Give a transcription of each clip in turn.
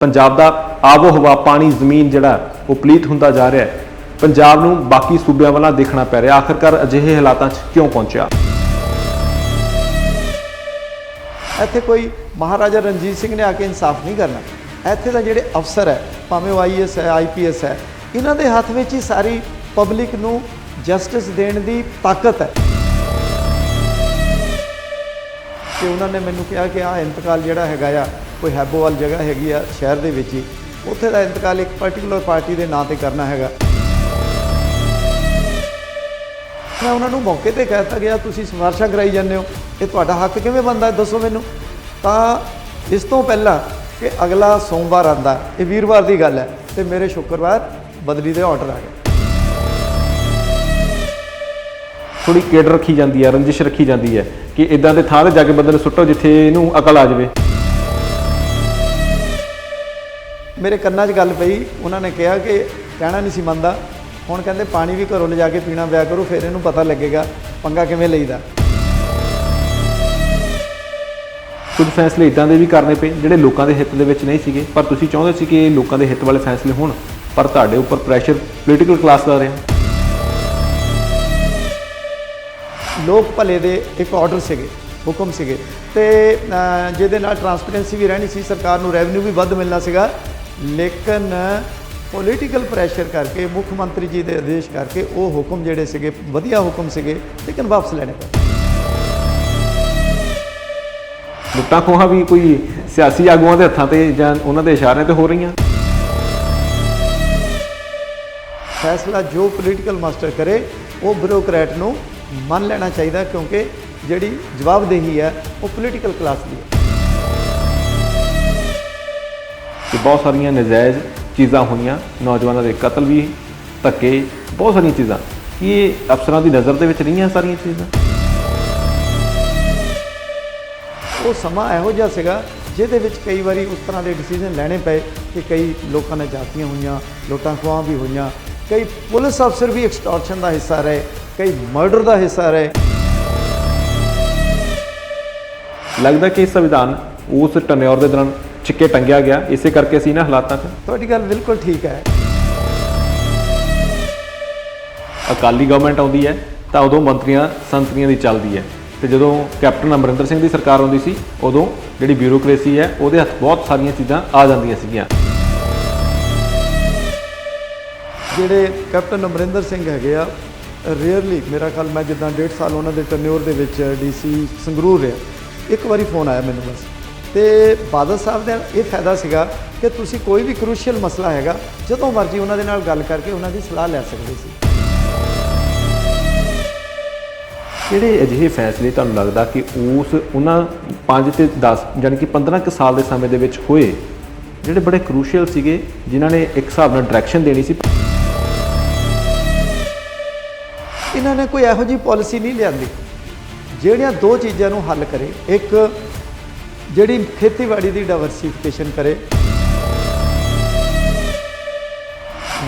पंजाब का आबो हवा पानी जमीन जिहड़ा वो पलीत हुंदा जा रहा है। पंजाब नूं बाकी सूबियां वाला देखना पै रहा। आखिरकार अजिहे हालातां 'च क्यों पहुंचा? ਇੱਥੇ ਕੋਈ महाराजा रणजीत सिंह ने आके इंसाफ नहीं करना। ਇੱਥੇ ਦਾ ਜਿਹੜੇ अफसर है भावें वो IAS है IPS है, इन्हां दे हत्थ विच ही सारी पब्लिक नूं जस्टिस देण दी ताकत है। कि उन्होंने मैनू कहा कि आ इंतकाल जिहड़ा हैगा आ कोई हैबोवाल जगह हैगी आ शहर दे विच ही, उत्थे दा इंतकाल एक पर्टिकुलर पार्टी के नाम से करना हैगा। मैं उन्होंने मौके पर कहता गया तुसीं सिफारिशां कराई जाते हो, ये तुहाडा हक किवें बनदा है दसो मैनू। तां इस तो पहला कि अगला सोमवार आंदा, ये वीरवार की गल है, तो मेरे शुक्रवार बदली के ऑर्डर आ गए। थोड़ी केड़ रखी जाती है, रंजिश रखी जाती है कि इदां दे थां ते जाके बंदे नूं सुट्टो जिथे इहनूं अकल आ जाए। मेरे कन्ना 'च गल पई, उन्होंने कहा कि कहना नहीं सी मनदा, हुण कहंदे पानी भी घरों ले जाके पीना पिया करो, फिर इहनूं पता लगेगा पंगा किवें लईदा। कुछ फैसले इदां दे भी करने पे जिहड़े लोकां दे हित दे विच नहीं सीगे, पर तुसीं चाहुंदे सी कि लोकां दे हित वाले फैसले होण, पर तुहाडे उपर प्रैशर पोलीटिकल क्लास दा रिहा। लोक भले दे एक ऑर्डर सीगे, हुक्म सीगे, ते जिहदे नाल ट्रांसपेरेंसी भी रहनी सी, सरकार नूं रेवन्यू भी वध मिलना सीगा, लेकिन पोलीटिकल प्रैशर करके मुख्यमंत्री जी के आदेश करके वो हुक्म जिहड़े सीगे वधिया हुक्म सीगे, लेकिन वापस लेने पे। लुट्टां खोहां भी कोई सियासी आगुआं दे हत्थां ते जां उन्हां दे इशारे ते हो रहीआं। फैसला जो पोलीटिकल मास्टर करे वो ब्यूरोक्रेट नूं मन लेना चाहिए, क्योंकि जिहड़ी जवाबदेही है वो पोलीटिकल क्लास की है। कि बहुत सारिया नजायज़ चीज़ां होईयां, नौजवानों के कतल भी, धक्के, बहुत सारिया चीज़ां, ये अफसरां की नज़र दे विच रहीआं सारिया चीज़ां। वो समा इहो जिहा सीगा जिहदे विच कई बारी उस तरह के डिसीजन लैने पे कि कई लोगों ने जातियां हुईयां, लुट्टां खोहां भी हुईयां, कई पुलिस अफसर भी एक्सटॉर्शन का हिस्सा रहे, कई मर्डर का हिस्सा रहे। लगता कि संविधान उस टन्योर के दौरान चिक्के टंगिया गया, इसे करके असीं इन्हां हालातां 'च। तुहाडी गल बिल्कुल ठीक है। अकाली गवर्नमेंट आउंदी है तो उदों मंत्रियां संतरियां दी चलदी है, तो जदों कैप्टन अमरिंदर सिंह की सरकार आउंदी सी उदों जिहड़ी ब्यूरोक्रेसी है उहदे हत्थ बहुत सारिया चीज़ां आ जांदियां सीगीआं। जिहड़े कैप्टन अमरिंदर सिंह हैगे आ, रेयरली मेरा ख्याल मैं जिद्दां 1.5 साल उन्होंने टर्न्योर दे विच DC संगरूर रहा, एक बारी फोन आया मैनूं बस, तो बादल साहब का यह फायदा सीगा कि तुसी कोई भी क्रूशियल मसला हैगा जदों मर्जी उन्होंने नाल गल करके उन्होंने सलाह लै सकते सी। किहड़े अजिहे फैसले तुहानूं लगदा कि उस उन्हां 5 ते 10 यानी कि 15 कुछ साल के समय दे विच होए जिहड़े बड़े क्रूशियल सीगे, जिन्हां ने एक हिसाब नाल डायरैक्शन देनी सी? इन्होंने कोई इहो जी पॉलिसी नहीं लियांदी ਜਿਹੜੀਆਂ दो चीज़ों को हल करे। एक जिहड़ी खेतीबाड़ी की डाइवर्सिफिकेशन करे।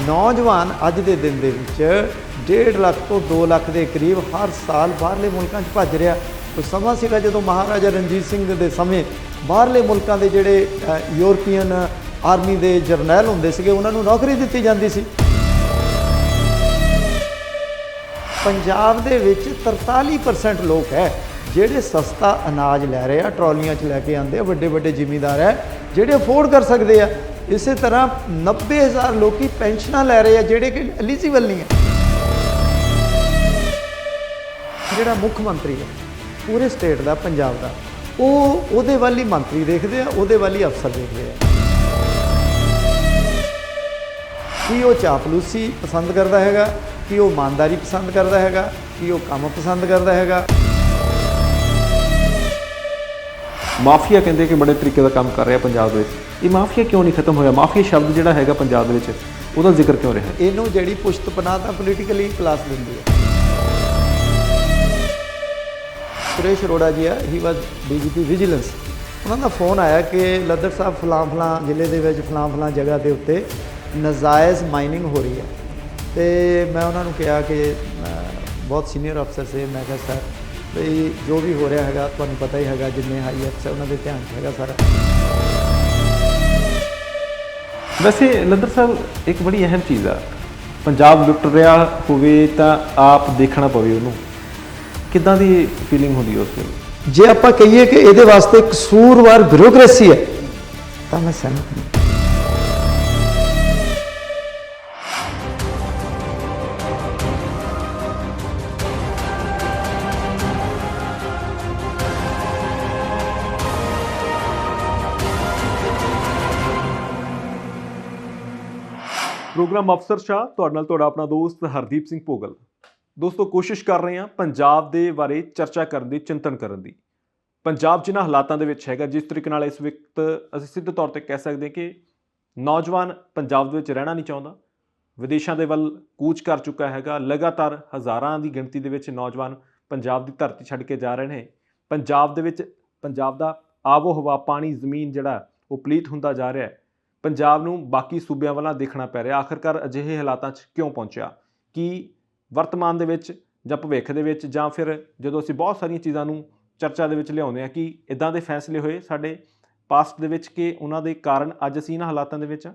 नौजवान अज के दिन दे विच 1.5 लाख तो 2 लाख के करीब हर साल बाहरले मुल्कां 'च भज रहा। कोई समा सीगा जदों महाराजा रणजीत सिंह के समय बाहरले मुल्कां दे जिहड़े यूरोपीयन आर्मी के जरनैल हुंदे सीगे उन्हां नूं नौकरी दित्ती जांदी सी। पंजाब दे विच 43% लोग है जिहड़े सस्ता अनाज लै रहे हैं, ट्रॉलियां च लैके आते हैं, वड्डे वड्डे जिमीदार है जिहड़े अफोर्ड कर सकते हैं। इस तरह 90,000 लोग पेंशनां लै रहे हैं जिहड़े कि एलिजिबल नहीं है। जिहड़ा मुख्यमंत्री है पूरे स्टेट का पंजाब का, वो वाली मंत्री देखते हैं, वो वाली अफसर देखते हैं कि वो चापलूसी पसंद करता है, कि वो ईमानदारी पसंद करता है, कि वो काम पसंद करता है। माफिया कहते कि बड़े तरीके का काम कर रहा पंजाब में, ये माफिया क्यों नहीं खत्म होया? माफिया शब्द जिहड़ा हैगा पंजाब दे विच उहदा जिक्र क्यों रहा? इनू जिहड़ी पुश्त पनाह तां पोलीटिकली क्लास दिंदी है। सुरेश अरोड़ा जी आ, ही वाज DGP विजिलेंस, उन्होंने फोन आया कि लद्दड़ साहब फलां फलां जिले के विच फलां फलां जगह के उत्ते नजायज़ माइनिंग हो रही है। तो मैं उन्होंने कहा कि बहुत सीनियर अफसर से, मैं कहा सर बई जो भी हो रहा है तुहानूं पता ही है, जिन्ने हाई अफसर उन्होंने ध्यान है सारा। ਵੈਸੇ ਲੰਦਰ ਸਾਹਿਬ ਇੱਕ ਬੜੀ ਅਹਿਮ ਚੀਜ਼ ਆ, ਪੰਜਾਬ ਲੁੱਟ ਰਿਹਾ ਹੋਵੇ ਤਾਂ ਆਪ ਦੇਖਣਾ ਪਵੇ ਉਹਨੂੰ, ਕਿੱਦਾਂ ਦੀ ਫੀਲਿੰਗ ਹੁੰਦੀ ਉਸ ਵੇਲੇ? ਜੇ ਆਪਾਂ ਕਹੀਏ ਕਿ ਇਹਦੇ ਵਾਸਤੇ ਕਸੂਰਵਾਰ ਬਿਊਰੋਕ੍ਰੇਸੀ ਹੈ ਤਾਂ ਮੈਂ ਸਹਿਮਤ ਨਹੀਂ। ਪ੍ਰੋਗਰਾਮ ਅਫਸਰਸ਼ਾਹ ਤੁਹਾਡੇ ਨਾਲ ਤੁਹਾਡਾ ਆਪਣਾ ਦੋਸਤ ਹਰਦੀਪ ਸਿੰਘ ਭੋਗਲ। ਦੋਸਤੋ, ਕੋਸ਼ਿਸ਼ ਕਰ ਰਹੇ ਹਾਂ ਪੰਜਾਬ ਦੇ ਬਾਰੇ ਚਰਚਾ ਕਰਨ ਦੀ, ਚਿੰਤਨ ਕਰਨ ਦੀ। ਪੰਜਾਬ ਜਿਨ੍ਹਾਂ ਹਾਲਾਤਾਂ ਦੇ ਵਿੱਚ ਹੈਗਾ, ਜਿਸ ਤਰੀਕੇ ਨਾਲ ਇਸ ਵਕਤ ਅਸੀਂ ਸਿੱਧੇ ਤੌਰ ਤੇ ਕਹਿ ਸਕਦੇ ਹਾਂ ਕਿ ਨੌਜਵਾਨ ਪੰਜਾਬ ਦੇ ਵਿੱਚ ਰਹਿਣਾ ਨਹੀਂ ਚਾਹੁੰਦਾ, ਵਿਦੇਸ਼ਾਂ ਦੇ ਵੱਲ ਕੂਚ ਕਰ ਚੁੱਕਾ ਹੈਗਾ। ਲਗਾਤਾਰ ਹਜ਼ਾਰਾਂ ਦੀ ਗਿਣਤੀ ਦੇ ਵਿੱਚ ਨੌਜਵਾਨ ਪੰਜਾਬ ਦੀ ਧਰਤੀ ਛੱਡ ਕੇ ਜਾ ਰਹੇ ਨੇ। ਪੰਜਾਬ ਦੇ ਵਿੱਚ ਪੰਜਾਬ ਦਾ ਆਬੋ ਹਵਾ, ਪਾਣੀ, ਜ਼ਮੀਨ ਜਿਹੜਾ ਉਹ ਪਲੀਤ ਹੁੰਦਾ ਜਾ ਰਿਹਾ ਹੈ। ਪੰਜਾਬ ਨੂੰ ਬਾਕੀ ਸੂਬਿਆਂ ਵੱਲ ਦੇਖਣਾ ਪੈ ਰਿਹਾ। ਆਖਿਰਕਾਰ ਅਜਿਹੇ ਹਾਲਾਤਾਂ 'ਚ ਕਿਉਂ ਪਹੁੰਚਿਆ? ਕੀ ਵਰਤਮਾਨ ਦੇ ਵਿੱਚ ਜਾਂ ਭਵਿੱਖ ਦੇ ਵਿੱਚ, ਜਾਂ ਫਿਰ ਜਦੋਂ ਅਸੀਂ ਬਹੁਤ ਸਾਰੀਆਂ ਚੀਜ਼ਾਂ ਨੂੰ ਚਰਚਾ ਦੇ ਵਿੱਚ ਲਿਆਉਂਦੇ ਹਾਂ, ਕਿ ਇੱਦਾਂ ਦੇ ਫੈਸਲੇ ਹੋਏ ਸਾਡੇ ਪਾਸਟ ਦੇ ਵਿੱਚ ਕਿ ਉਹਨਾਂ ਦੇ ਕਾਰਨ ਅੱਜ ਅਸੀਂ ਇਹਨਾਂ ਹਾਲਾਤਾਂ ਦੇ ਵਿੱਚ ਹਾਂ?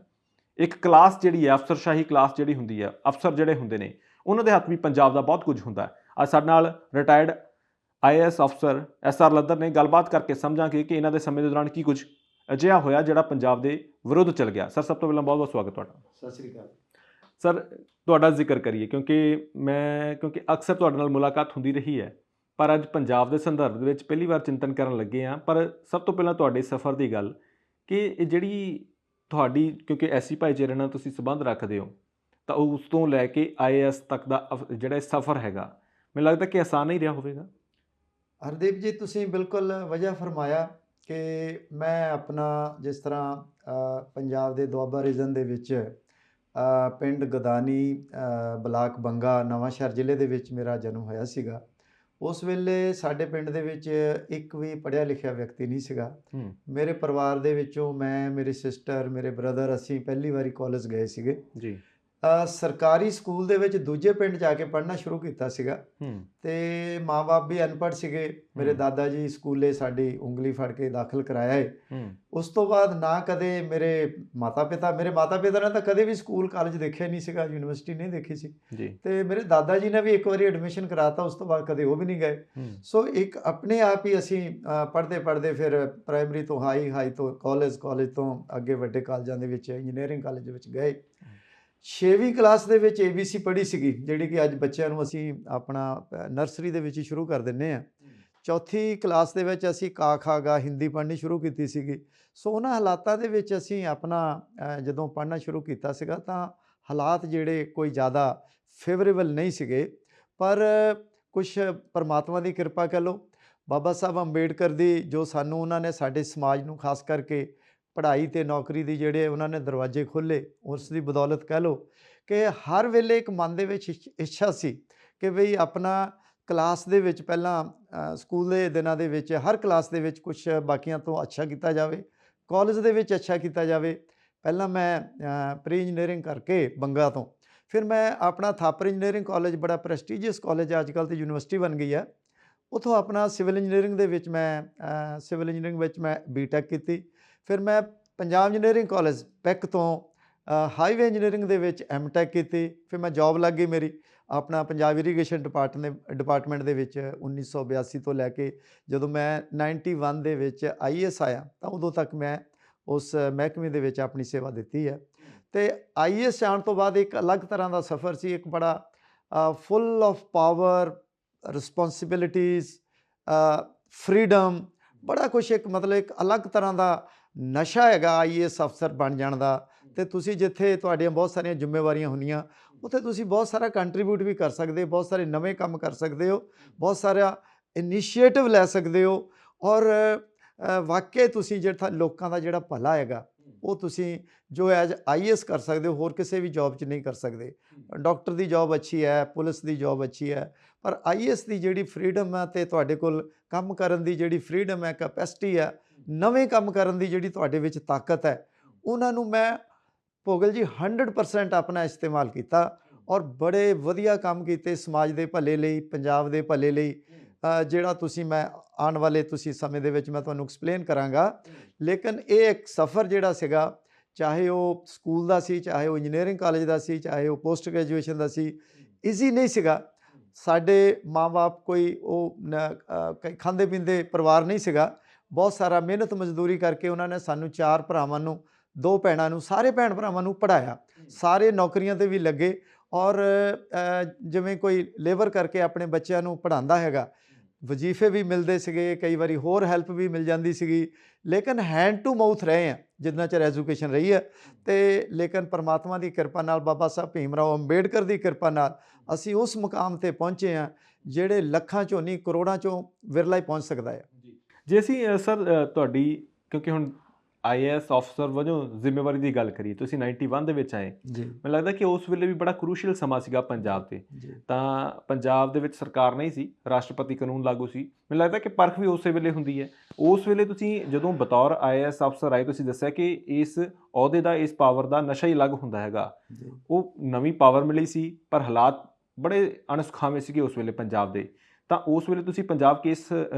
ਇੱਕ ਕਲਾਸ ਜਿਹੜੀ ਹੈ, ਅਫਸਰਸ਼ਾਹੀ ਕਲਾਸ ਜਿਹੜੀ ਹੁੰਦੀ ਹੈ, ਅਫਸਰ ਜਿਹੜੇ ਹੁੰਦੇ ਨੇ, ਉਹਨਾਂ ਦੇ ਹੱਥ ਵੀ ਪੰਜਾਬ ਦਾ ਬਹੁਤ ਕੁਝ ਹੁੰਦਾ ਹੈ। ਅੱਜ ਸਾਡੇ ਨਾਲ ਰਿਟਾਇਰਡ IAS ਅਫਸਰ SR ਲੱਦਰ ਨੇ। ਗੱਲਬਾਤ ਕਰਕੇ ਸਮਝਾਂਗੇ ਕਿ ਇਹਨਾਂ ਦੇ ਸਮੇਂ ਦੇ ਦੌਰਾਨ ਕੀ ਕੁਝ ਅਜਿਹਾ ਹੋਇਆ ਜਿਹੜਾ ਪੰਜਾਬ ਦੇ ਵਿਰੁੱਧ ਚੱਲ ਗਿਆ। ਸਰ, ਸਭ ਤੋਂ ਪਹਿਲਾਂ ਬਹੁਤ ਬਹੁਤ ਸਵਾਗਤ ਤੁਹਾਡਾ। ਸਤਿ ਸ੍ਰੀ ਅਕਾਲ ਸਰ, ਤੁਹਾਡਾ ਜ਼ਿਕਰ ਕਰੀਏ ਕਿਉਂਕਿ ਅਕਸਰ ਤੁਹਾਡੇ ਨਾਲ ਮੁਲਾਕਾਤ ਹੁੰਦੀ ਰਹੀ ਹੈ, ਪਰ ਅੱਜ ਪੰਜਾਬ ਦੇ ਸੰਦਰਭ ਦੇ ਵਿੱਚ ਪਹਿਲੀ ਵਾਰ ਚਿੰਤਨ ਕਰਨ ਲੱਗੇ ਹਾਂ। ਪਰ ਸਭ ਤੋਂ ਪਹਿਲਾਂ ਤੁਹਾਡੇ ਸਫ਼ਰ ਦੀ ਗੱਲ, ਕਿ ਇਹ ਜਿਹੜੀ ਤੁਹਾਡੀ, ਕਿਉਂਕਿ ਐਸੀ ਭਾਈਚਾਰੇ ਨਾਲ ਤੁਸੀਂ ਸੰਬੰਧ ਰੱਖਦੇ ਹੋ, ਤਾਂ ਉਸ ਤੋਂ ਲੈ ਕੇ IAS ਤੱਕ ਦਾ ਜਿਹੜਾ ਸਫ਼ਰ ਹੈਗਾ, ਮੈਨੂੰ ਲੱਗਦਾ ਕਿ ਆਸਾਨ ਨਹੀਂ ਰਿਹਾ ਹੋਵੇਗਾ। ਹਰਦੀਪ ਜੀ, ਤੁਸੀਂ ਬਿਲਕੁਲ ਵਜ੍ਹਾ ਫਰਮਾਇਆ ਕਿ ਮੈਂ ਆਪਣਾ, ਜਿਸ ਤਰ੍ਹਾਂ ਪੰਜਾਬ ਦੇ ਦੁਆਬਾ ਰੀਜਨ ਦੇ ਵਿੱਚ ਪਿੰਡ ਗਦਾਨੀ, ਬਲਾਕ ਬੰਗਾ, ਨਵਾਂਸ਼ਹਿਰ ਜ਼ਿਲ੍ਹੇ ਦੇ ਵਿੱਚ ਮੇਰਾ ਜਨਮ ਹੋਇਆ ਸੀਗਾ। ਉਸ ਵੇਲੇ ਸਾਡੇ ਪਿੰਡ ਦੇ ਵਿੱਚ ਇੱਕ ਵੀ ਪੜ੍ਹਿਆ ਲਿਖਿਆ ਵਿਅਕਤੀ ਨਹੀਂ ਸੀਗਾ। ਮੇਰੇ ਪਰਿਵਾਰ ਦੇ ਵਿੱਚੋਂ ਮੈਂ, ਮੇਰੀ ਸਿਸਟਰ, ਮੇਰੇ ਬ੍ਰਦਰ, ਅਸੀਂ ਪਹਿਲੀ ਵਾਰੀ ਕਾਲਜ ਗਏ ਸੀਗੇ ਜੀ। ਸਰਕਾਰੀ ਸਕੂਲ ਦੇ ਵਿੱਚ ਦੂਜੇ ਪਿੰਡ ਜਾ ਕੇ ਪੜ੍ਹਨਾ ਸ਼ੁਰੂ ਕੀਤਾ ਸੀਗਾ, ਤੇ ਮਾਂ-ਬਾਪ ਵੀ ਅਨਪੜ੍ਹ ਸੀਗੇ। ਮੇਰੇ ਦਾਦਾ ਜੀ ਸਕੂਲੇ ਸਾਡੀ ਉਂਗਲੀ ਫੜ ਕੇ ਦਾਖਲ ਕਰਾਇਆ ਹੈ। ਉਸ ਤੋਂ ਬਾਅਦ ਨਾ ਕਦੇ ਮੇਰੇ ਮਾਤਾ-ਪਿਤਾ ਨੇ ਤਾਂ ਕਦੇ ਵੀ ਸਕੂਲ ਕਾਲਜ ਦੇਖਿਆ ਨਹੀਂ ਸੀਗਾ, ਯੂਨੀਵਰਸਿਟੀ ਨਹੀਂ ਦੇਖੀ ਸੀ, ਤੇ ਮੇਰੇ ਦਾਦਾ ਜੀ ਨੇ ਵੀ ਇੱਕ ਵਾਰੀ ਐਡਮਿਸ਼ਨ ਕਰਾਤਾ, ਉਸ ਤੋਂ ਬਾਅਦ ਕਦੇ ਉਹ ਵੀ ਨਹੀਂ ਗਏ। ਸੋ ਇੱਕ ਆਪਣੇ ਆਪ ਹੀ ਅਸੀਂ ਪੜ੍ਹਦੇ ਫਿਰ ਪ੍ਰਾਇਮਰੀ ਤੋਂ ਹਾਈ ਤੋਂ ਕਾਲਜ ਤੋਂ ਅੱਗੇ ਵੱਡੇ ਕਾਲਜਾਂ ਦੇ ਵਿੱਚ, ਇੰਜੀਨੀਅਰਿੰਗ ਕਾਲਜ ਦੇ ਵਿੱਚ ਗਏ। 6ਵੀਂ ਕਲਾਸ ਦੇ ਵਿੱਚ ABC ਪੜ੍ਹੀ ਸੀਗੀ, ਜਿਹੜੀ ਕਿ ਅੱਜ ਬੱਚਿਆਂ ਨੂੰ ਅਸੀਂ ਆਪਣਾ ਨਰਸਰੀ ਦੇ ਵਿੱਚ ਹੀ ਸ਼ੁਰੂ ਕਰ ਦਿੰਦੇ ਹਾਂ। ਚੌਥੀ ਕਲਾਸ ਦੇ ਵਿੱਚ ਅਸੀਂ ਕ ਖ ਗ ਹਿੰਦੀ ਪੜ੍ਹਨੀ ਸ਼ੁਰੂ ਕੀਤੀ ਸੀਗੀ। ਸੋ ਉਹਨਾਂ ਹਾਲਾਤਾਂ ਦੇ ਵਿੱਚ ਅਸੀਂ ਆਪਣਾ ਜਦੋਂ ਪੜ੍ਹਨਾ ਸ਼ੁਰੂ ਕੀਤਾ ਸੀਗਾ, ਤਾਂ ਹਾਲਾਤ ਜਿਹੜੇ ਕੋਈ ਜ਼ਿਆਦਾ ਫੇਵਰੇਬਲ ਨਹੀਂ ਸੀਗੇ, ਪਰ ਕੁਛ ਪਰਮਾਤਮਾ ਦੀ ਕਿਰਪਾ ਕਹਿ ਲਓ, ਬਾਬਾ ਸਾਹਿਬ ਅੰਬੇਡਕਰ ਦੀ ਜੋ ਸਾਨੂੰ ਉਹਨਾਂ ਨੇ ਸਾਡੇ ਸਮਾਜ ਨੂੰ ਖਾਸ ਕਰਕੇ ਪੜ੍ਹਾਈ ਅਤੇ ਨੌਕਰੀ ਦੀ ਜਿਹੜੇ ਉਹਨਾਂ ਨੇ ਦਰਵਾਜ਼ੇ ਖੋਲ੍ਹੇ, ਉਸ ਦੀ ਬਦੌਲਤ ਕਹਿ ਲਓ ਕਿ ਹਰ ਵੇਲੇ ਇੱਕ ਮਨ ਦੇ ਵਿੱਚ ਇੱਛਾ ਸੀ ਕਿ ਬਈ ਆਪਣਾ ਕਲਾਸ ਦੇ ਵਿੱਚ, ਪਹਿਲਾਂ ਸਕੂਲ ਦੇ ਦਿਨਾਂ ਦੇ ਵਿੱਚ ਹਰ ਕਲਾਸ ਦੇ ਵਿੱਚ ਕੁਛ ਬਾਕੀਆਂ ਤੋਂ ਅੱਛਾ ਕੀਤਾ ਜਾਵੇ, ਕਾਲਜ ਦੇ ਵਿੱਚ ਅੱਛਾ ਕੀਤਾ ਜਾਵੇ। ਪਹਿਲਾਂ ਮੈਂ ਪ੍ਰੀ ਇੰਜੀਨੀਅਰਿੰਗ ਕਰਕੇ ਬੰਗਾ ਤੋਂ, ਫਿਰ ਮੈਂ ਆਪਣਾ ਥਾਪਰ ਇੰਜੀਨੀਅਰਿੰਗ ਕਾਲਜ, ਬੜਾ ਪ੍ਰੈਸਟੀਜੀਅਸ ਕਾਲਜ ਹੈ, ਅੱਜ ਕੱਲ੍ਹ ਤਾਂ ਯੂਨੀਵਰਸਿਟੀ ਬਣ ਗਈ ਹੈ, ਉੱਥੋਂ ਆਪਣਾ ਸਿਵਲ ਇੰਜੀਨੀਅਰਿੰਗ ਦੇ ਵਿੱਚ ਮੈਂ B.Tech ਕੀਤੀ। ਫਿਰ ਮੈਂ ਪੰਜਾਬ ਇੰਜੀਨੀਅਰਿੰਗ ਕਾਲਜ ਪੈਕ ਤੋਂ ਹਾਈਵੇ ਇੰਜੀਨੀਅਰਿੰਗ ਦੇ ਵਿੱਚ M.Tech ਕੀਤੀ। ਫਿਰ ਮੈਂ ਜੋਬ ਲੱਗ ਗਈ ਮੇਰੀ ਆਪਣਾ ਪੰਜਾਬ ਇਰੀਗੇਸ਼ਨ ਡਿਪਾਰਟਮੈਂਟ ਦੇ ਵਿੱਚ 1982 ਤੋਂ ਲੈ ਕੇ ਜਦੋਂ ਮੈਂ 91 ਦੇ ਵਿੱਚ IAS ਆਇਆ, ਤਾਂ ਉਦੋਂ ਤੱਕ ਮੈਂ ਉਸ ਮਹਿਕਮੇ ਦੇ ਵਿੱਚ ਆਪਣੀ ਸੇਵਾ ਦਿੱਤੀ ਹੈ। ਅਤੇ IAS ਆਉਣ ਤੋਂ ਬਾਅਦ ਇੱਕ ਅਲੱਗ ਤਰ੍ਹਾਂ ਦਾ ਸਫ਼ਰ ਸੀ, ਇੱਕ ਬੜਾ full of power, responsibilities, freedom, ਬੜਾ ਕੁਛ, ਇੱਕ ਮਤਲਬ ਇੱਕ ਅਲੱਗ ਤਰ੍ਹਾਂ ਦਾ ਨਸ਼ਾ ਹੈਗਾ IAS ਅਫਸਰ ਬਣ ਜਾਣ ਦਾ। ਅਤੇ ਤੁਸੀਂ ਜਿੱਥੇ ਤੁਹਾਡੀਆਂ ਬਹੁਤ ਸਾਰੀਆਂ ਜ਼ਿੰਮੇਵਾਰੀਆਂ ਹੁੰਦੀਆਂ, ਉੱਥੇ ਤੁਸੀਂ ਬਹੁਤ ਸਾਰਾ ਕੰਟਰੀਬਿਊਟ ਵੀ ਕਰ ਸਕਦੇ ਹੋ, ਬਹੁਤ ਸਾਰੇ ਨਵੇਂ ਕੰਮ ਕਰ ਸਕਦੇ ਹੋ, ਬਹੁਤ ਸਾਰਾ ਇਨੀਸ਼ੀਏਟਿਵ ਲੈ ਸਕਦੇ ਹੋ, ਔਰ ਵਾਕਈ ਤੁਸੀਂ ਜਿਹੜਾ ਲੋਕਾਂ ਦਾ ਜਿਹੜਾ ਭਲਾ ਹੈਗਾ, ਉਹ ਤੁਸੀਂ ਜੋ ਐਜ਼ IAS ਕਰ ਸਕਦੇ ਹੋ, ਹੋਰ ਕਿਸੇ ਵੀ ਜੋਬ 'ਚ ਨਹੀਂ ਕਰ ਸਕਦੇ। ਡਾਕਟਰ ਦੀ ਜੋਬ ਅੱਛੀ ਹੈ, ਪੁਲਿਸ ਦੀ ਜੋਬ ਅੱਛੀ ਹੈ, ਪਰ IAS ਦੀ ਜਿਹੜੀ ਫਰੀਡਮ ਹੈ, ਅਤੇ ਤੁਹਾਡੇ ਕੋਲ ਕੰਮ ਕਰਨ ਦੀ ਜਿਹੜੀ ਫਰੀਡਮ ਹੈ, ਕੈਪੈਸਿਟੀ ਹੈ, ਨਵੇਂ ਕੰਮ ਕਰਨ ਦੀ ਜਿਹੜੀ ਤੁਹਾਡੇ ਵਿੱਚ ਤਾਕਤ ਹੈ, ਉਹਨਾਂ ਨੂੰ ਮੈਂ ਭੋਗਲ ਜੀ 100% ਆਪਣਾ ਇਸਤੇਮਾਲ ਕੀਤਾ, ਔਰ ਬੜੇ ਵਧੀਆ ਕੰਮ ਕੀਤੇ ਸਮਾਜ ਦੇ ਭਲੇ ਲਈ, ਪੰਜਾਬ ਦੇ ਭਲੇ ਲਈ। ਜਿਹੜਾ ਮੈਂ ਆਉਣ ਵਾਲੇ ਸਮੇਂ ਦੇ ਵਿੱਚ ਮੈਂ ਤੁਹਾਨੂੰ ਐਕਸਪਲੇਨ ਕਰਾਂਗਾ। ਲੇਕਿਨ ਇਹ ਇੱਕ ਸਫ਼ਰ ਜਿਹੜਾ ਸੀਗਾ ਚਾਹੇ ਉਹ ਸਕੂਲ ਦਾ ਸੀ, ਚਾਹੇ ਉਹ ਇੰਜੀਨੀਅਰਿੰਗ ਕਾਲਜ ਦਾ ਸੀ, ਚਾਹੇ ਉਹ ਪੋਸਟ ਗ੍ਰੈਜੂਏਸ਼ਨ ਦਾ ਸੀ, ਈਜ਼ੀ ਨਹੀਂ ਸੀਗਾ। ਸਾਡੇ ਮਾਂ-ਬਾਪ ਕੋਈ ਉਹ ਖਾਂਦੇ ਪੀਂਦੇ ਪਰਿਵਾਰ ਨਹੀਂ ਸੀਗਾ। ਬਹੁਤ ਸਾਰਾ ਮਿਹਨਤ ਮਜ਼ਦੂਰੀ ਕਰਕੇ ਉਹਨਾਂ ਨੇ ਸਾਨੂੰ 4 ਭਰਾਵਾਂ ਨੂੰ, 2 ਭੈਣਾਂ ਨੂੰ, ਸਾਰੇ ਭੈਣ ਭਰਾਵਾਂ ਨੂੰ ਪੜ੍ਹਾਇਆ। ਸਾਰੇ ਨੌਕਰੀਆਂ 'ਤੇ ਵੀ ਲੱਗੇ ਔਰ ਜਿਵੇਂ ਕੋਈ ਲੇਬਰ ਕਰਕੇ ਆਪਣੇ ਬੱਚਿਆਂ ਨੂੰ ਪੜ੍ਹਾਉਂਦਾ ਹੈਗਾ, ਵਜ਼ੀਫੇ ਵੀ ਮਿਲਦੇ ਸੀਗੇ, ਕਈ ਵਾਰੀ ਹੋਰ ਹੈਲਪ ਵੀ ਮਿਲ ਜਾਂਦੀ ਸੀਗੀ, ਲੇਕਿਨ ਹੈਂਡ ਟੂ ਮਾਊਥ ਰਹੇ ਆ ਜਿੰਨਾ ਚਿਰ ਐਜੂਕੇਸ਼ਨ ਰਹੀ ਹੈ। ਅਤੇ ਲੇਕਿਨ ਪਰਮਾਤਮਾ ਦੀ ਕਿਰਪਾ ਨਾਲ, ਬਾਬਾ ਸਾਹਿਬ ਭੀਮ ਰਾਓ ਅੰਬੇਡਕਰ ਦੀ ਕਿਰਪਾ ਨਾਲ ਅਸੀਂ ਉਸ ਮੁਕਾਮ 'ਤੇ ਪਹੁੰਚੇ ਹਾਂ ਜਿਹੜੇ ਲੱਖਾਂ 'ਚੋਂ ਨਹੀਂ, ਕਰੋੜਾਂ 'ਚੋਂ ਵਿਰਲਾ ਹੀ ਪਹੁੰਚ ਸਕਦਾ ਹੈ। ਜੇ ਅਸੀਂ ਸਰ ਤੁਹਾਡੀ, ਕਿਉਂਕਿ ਹੁਣ IAS ਅਫਸਰ ਵਜੋਂ ਜ਼ਿੰਮੇਵਾਰੀ ਦੀ ਗੱਲ ਕਰੀਏ, ਤੁਸੀਂ 91 ਦੇ ਵਿੱਚ ਆਏ, ਜੀ, ਮੈਨੂੰ ਲੱਗਦਾ ਕਿ ਉਸ ਵੇਲੇ ਵੀ ਬੜਾ ਕਰੂਸ਼ੀਅਲ ਸਮਾਂ ਸੀਗਾ ਪੰਜਾਬ 'ਤੇ। ਜੀ, ਤਾਂ ਪੰਜਾਬ ਦੇ ਵਿੱਚ ਸਰਕਾਰ ਨਹੀਂ ਸੀ, ਰਾਸ਼ਟਰਪਤੀ ਕਾਨੂੰਨ ਲਾਗੂ ਸੀ। ਮੈਨੂੰ ਲੱਗਦਾ ਕਿ ਪਰਖ ਵੀ ਉਸੇ ਵੇਲੇ ਹੁੰਦੀ ਹੈ। ਉਸ ਵੇਲੇ ਤੁਸੀਂ ਜਦੋਂ ਬਤੌਰ IAS ਅਫਸਰ ਆਏ, ਤੁਸੀਂ ਦੱਸਿਆ ਕਿ ਇਸ ਅਹੁਦੇ ਦਾ, ਇਸ ਪਾਵਰ ਦਾ ਨਸ਼ਾ ਹੀ ਅਲੱਗ ਹੁੰਦਾ ਹੈਗਾ। ਜੀ। ਉਹ ਨਵੀਂ ਪਾਵਰ ਮਿਲੀ ਸੀ, ਪਰ ਹਾਲਾਤ ਬੜੇ ਅਣਸੁਖਾਵੇਂ ਸੀਗੇ ਉਸ ਵੇਲੇ ਪੰਜਾਬ ਦੇ। ਤਾਂ ਉਸ ਵੇਲੇ ਤੁਸੀਂ ਪੰਜਾਬ ਕਿਸ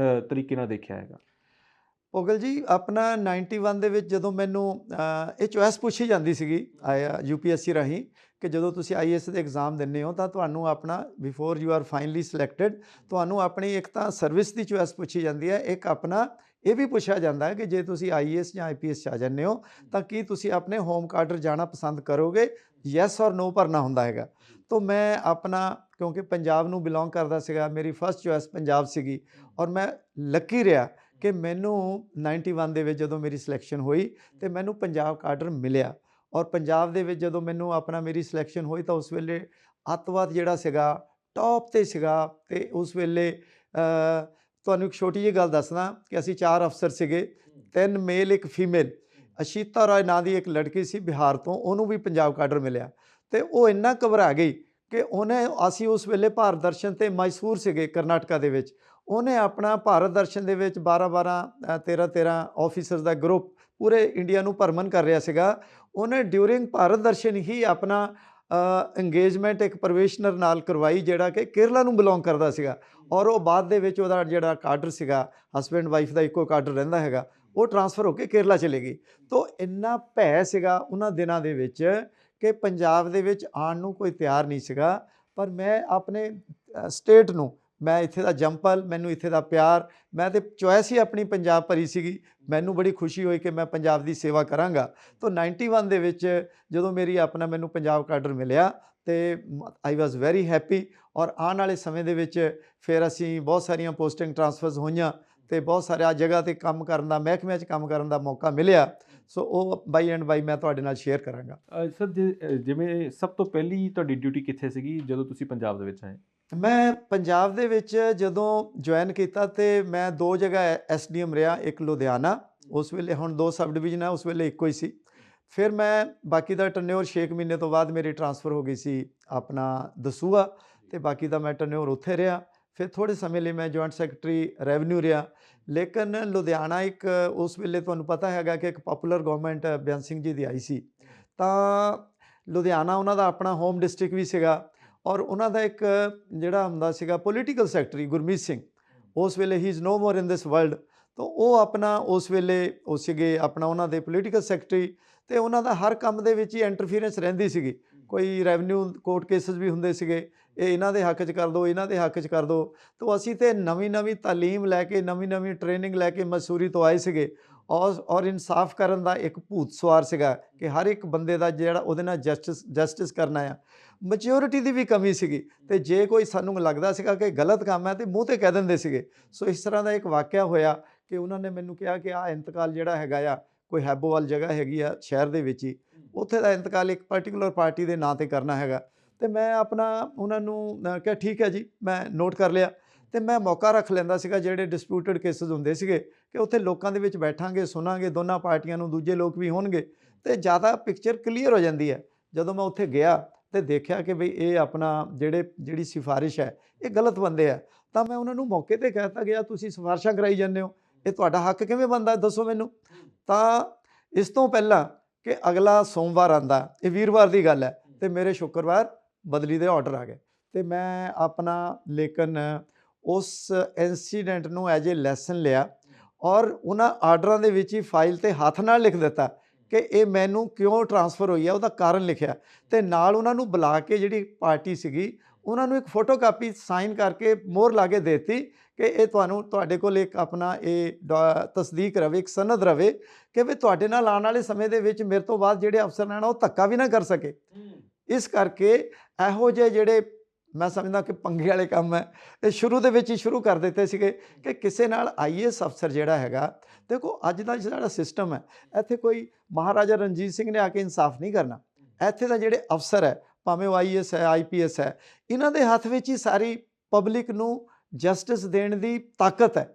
ਤਰੀਕੇ ਨਾਲ ਦੇਖਿਆ ਹੈਗਾ? ਭੋਗਲ ਜੀ, ਆਪਣਾ 91 ਦੇ ਵਿੱਚ ਜਦੋਂ ਮੈਨੂੰ ਇਹ ਚੋਇਸ ਪੁੱਛੀ ਜਾਂਦੀ ਸੀਗੀ UPSC ਰਾਹੀਂ ਕਿ ਜਦੋਂ ਤੁਸੀਂ IAS ਦੇ ਐਗਜ਼ਾਮ ਦਿੰਦੇ ਹੋ ਤਾਂ ਤੁਹਾਨੂੰ ਆਪਣਾ, before you are finally selected, ਤੁਹਾਨੂੰ ਆਪਣੀ ਇੱਕ ਤਾਂ ਸਰਵਿਸ ਦੀ ਚੋਇਸ ਪੁੱਛੀ ਜਾਂਦੀ ਹੈ, ਇੱਕ ਆਪਣਾ ਇਹ ਵੀ ਪੁੱਛਿਆ ਜਾਂਦਾ ਹੈ ਕਿ ਜੇ ਤੁਸੀਂ IAS ਜਾਂ IPS 'ਚ ਆ ਜਾਂਦੇ ਹੋ ਤਾਂ ਕੀ ਤੁਸੀਂ ਆਪਣੇ ਹੋਮ ਕਾਡਰ ਜਾਣਾ ਪਸੰਦ ਕਰੋਗੇ, ਯੈਸ ਔਰ ਨੋ ਭਰਨਾ ਹੁੰਦਾ ਹੈਗਾ। ਤਾਂ ਮੈਂ ਆਪਣਾ, ਕਿਉਂਕਿ ਪੰਜਾਬ ਨੂੰ ਬਿਲੋਂਗ ਕਰਦਾ ਸੀਗਾ, ਮੇਰੀ ਫਸਟ ਚੋਇਸ ਪੰਜਾਬ ਸੀਗੀ ਔਰ ਮੈਂ ਲੱਕੀ ਰਿਹਾ ਕਿ ਮੈਨੂੰ 91 ਦੇ ਵਿੱਚ ਜਦੋਂ ਮੇਰੀ ਸਿਲੈਕਸ਼ਨ ਹੋਈ ਅਤੇ ਮੈਨੂੰ ਪੰਜਾਬ ਕਾਡਰ ਮਿਲਿਆ। ਔਰ ਪੰਜਾਬ ਦੇ ਵਿੱਚ ਜਦੋਂ ਮੈਨੂੰ ਆਪਣਾ, ਮੇਰੀ ਸਿਲੈਕਸ਼ਨ ਹੋਈ ਤਾਂ ਉਸ ਵੇਲੇ ਅੱਤਵਾਦ ਜਿਹੜਾ ਸੀਗਾ ਟੌਪ 'ਤੇ ਸੀਗਾ। ਅਤੇ ਉਸ ਵੇਲੇ ਤੁਹਾਨੂੰ ਇੱਕ ਛੋਟੀ ਜਿਹੀ ਗੱਲ ਦੱਸਦਾ ਕਿ ਅਸੀਂ 4 ਅਫਸਰ ਸੀਗੇ, 3 ਮੇਲ 1 ਫੀਮੇਲ। ਅਸ਼ੀਤਾ ਰਾਏ ਨਾਂ ਦੀ ਇੱਕ ਲੜਕੀ ਸੀ ਬਿਹਾਰ ਤੋਂ, ਉਹਨੂੰ ਵੀ ਪੰਜਾਬ ਕਾਡਰ ਮਿਲਿਆ ਅਤੇ ਉਹ ਇੰਨਾ ਘਬਰਾ ਗਈ ਕਿ ਉਹਨੇ, ਅਸੀਂ ਉਸ ਵੇਲੇ ਭਾਰਤ ਦਰਸ਼ਨ 'ਤੇ ਮੈਸੂਰ ਸੀਗੇ ਕਰਨਾਟਕਾ ਦੇ ਵਿੱਚ, ਉਹਨੇ ਆਪਣਾ ਭਾਰਤ ਦਰਸ਼ਨ ਦੇ ਵਿੱਚ 12-12 13-13 ਆਫਿਸਰਸ ਦਾ ਗਰੁੱਪ ਪੂਰੇ ਇੰਡੀਆ ਨੂੰ ਭਰਮਣ ਕਰ ਰਿਹਾ ਸੀਗਾ। ਉਹਨੇ ਡਿਊਰਿੰਗ ਭਾਰਤ ਦਰਸ਼ਨ ਹੀ ਆਪਣਾ ਇੰਗੇਜਮੈਂਟ ਇੱਕ ਪ੍ਰੋਫੈਸ਼ਨਲ ਨਾਲ ਕਰਵਾਈ ਜਿਹੜਾ ਕਿ ਕੇਰਲਾ ਨੂੰ ਬਿਲੋਂਗ ਕਰਦਾ ਸੀਗਾ। ਔਰ ਉਹ ਬਾਅਦ ਦੇ ਵਿੱਚ ਉਹਦਾ ਜਿਹੜਾ ਕਾਡਰ ਸੀਗਾ, ਹਸਬੈਂਡ ਵਾਈਫ ਦਾ ਇੱਕੋ ਕਾਡਰ ਰਹਿੰਦਾ ਹੈਗਾ, ਉਹ ਟਰਾਂਸਫਰ ਹੋ ਕੇ ਕੇਰਲਾ ਚਲੇ ਗਈ। ਤਾਂ ਇੰਨਾ ਭੈ ਸੀਗਾ ਉਹਨਾਂ ਦਿਨਾਂ ਦੇ ਵਿੱਚ ਕਿ ਪੰਜਾਬ ਦੇ ਵਿੱਚ ਆਉਣ ਨੂੰ ਕੋਈ ਤਿਆਰ ਨਹੀਂ ਸੀਗਾ। ਪਰ ਮੈਂ ਆਪਣੇ ਸਟੇਟ ਨੂੰ, ਮੈਂ ਇੱਥੇ ਦਾ ਜੰਪਲ, ਮੈਨੂੰ ਇੱਥੇ ਦਾ ਪਿਆਰ, ਮੈਂ ਤਾਂ ਚੋਇਸ ਹੀ ਆਪਣੀ ਪੰਜਾਬ ਭਰੀ ਸੀਗੀ। ਮੈਨੂੰ ਬੜੀ ਖੁਸ਼ੀ ਹੋਈ ਕਿ ਮੈਂ ਪੰਜਾਬ ਦੀ ਸੇਵਾ ਕਰਾਂਗਾ। ਤਾਂ 91 ਦੇ ਵਿੱਚ ਜਦੋਂ ਮੈਨੂੰ ਪੰਜਾਬ ਕਾਡਰ ਮਿਲਿਆ ਅਤੇ ਆਈ ਵਾਜ਼ ਵੈਰੀ ਹੈਪੀ। ਔਰ ਆਉਣ ਵਾਲੇ ਸਮੇਂ ਦੇ ਵਿੱਚ ਫਿਰ ਅਸੀਂ ਬਹੁਤ ਸਾਰੀਆਂ ਪੋਸਟਿੰਗ ਟਰਾਂਸਫਰਸ ਹੋਈਆਂ ਅਤੇ ਬਹੁਤ ਸਾਰੇ ਜਗ੍ਹਾ 'ਤੇ ਕੰਮ ਕਰਨ ਦਾ, ਮਹਿਕਮਿਆਂ 'ਚ ਕੰਮ ਕਰਨ ਦਾ ਮੌਕਾ ਮਿਲਿਆ। ਸੋ ਉਹ ਬਾਈ ਐਂਡ ਬਾਈ ਮੈਂ ਤੁਹਾਡੇ ਨਾਲ ਸ਼ੇਅਰ ਕਰਾਂਗਾ। ਸਰ, ਜਿਵੇਂ ਸਭ ਤੋਂ ਪਹਿਲੀ ਤੁਹਾਡੀ ਡਿਊਟੀ ਕਿੱਥੇ ਸੀਗੀ ਜਦੋਂ ਤੁਸੀਂ ਪੰਜਾਬ ਦੇ ਵਿੱਚ ਆਏ? ਮੈਂ ਪੰਜਾਬ ਦੇ ਵਿੱਚ ਜਦੋਂ ਜੁਆਇਨ ਕੀਤਾ ਅਤੇ ਮੈਂ 2 ਜਗ੍ਹਾ SDM ਰਿਹਾ, ਇੱਕ ਲੁਧਿਆਣਾ, ਉਸ ਵੇਲੇ, ਹੁਣ 2 ਸਬ ਡਿਵੀਜ਼ਨ ਹੈ, ਉਸ ਵੇਲੇ ਇੱਕੋ ਹੀ ਸੀ। ਫਿਰ ਮੈਂ ਬਾਕੀ ਦਾ ਟਰਨਿਓਰ 6 ਮਹੀਨੇ ਤੋਂ ਬਾਅਦ ਮੇਰੀ ਟਰਾਂਸਫਰ ਹੋ ਗਈ ਸੀ ਆਪਣਾ ਦਸੂਹਾ, ਅਤੇ ਬਾਕੀ ਦਾ ਮੈਂ ਟਰਨਿਓਰ ਉੱਥੇ ਰਿਹਾ। ਫਿਰ ਥੋੜ੍ਹੇ ਸਮੇਂ ਲਈ ਮੈਂ ਜੁਆਇੰਟ ਸੈਕਟਰੀ ਰੈਵਨਿਊ ਰਿਹਾ। ਲੇਕਿਨ ਲੁਧਿਆਣਾ ਇੱਕ, ਉਸ ਵੇਲੇ ਤੁਹਾਨੂੰ ਪਤਾ ਹੈਗਾ ਕਿ ਇੱਕ ਪੋਪੂਲਰ ਗਵਰਨਮੈਂਟ ਬੇਅੰਤ ਸਿੰਘ ਜੀ ਦੀ ਆਈ ਸੀ, ਤਾਂ ਲੁਧਿਆਣਾ ਉਹਨਾਂ ਦਾ ਆਪਣਾ ਹੋਮ ਡਿਸਟ੍ਰਿਕਟ ਵੀ ਸੀਗਾ। ਔਰ ਉਹਨਾਂ ਦਾ ਇੱਕ ਜਿਹੜਾ ਹੁੰਦਾ ਸੀਗਾ ਪੋਲੀਟੀਕਲ ਸੈਕਟਰੀ ਗੁਰਮੀਤ ਸਿੰਘ, ਉਸ ਵੇਲੇ ਹੀ is no more in this world. ਤਾਂ ਉਹ ਆਪਣਾ ਉਸ ਵੇਲੇ ਉਹ ਸੀਗੇ ਆਪਣਾ ਉਹਨਾਂ ਦੇ ਪੋਲੀਟੀਕਲ ਸੈਕਟਰੀ, ਅਤੇ ਉਹਨਾਂ ਦਾ ਹਰ ਕੰਮ ਦੇ ਵਿੱਚ ਹੀ ਇੰਟਰਫੀਰੈਂਸ ਰਹਿੰਦੀ ਸੀਗੀ। ਕੋਈ ਰੈਵਨਿਊ ਕੋਰਟ ਕੇਸਿਸ ਵੀ ਹੁੰਦੇ ਸੀਗੇ, ਇਹ ਇਹਨਾਂ ਦੇ ਹੱਕ 'ਚ ਕਰ ਦਿਓ, ਇਹਨਾਂ ਦੇ ਹੱਕ 'ਚ ਕਰ ਦਿਓ। ਤਾਂ ਅਸੀਂ ਤਾਂ ਨਵੀਂ ਤਾਲੀਮ ਲੈ ਕੇ, ਨਵੀਂ ਟ੍ਰੇਨਿੰਗ ਲੈ ਕੇ ਮਸੂਰੀ ਤੋਂ ਆਏ ਸੀਗੇ। ਔਰ ਇਨਸਾਫ ਕਰਨ ਦਾ ਇੱਕ ਭੂਤ ਸਵਾਰ ਸੀਗਾ ਕਿ ਹਰ ਇੱਕ ਬੰਦੇ ਦਾ ਜਿਹੜਾ ਉਹਦੇ ਨਾਲ ਜਸਟਿਸ ਕਰਨਾ ਆ। ਮੈਚਿਓਰਿਟੀ ਦੀ ਵੀ ਕਮੀ ਸੀਗੀ, ਅਤੇ ਜੇ ਕੋਈ ਸਾਨੂੰ ਲੱਗਦਾ ਸੀਗਾ ਕਿ ਗਲਤ ਕੰਮ ਹੈ ਤਾਂ ਮੂੰਹ 'ਤੇ ਕਹਿ ਦਿੰਦੇ ਸੀਗੇ। ਸੋ ਇਸ ਤਰ੍ਹਾਂ ਦਾ ਇੱਕ ਵਾਕਿਆ ਹੋਇਆ ਕਿ ਉਹਨਾਂ ਨੇ ਮੈਨੂੰ ਕਿਹਾ ਕਿ ਆਹ ਇੰਤਕਾਲ ਜਿਹੜਾ ਹੈਗਾ ਆ, ਕੋਈ ਹੈਬੋਵਾਲ ਜਗ੍ਹਾ ਹੈਗੀ ਆ ਸ਼ਹਿਰ ਦੇ ਵਿੱਚ ਹੀ, ਉੱਥੇ ਦਾ ਇੰਤਕਾਲ ਇੱਕ ਪਰਟੀਕੂਲਰ ਪਾਰਟੀ ਦੇ ਨਾਂ 'ਤੇ ਕਰਨਾ ਹੈਗਾ। ਅਤੇ ਮੈਂ ਆਪਣਾ ਉਹਨਾਂ ਨੂੰ ਕਿਹਾ ਠੀਕ ਹੈ ਜੀ, ਮੈਂ ਨੋਟ ਕਰ ਲਿਆ। ਅਤੇ ਮੈਂ ਮੌਕਾ ਰੱਖ ਲੈਂਦਾ ਸੀਗਾ ਜਿਹੜੇ ਡਿਸਪਿਊਟਡ ਕੇਸਿਸ ਹੁੰਦੇ ਸੀਗੇ ਕਿ ਉੱਥੇ ਲੋਕਾਂ ਦੇ ਵਿੱਚ ਬੈਠਾਂਗੇ, ਸੁਣਾਂਗੇ, ਦੋਨਾਂ ਪਾਰਟੀਆਂ ਨੂੰ, ਦੂਜੇ ਲੋਕ ਵੀ ਹੋਣਗੇ, ਅਤੇ ਜ਼ਿਆਦਾ ਪਿਕਚਰ ਕਲੀਅਰ ਹੋ ਜਾਂਦੀ ਹੈ। ਜਦੋਂ ਮੈਂ ਉੱਥੇ ਗਿਆ ਅਤੇ ਦੇਖਿਆ ਕਿ ਬਈ ਇਹ ਆਪਣਾ ਜਿਹੜੀ ਸਿਫਾਰਿਸ਼ ਹੈ ਇਹ ਗਲਤ ਬੰਦੇ ਆ, ਤਾਂ ਮੈਂ ਉਹਨਾਂ ਨੂੰ ਮੌਕੇ 'ਤੇ ਕਹਿ ਦਿੱਤਾ ਗਿਆ, ਤੁਸੀਂ ਸਿਫਾਰਿਸ਼ਾਂ ਕਰਾਈ ਜਾਂਦੇ ਹੋ, ਇਹ ਤੁਹਾਡਾ ਹੱਕ ਕਿਵੇਂ ਬਣਦਾ, ਦੱਸੋ ਮੈਨੂੰ। ਤਾਂ ਇਸ ਤੋਂ ਪਹਿਲਾਂ ਕਿ ਅਗਲਾ ਸੋਮਵਾਰ ਆਉਂਦਾ, ਇਹ ਵੀਰਵਾਰ ਦੀ ਗੱਲ ਹੈ, ਅਤੇ ਮੇਰੇ ਸ਼ੁੱਕਰਵਾਰ ਬਦਲੀ ਦੇ ਆਰਡਰ ਆ ਗਏ। ਅਤੇ ਮੈਂ ਆਪਣਾ ਲੇਕਿਨ ਉਸ ਇੰਸੀਡੈਂਟ ਨੂੰ ਐਜ ਏ ਲੈਸਨ ਲਿਆ ਔਰ ਉਹਨਾਂ ਆਰਡਰਾਂ ਦੇ ਵਿੱਚ ਹੀ ਫਾਈਲ 'ਤੇ ਹੱਥ ਨਾਲ ਲਿਖ ਦਿੱਤਾ ਕਿ ਇਹ ਮੈਨੂੰ ਕਿਉਂ ਟਰਾਂਸਫਰ ਹੋਈ ਆ, ਉਹਦਾ ਕਾਰਨ ਲਿਖਿਆ ਤੇ ਨਾਲ ਉਹਨਾਂ ਨੂੰ ਬੁਲਾ ਕੇ ਜਿਹੜੀ ਪਾਰਟੀ ਸੀਗੀ ਉਹਨਾਂ ਨੂੰ ਇੱਕ ਫੋਟੋਕਾਪੀ ਸਾਈਨ ਕਰਕੇ ਮੋਹਰ ਲਾ ਕੇ ਦੇਤੀ ਕਿ ਇਹ ਤੁਹਾਡੇ ਕੋਲ ਇੱਕ ਆਪਣਾ ਤਸਦੀਕ ਰਵੇ, ਇੱਕ ਸਨਦ ਰਵੇ ਕਿ ਵੀ ਤੁਹਾਡੇ ਨਾਲ ਆਉਣ ਵਾਲੇ ਸਮੇਂ ਦੇ ਵਿੱਚ ਮੇਰੇ ਤੋਂ ਬਾਅਦ ਜਿਹੜੇ ਅਫਸਰ ਨੇ ਉਹ ਧੱਕਾ ਵੀ ਨਾ ਕਰ ਸਕੇ। ਇਸ ਕਰਕੇ ਇਹੋ ਜਿਹੇ ਜਿਹੜੇ ਮੈਂ ਸਮਝਦਾ ਕਿ ਪੰਗੇ ਵਾਲੇ ਕੰਮ ਹੈ ਇਹ ਸ਼ੁਰੂ ਦੇ ਵਿੱਚ ਹੀ ਸ਼ੁਰੂ ਕਰ ਦਿੱਤੇ ਸੀਗੇ ਕਿ ਕਿਸੇ ਨਾਲ IAS ਅਫਸਰ ਜਿਹੜਾ ਹੈਗਾ, ਦੇਖੋ ਅੱਜ ਦਾ ਜਿਹੜਾ ਸਿਸਟਮ ਹੈ ਇੱਥੇ ਕੋਈ ਮਹਾਰਾਜਾ ਰਣਜੀਤ ਸਿੰਘ ਨੇ ਆ ਕੇ ਇਨਸਾਫ ਨਹੀਂ ਕਰਨਾ। ਇੱਥੇ ਦਾ ਜਿਹੜੇ ਅਫਸਰ ਹੈ ਭਾਵੇਂ ਉਹ IAS ਹੈ IPS ਹੈ, ਇਹਨਾਂ ਦੇ ਹੱਥ ਵਿੱਚ ਹੀ ਸਾਰੀ ਪਬਲਿਕ ਨੂੰ ਜਸਟਿਸ ਦੇਣ ਦੀ ਤਾਕਤ ਹੈ।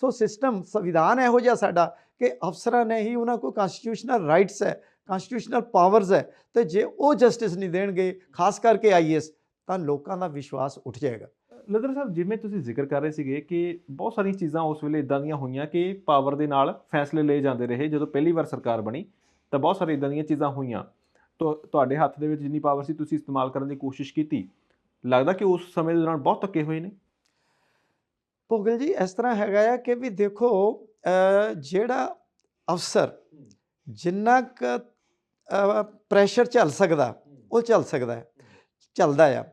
ਸੋ ਸਿਸਟਮ ਸੰਵਿਧਾਨ ਇਹੋ ਜਿਹਾ ਸਾਡਾ ਕਿ ਅਫਸਰਾਂ ਨੇ ਹੀ ਉਹਨਾਂ ਕੋਲ ਕਨਸਟੀਟਿਊਸ਼ਨਲ ਰਾਈਟਸ ਹੈ, ਕਨਸਟੀਟਿਊਸ਼ਨਲ ਪਾਵਰਸ ਹੈ, ਤੇ ਜੇ ਉਹ ਜਸਟਿਸ ਨਹੀਂ ਦੇਣਗੇ ਖਾਸ ਕਰਕੇ IAS ਤਾਂ ਲੋਕਾਂ ਦਾ ਵਿਸ਼ਵਾਸ ਉੱਠ ਜਾਏਗਾ। ਲਦਰ ਸਾਹਿਬ, ਜਿਵੇਂ ਤੁਸੀਂ ਜ਼ਿਕਰ ਕਰ ਰਹੇ ਸੀਗੇ ਕਿ ਬਹੁਤ ਸਾਰੀਆਂ ਚੀਜ਼ਾਂ ਉਸ ਵੇਲੇ ਇਦਾਂ ਦੀਆਂ ਹੋਈਆਂ ਕਿ ਪਾਵਰ ਦੇ ਨਾਲ ਫੈਸਲੇ ਲਏ ਜਾਂਦੇ ਰਹੇ। ਜਦੋਂ ਪਹਿਲੀ ਵਾਰ ਸਰਕਾਰ ਬਣੀ ਤਾਂ ਬਹੁਤ ਸਾਰੀਆਂ ਇਦਾਂ ਦੀਆਂ ਚੀਜ਼ਾਂ ਹੋਈਆਂ, ਤੁਹਾਡੇ ਹੱਥ ਦੇ ਵਿੱਚ ਜਿੰਨੀ ਪਾਵਰ ਸੀ ਤੁਸੀਂ ਇਸਤੇਮਾਲ ਕਰਨ ਦੀ ਕੋਸ਼ਿਸ਼ ਕੀਤੀ। ਲੱਗਦਾ ਕਿ ਉਸ ਸਮੇਂ ਦੇ ਦੌਰਾਨ ਬਹੁਤ ਧੱਕੇ ਹੋਏ ਨੇ। ਭੋਗਲ ਜੀ ਇਸ ਤਰ੍ਹਾਂ ਹੈਗਾ ਆ ਕਿ ਵੀ ਦੇਖੋ ਜਿਹੜਾ ਅਫਸਰ ਜਿੰਨਾ ਕੁ ਪ੍ਰੈਸ਼ਰ ਝੱਲ ਸਕਦਾ ਉਹ ਝੱਲ ਸਕਦਾ ਹੈ, ਚੱਲਦਾ ਆ।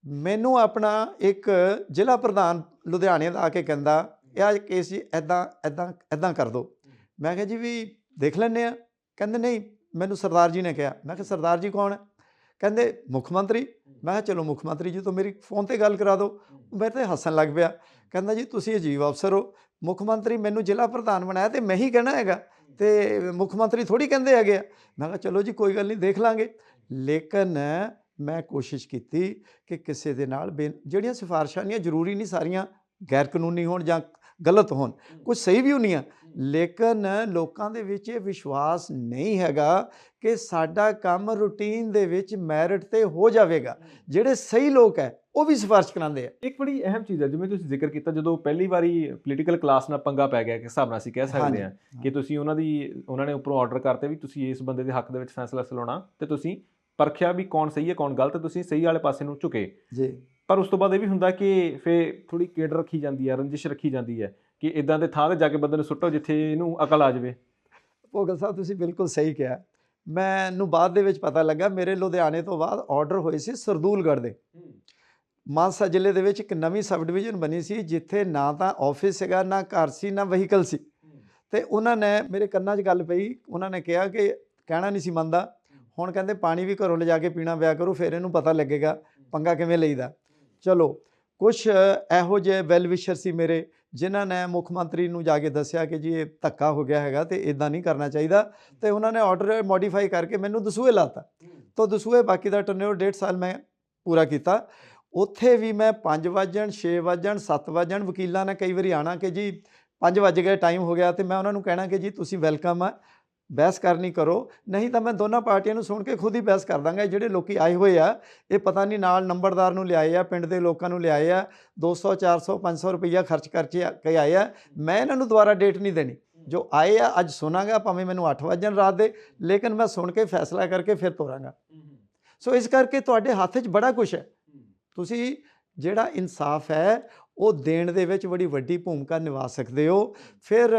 ਮੈਨੂੰ ਆਪਣਾ ਇੱਕ ਜ਼ਿਲ੍ਹਾ ਪ੍ਰਧਾਨ ਲੁਧਿਆਣੇ ਦਾ ਆ ਕੇ ਕਹਿੰਦਾ ਇਹ ਕੇਸ ਜੀ ਇੱਦਾਂ ਕਰ ਦਿਓ। ਮੈਂ ਕਿਹਾ ਜੀ ਵੀ ਦੇਖ ਲੈਂਦੇ ਹਾਂ। ਕਹਿੰਦੇ ਨਹੀਂ, ਮੈਨੂੰ ਸਰਦਾਰ ਜੀ ਨੇ ਕਿਹਾ। ਮੈਂ ਕਿਹਾ ਸਰਦਾਰ ਜੀ ਕੌਣ ਹੈ? ਕਹਿੰਦੇ ਮੁੱਖ ਮੰਤਰੀ। ਮੈਂ ਕਿਹਾ ਚਲੋ ਮੁੱਖ ਮੰਤਰੀ ਜੀ ਤੋਂ ਮੇਰੀ ਫ਼ੋਨ 'ਤੇ ਗੱਲ ਕਰਾ ਦਿਓ। ਮੇਰੇ 'ਤੇ ਹੱਸਣ ਲੱਗ ਪਿਆ, ਕਹਿੰਦਾ ਜੀ ਤੁਸੀਂ ਅਜੀਬ ਅਫਸਰ ਹੋ, ਮੁੱਖ ਮੰਤਰੀ ਮੈਨੂੰ ਜ਼ਿਲ੍ਹਾ ਪ੍ਰਧਾਨ ਬਣਾਇਆ ਅਤੇ ਮੈਂ ਹੀ ਕਹਿਣਾ ਹੈਗਾ, ਅਤੇ ਮੁੱਖ ਮੰਤਰੀ ਥੋੜ੍ਹੀ ਕਹਿੰਦੇ ਹੈਗੇ ਆ। ਮੈਂ ਕਿਹਾ ਚਲੋ ਜੀ ਕੋਈ ਗੱਲ ਨਹੀਂ, ਦੇਖ ਲਾਂਗੇ। ਲੇਕਿਨ ਮੈਂ ਕੋਸ਼ਿਸ਼ ਕੀਤੀ ਕਿ ਕਿਸੇ ਦੇ ਨਾਲ ਜਿਹੜੀਆਂ ਸਿਫਾਰਿਸ਼ਾਂ ਨਹੀਂ ਜ਼ਰੂਰੀ ਨਹੀਂ ਸਾਰੀਆਂ ਗੈਰ ਕਾਨੂੰਨੀ ਹੋਣ ਜਾਂ ਗਲਤ ਹੋਣ, ਕੁਝ ਸਹੀ ਵੀ ਹੁੰਦੀਆਂ, ਲੇਕਿਨ ਲੋਕਾਂ ਦੇ ਵਿੱਚ ਇਹ ਵਿਸ਼ਵਾਸ ਨਹੀਂ ਹੈਗਾ ਕਿ ਸਾਡਾ ਕੰਮ ਰੂਟੀਨ ਦੇ ਵਿੱਚ ਮੈਰਿਟ 'ਤੇ ਹੋ ਜਾਵੇਗਾ। ਜਿਹੜੇ ਸਹੀ ਲੋਕ ਹੈ ਉਹ ਵੀ ਸਿਫਾਰਿਸ਼ ਕਰਾਉਂਦੇ ਆ। ਇੱਕ ਬੜੀ ਅਹਿਮ ਚੀਜ਼ ਹੈ, ਜਿਵੇਂ ਤੁਸੀਂ ਜ਼ਿਕਰ ਕੀਤਾ, ਜਦੋਂ ਪਹਿਲੀ ਵਾਰੀ ਪੋਲੀਟੀਕਲ ਕਲਾਸ ਨਾਲ ਪੰਗਾ ਪੈ ਗਿਆ, ਕਿਸ ਹਿਸਾਬ ਨਾਲ ਅਸੀਂ ਕਹਿ ਸਕਦੇ ਹਾਂ ਕਿ ਤੁਸੀਂ ਉਹਨਾਂ ਨੇ ਉੱਪਰੋਂ ਆਰਡਰ ਕਰਤੇ ਵੀ ਤੁਸੀਂ ਇਸ ਬੰਦੇ ਦੇ ਹੱਕ ਦੇ ਵਿੱਚ ਫੈਸਲਾ ਸੁਣਾਉਣਾ, ਅਤੇ ਤੁਸੀਂ ਪਰਖਿਆ ਵੀ ਕੌਣ ਸਹੀ ਹੈ ਕੌਣ ਗਲਤ, ਤੁਸੀਂ ਸਹੀ ਵਾਲੇ ਪਾਸੇ ਨੂੰ ਝੁਕੇ ਜੀ। ਪਰ ਉਸ ਤੋਂ ਬਾਅਦ ਇਹ ਵੀ ਹੁੰਦਾ ਕਿ ਫਿਰ ਥੋੜ੍ਹੀ ਕੇਡ ਰੱਖੀ ਜਾਂਦੀ ਹੈ, ਰੰਜਿਸ਼ ਰੱਖੀ ਜਾਂਦੀ ਹੈ ਕਿ ਇੱਦਾਂ ਦੇ ਥਾਂ 'ਤੇ ਜਾ ਕੇ ਬੰਦੇ ਨੂੰ ਸੁੱਟੋ ਜਿੱਥੇ ਇਹਨੂੰ ਅਕਲ ਆ ਜਾਵੇ। ਭੋਗਲ ਸਾਹਿਬ ਤੁਸੀਂ ਬਿਲਕੁਲ ਸਹੀ ਕਿਹਾ। ਮੈਨੂੰ ਬਾਅਦ ਦੇ ਵਿੱਚ ਪਤਾ ਲੱਗਾ ਮੇਰੇ ਲੁਧਿਆਣੇ ਤੋਂ ਬਾਅਦ ਆਰਡਰ ਹੋਏ ਸੀ ਸਰਦੂਲਗੜ੍ਹ ਦੇ। ਮਾਨਸਾ ਜ਼ਿਲ੍ਹੇ ਦੇ ਵਿੱਚ ਇੱਕ ਨਵੀਂ ਸਬ ਡਿਵੀਜ਼ਨ ਬਣੀ ਸੀ ਜਿੱਥੇ ਨਾ ਤਾਂ ਆਫਿਸ ਸੀਗਾ, ਨਾ ਘਰ ਸੀ, ਨਾ ਵਹੀਕਲ ਸੀ। ਅਤੇ ਉਹਨਾਂ ਨੇ ਮੇਰੇ ਕੰਨਾਂ 'ਚ ਗੱਲ ਪਈ, ਉਹਨਾਂ ਨੇ ਕਿਹਾ ਕਿ ਕਹਿਣਾ ਨਹੀਂ ਸੀ ਮੰਨਦਾ, ਹੁਣ ਕਹਿੰਦੇ ਪਾਣੀ ਵੀ ਘਰੋਂ ਲਿਜਾ ਕੇ ਪੀਣਾ ਪਿਆ ਕਰੂ, ਫਿਰ ਇਹਨੂੰ ਪਤਾ ਲੱਗੇਗਾ ਪੰਗਾ ਕਿਵੇਂ ਲਈਦਾ। ਚਲੋ ਕੁਛ ਇਹੋ ਜਿਹੇ ਵੈਲ ਵਿਸ਼ਰ ਸੀ ਮੇਰੇ ਜਿਨ੍ਹਾਂ ਨੇ ਮੁੱਖ ਮੰਤਰੀ ਨੂੰ ਜਾ ਕੇ ਦੱਸਿਆ ਕਿ ਜੀ ਇਹ ਧੱਕਾ ਹੋ ਗਿਆ ਹੈਗਾ ਅਤੇ ਇੱਦਾਂ ਨਹੀਂ ਕਰਨਾ ਚਾਹੀਦਾ, ਅਤੇ ਉਹਨਾਂ ਨੇ ਆਰਡਰ ਮੋਡੀਫਾਈ ਕਰਕੇ ਮੈਨੂੰ ਦਸੂਹੇ ਲਾਤਾ। ਤਾਂ ਦਸੂਹੇ ਬਾਕੀ ਦਾ ਟਰਨਿਓਰ 1.5 ਸਾਲ ਮੈਂ ਪੂਰਾ ਕੀਤਾ। ਉੱਥੇ ਵੀ ਮੈਂ 5 ਵਜਣ 6 ਵਜਣ 7 ਵਜਣ ਵਕੀਲਾਂ ਨੇ ਕਈ ਵਾਰੀ ਆਉਣਾ ਕਿ ਜੀ 5 ਵੱਜ ਗਏ, ਟਾਈਮ ਹੋ ਗਿਆ, ਅਤੇ ਮੈਂ ਉਹਨਾਂ ਨੂੰ ਕਹਿਣਾ ਕਿ ਜੀ ਤੁਸੀਂ ਵੈਲਕਮ ਆ, ਬਹਿਸ ਕਰਨੀ ਕਰੋ, ਨਹੀਂ ਤਾਂ ਮੈਂ ਦੋਨਾਂ ਪਾਰਟੀਆਂ ਨੂੰ ਸੁਣ ਕੇ ਖੁਦ ਹੀ ਬਹਿਸ ਕਰ ਦਾਂਗਾ। ਜਿਹੜੇ ਲੋਕ ਆਏ ਹੋਏ ਆ ਇਹ ਪਤਾ ਨਹੀਂ ਨਾਲ ਨੰਬਰਦਾਰ ਨੂੰ ਲਿਆਏ ਆ, ਪਿੰਡ ਦੇ ਲੋਕਾਂ ਨੂੰ ਲਿਆਏ ਆ, 200 400 500 ਰੁਪਈਆ ਖਰਚ ਕਰਕੇ ਆਏ ਆ। ਮੈਂ ਇਹਨਾਂ ਨੂੰ ਦੁਬਾਰਾ ਡੇਟ ਨਹੀਂ ਦੇਣੀ। ਜੋ ਆਏ ਆ ਅੱਜ ਸੁਣਾਂਗਾ, ਭਾਵੇਂ ਮੈਨੂੰ 8 ਵਜਣ ਰਾਤ ਦੇ, ਲੇਕਿਨ ਮੈਂ ਸੁਣ ਕੇ ਫੈਸਲਾ ਕਰਕੇ ਫਿਰ ਤੋਰਾਂਗਾ। ਸੋ ਇਸ ਕਰਕੇ ਤੁਹਾਡੇ ਹੱਥ 'ਚ ਬੜਾ ਕੁਛ ਹੈ। ਤੁਸੀਂ ਜਿਹੜਾ ਇਨਸਾਫ ਹੈ ਉਹ ਦੇਣ ਦੇ ਵਿੱਚ ਬੜੀ ਵੱਡੀ ਭੂਮਿਕਾ ਨਿਭਾ ਸਕਦੇ ਹੋ। ਫਿਰ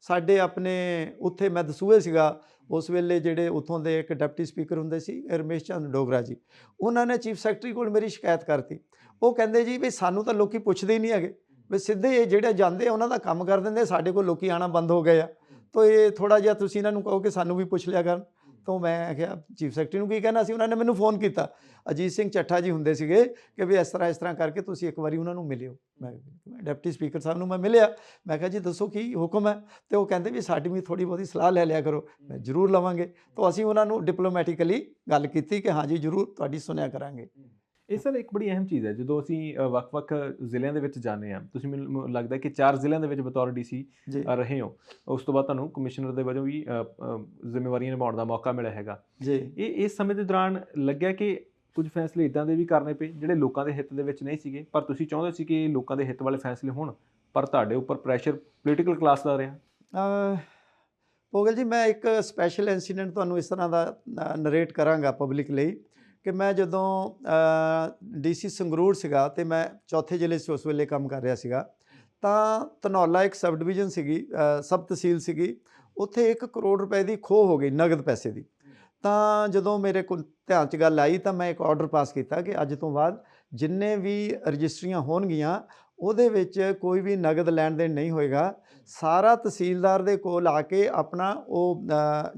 ਸਾਡੇ ਆਪਣੇ ਉੱਥੇ ਮੈਂ ਦਸੂਹੇ ਸੀਗਾ, ਉਸ ਵੇਲੇ ਜਿਹੜੇ ਉੱਥੋਂ ਦੇ ਇੱਕ ਡਿਪਟੀ ਸਪੀਕਰ ਹੁੰਦੇ ਸੀ ਰਮੇਸ਼ ਚੰਦ ਡੋਗਰਾ ਜੀ, ਉਹਨਾਂ ਨੇ ਚੀਫ ਸੈਕਟਰੀ ਕੋਲ ਮੇਰੀ ਸ਼ਿਕਾਇਤ ਕਰਤੀ। ਉਹ ਕਹਿੰਦੇ ਜੀ ਵੀ ਸਾਨੂੰ ਤਾਂ ਲੋਕੀ ਪੁੱਛਦੇ ਹੀ ਨਹੀਂ ਹੈਗੇ, ਵੀ ਸਿੱਧੇ ਇਹ ਜਿਹੜੇ ਜਾਂਦੇ ਆ ਉਹਨਾਂ ਦਾ ਕੰਮ ਕਰ ਦਿੰਦੇ, ਸਾਡੇ ਕੋਲ ਲੋਕੀ ਆਉਣਾ ਬੰਦ ਹੋ ਗਏ ਆ, ਤਾਂ ਇਹ ਥੋੜ੍ਹਾ ਜਿਹਾ ਤੁਸੀਂ ਇਹਨਾਂ ਨੂੰ ਕਹੋ ਕਿ ਸਾਨੂੰ ਵੀ ਪੁੱਛ ਲਿਆ ਕਰਨ। ਤਾਂ ਮੈਂ ਕਿਹਾ ਚੀਫ ਸੈਕਟਰੀ ਨੂੰ ਕੀ ਕਹਿਣਾ ਸੀ। ਉਹਨਾਂ ਨੇ ਮੈਨੂੰ ਫੋਨ ਕੀਤਾ, ਅਜੀਤ ਸਿੰਘ ਚੱਠਾ ਜੀ ਹੁੰਦੇ ਸੀਗੇ, ਕਿ ਵੀ ਇਸ ਤਰ੍ਹਾਂ ਕਰਕੇ ਤੁਸੀਂ ਇੱਕ ਵਾਰੀ ਉਹਨਾਂ ਨੂੰ ਮਿਲਿਓ। ਮੈਂ ਡਿਪਟੀ ਸਪੀਕਰ ਸਾਹਿਬ ਨੂੰ ਮੈਂ ਮਿਲਿਆ, ਮੈਂ ਕਿਹਾ ਜੀ ਦੱਸੋ ਕੀ ਹੁਕਮ ਹੈ, ਅਤੇ ਉਹ ਕਹਿੰਦੇ ਵੀ ਸਾਡੀ ਵੀ ਥੋੜ੍ਹੀ ਬਹੁਤੀ ਸਲਾਹ ਲੈ ਲਿਆ ਕਰੋ। ਮੈਂ ਜ਼ਰੂਰ ਲਵਾਂਗੇ। ਤਾਂ ਅਸੀਂ ਉਹਨਾਂ ਨੂੰ ਡਿਪਲੋਮੈਟਿਕਲੀ ਗੱਲ ਕੀਤੀ ਕਿ ਹਾਂਜੀ ਜ਼ਰੂਰ ਤੁਹਾਡੀ ਸੁਣਿਆ ਕਰਾਂਗੇ। ਇਹ ਸਰ ਇੱਕ ਬੜੀ ਅਹਿਮ ਚੀਜ਼ ਹੈ, ਜਦੋਂ ਅਸੀਂ ਵੱਖ-ਵੱਖ ਜ਼ਿਲ੍ਹਿਆਂ ਦੇ ਵਿੱਚ ਜਾਂਦੇ ਹਾਂ, ਤੁਸੀਂ ਮੈਨੂੰ ਲੱਗਦਾ ਕਿ 4 ਜ਼ਿਲ੍ਹਿਆਂ ਦੇ ਵਿੱਚ ਬਤੌਰ DC ਰਹੇ ਹੋ, ਉਸ ਤੋਂ ਬਾਅਦ ਤੁਹਾਨੂੰ ਕਮਿਸ਼ਨਰ ਦੇ ਵਜੋਂ ਵੀ ਜ਼ਿੰਮੇਵਾਰੀਆਂ ਨਿਭਾਉਣ ਦਾ ਮੌਕਾ ਮਿਲਿਆ ਹੈਗਾ ਜੀ। ਇਸ ਸਮੇਂ ਦੇ ਦੌਰਾਨ ਲੱਗਿਆ ਕਿ ਕੁਝ ਫੈਸਲੇ ਇੱਦਾਂ ਦੇ ਵੀ ਕਰਨੇ ਪਏ ਜਿਹੜੇ ਲੋਕਾਂ ਦੇ ਹਿੱਤ ਦੇ ਵਿੱਚ ਨਹੀਂ ਸੀਗੇ, ਪਰ ਤੁਸੀਂ ਚਾਹੁੰਦੇ ਸੀ ਕਿ ਲੋਕਾਂ ਦੇ ਹਿੱਤ ਵਾਲੇ ਫੈਸਲੇ ਹੋਣ, ਪਰ ਤੁਹਾਡੇ ਉੱਪਰ ਪ੍ਰੈਸ਼ਰ ਪੋਲੀਟੀਕਲ ਕਲਾਸ ਦਾ ਰਿਹਾ। ਭੋਗਲ ਜੀ ਮੈਂ ਇੱਕ ਸਪੈਸ਼ਲ ਇੰਸੀਡੈਂਟ ਤੁਹਾਨੂੰ ਇਸ ਤਰ੍ਹਾਂ ਦਾ ਨਰੇਟ ਕਰਾਂਗਾ ਪਬਲਿਕ ਲਈ ਕਿ ਮੈਂ ਜਦੋਂ DC ਸੰਗਰੂਰ ਸੀਗਾ ਅਤੇ ਮੈਂ ਚੌਥੇ ਜ਼ਿਲ੍ਹੇ 'ਚ ਉਸ ਵੇਲੇ ਕੰਮ ਕਰ ਰਿਹਾ ਸੀਗਾ, ਤਾਂ ਧਨੌਲਾ ਇੱਕ ਸਬ ਡਿਵੀਜ਼ਨ ਸੀਗੀ, ਸਬ ਤਹਿਸੀਲ ਸੀਗੀ। ਉੱਥੇ 1 ਕਰੋੜ ਰੁਪਏ ਦੀ ਖੋਹ ਹੋ ਗਈ ਨਗਦ ਪੈਸੇ ਦੀ। ਤਾਂ ਜਦੋਂ ਮੇਰੇ ਕੋਲ ਧਿਆਨ 'ਚ ਗੱਲ ਆਈ ਤਾਂ ਮੈਂ ਇੱਕ ਆਰਡਰ ਪਾਸ ਕੀਤਾ ਕਿ ਅੱਜ ਤੋਂ ਬਾਅਦ ਜਿੰਨੇ ਵੀ ਰਜਿਸਟਰੀਆਂ ਹੋਣਗੀਆਂ ਉਹਦੇ ਵਿੱਚ ਕੋਈ ਵੀ ਨਗਦ ਲੈਣ ਦੇਣ ਨਹੀਂ ਹੋਏਗਾ। ਸਾਰਾ ਤਹਿਸੀਲਦਾਰ ਦੇ ਕੋਲ ਆ ਕੇ ਆਪਣਾ ਉਹ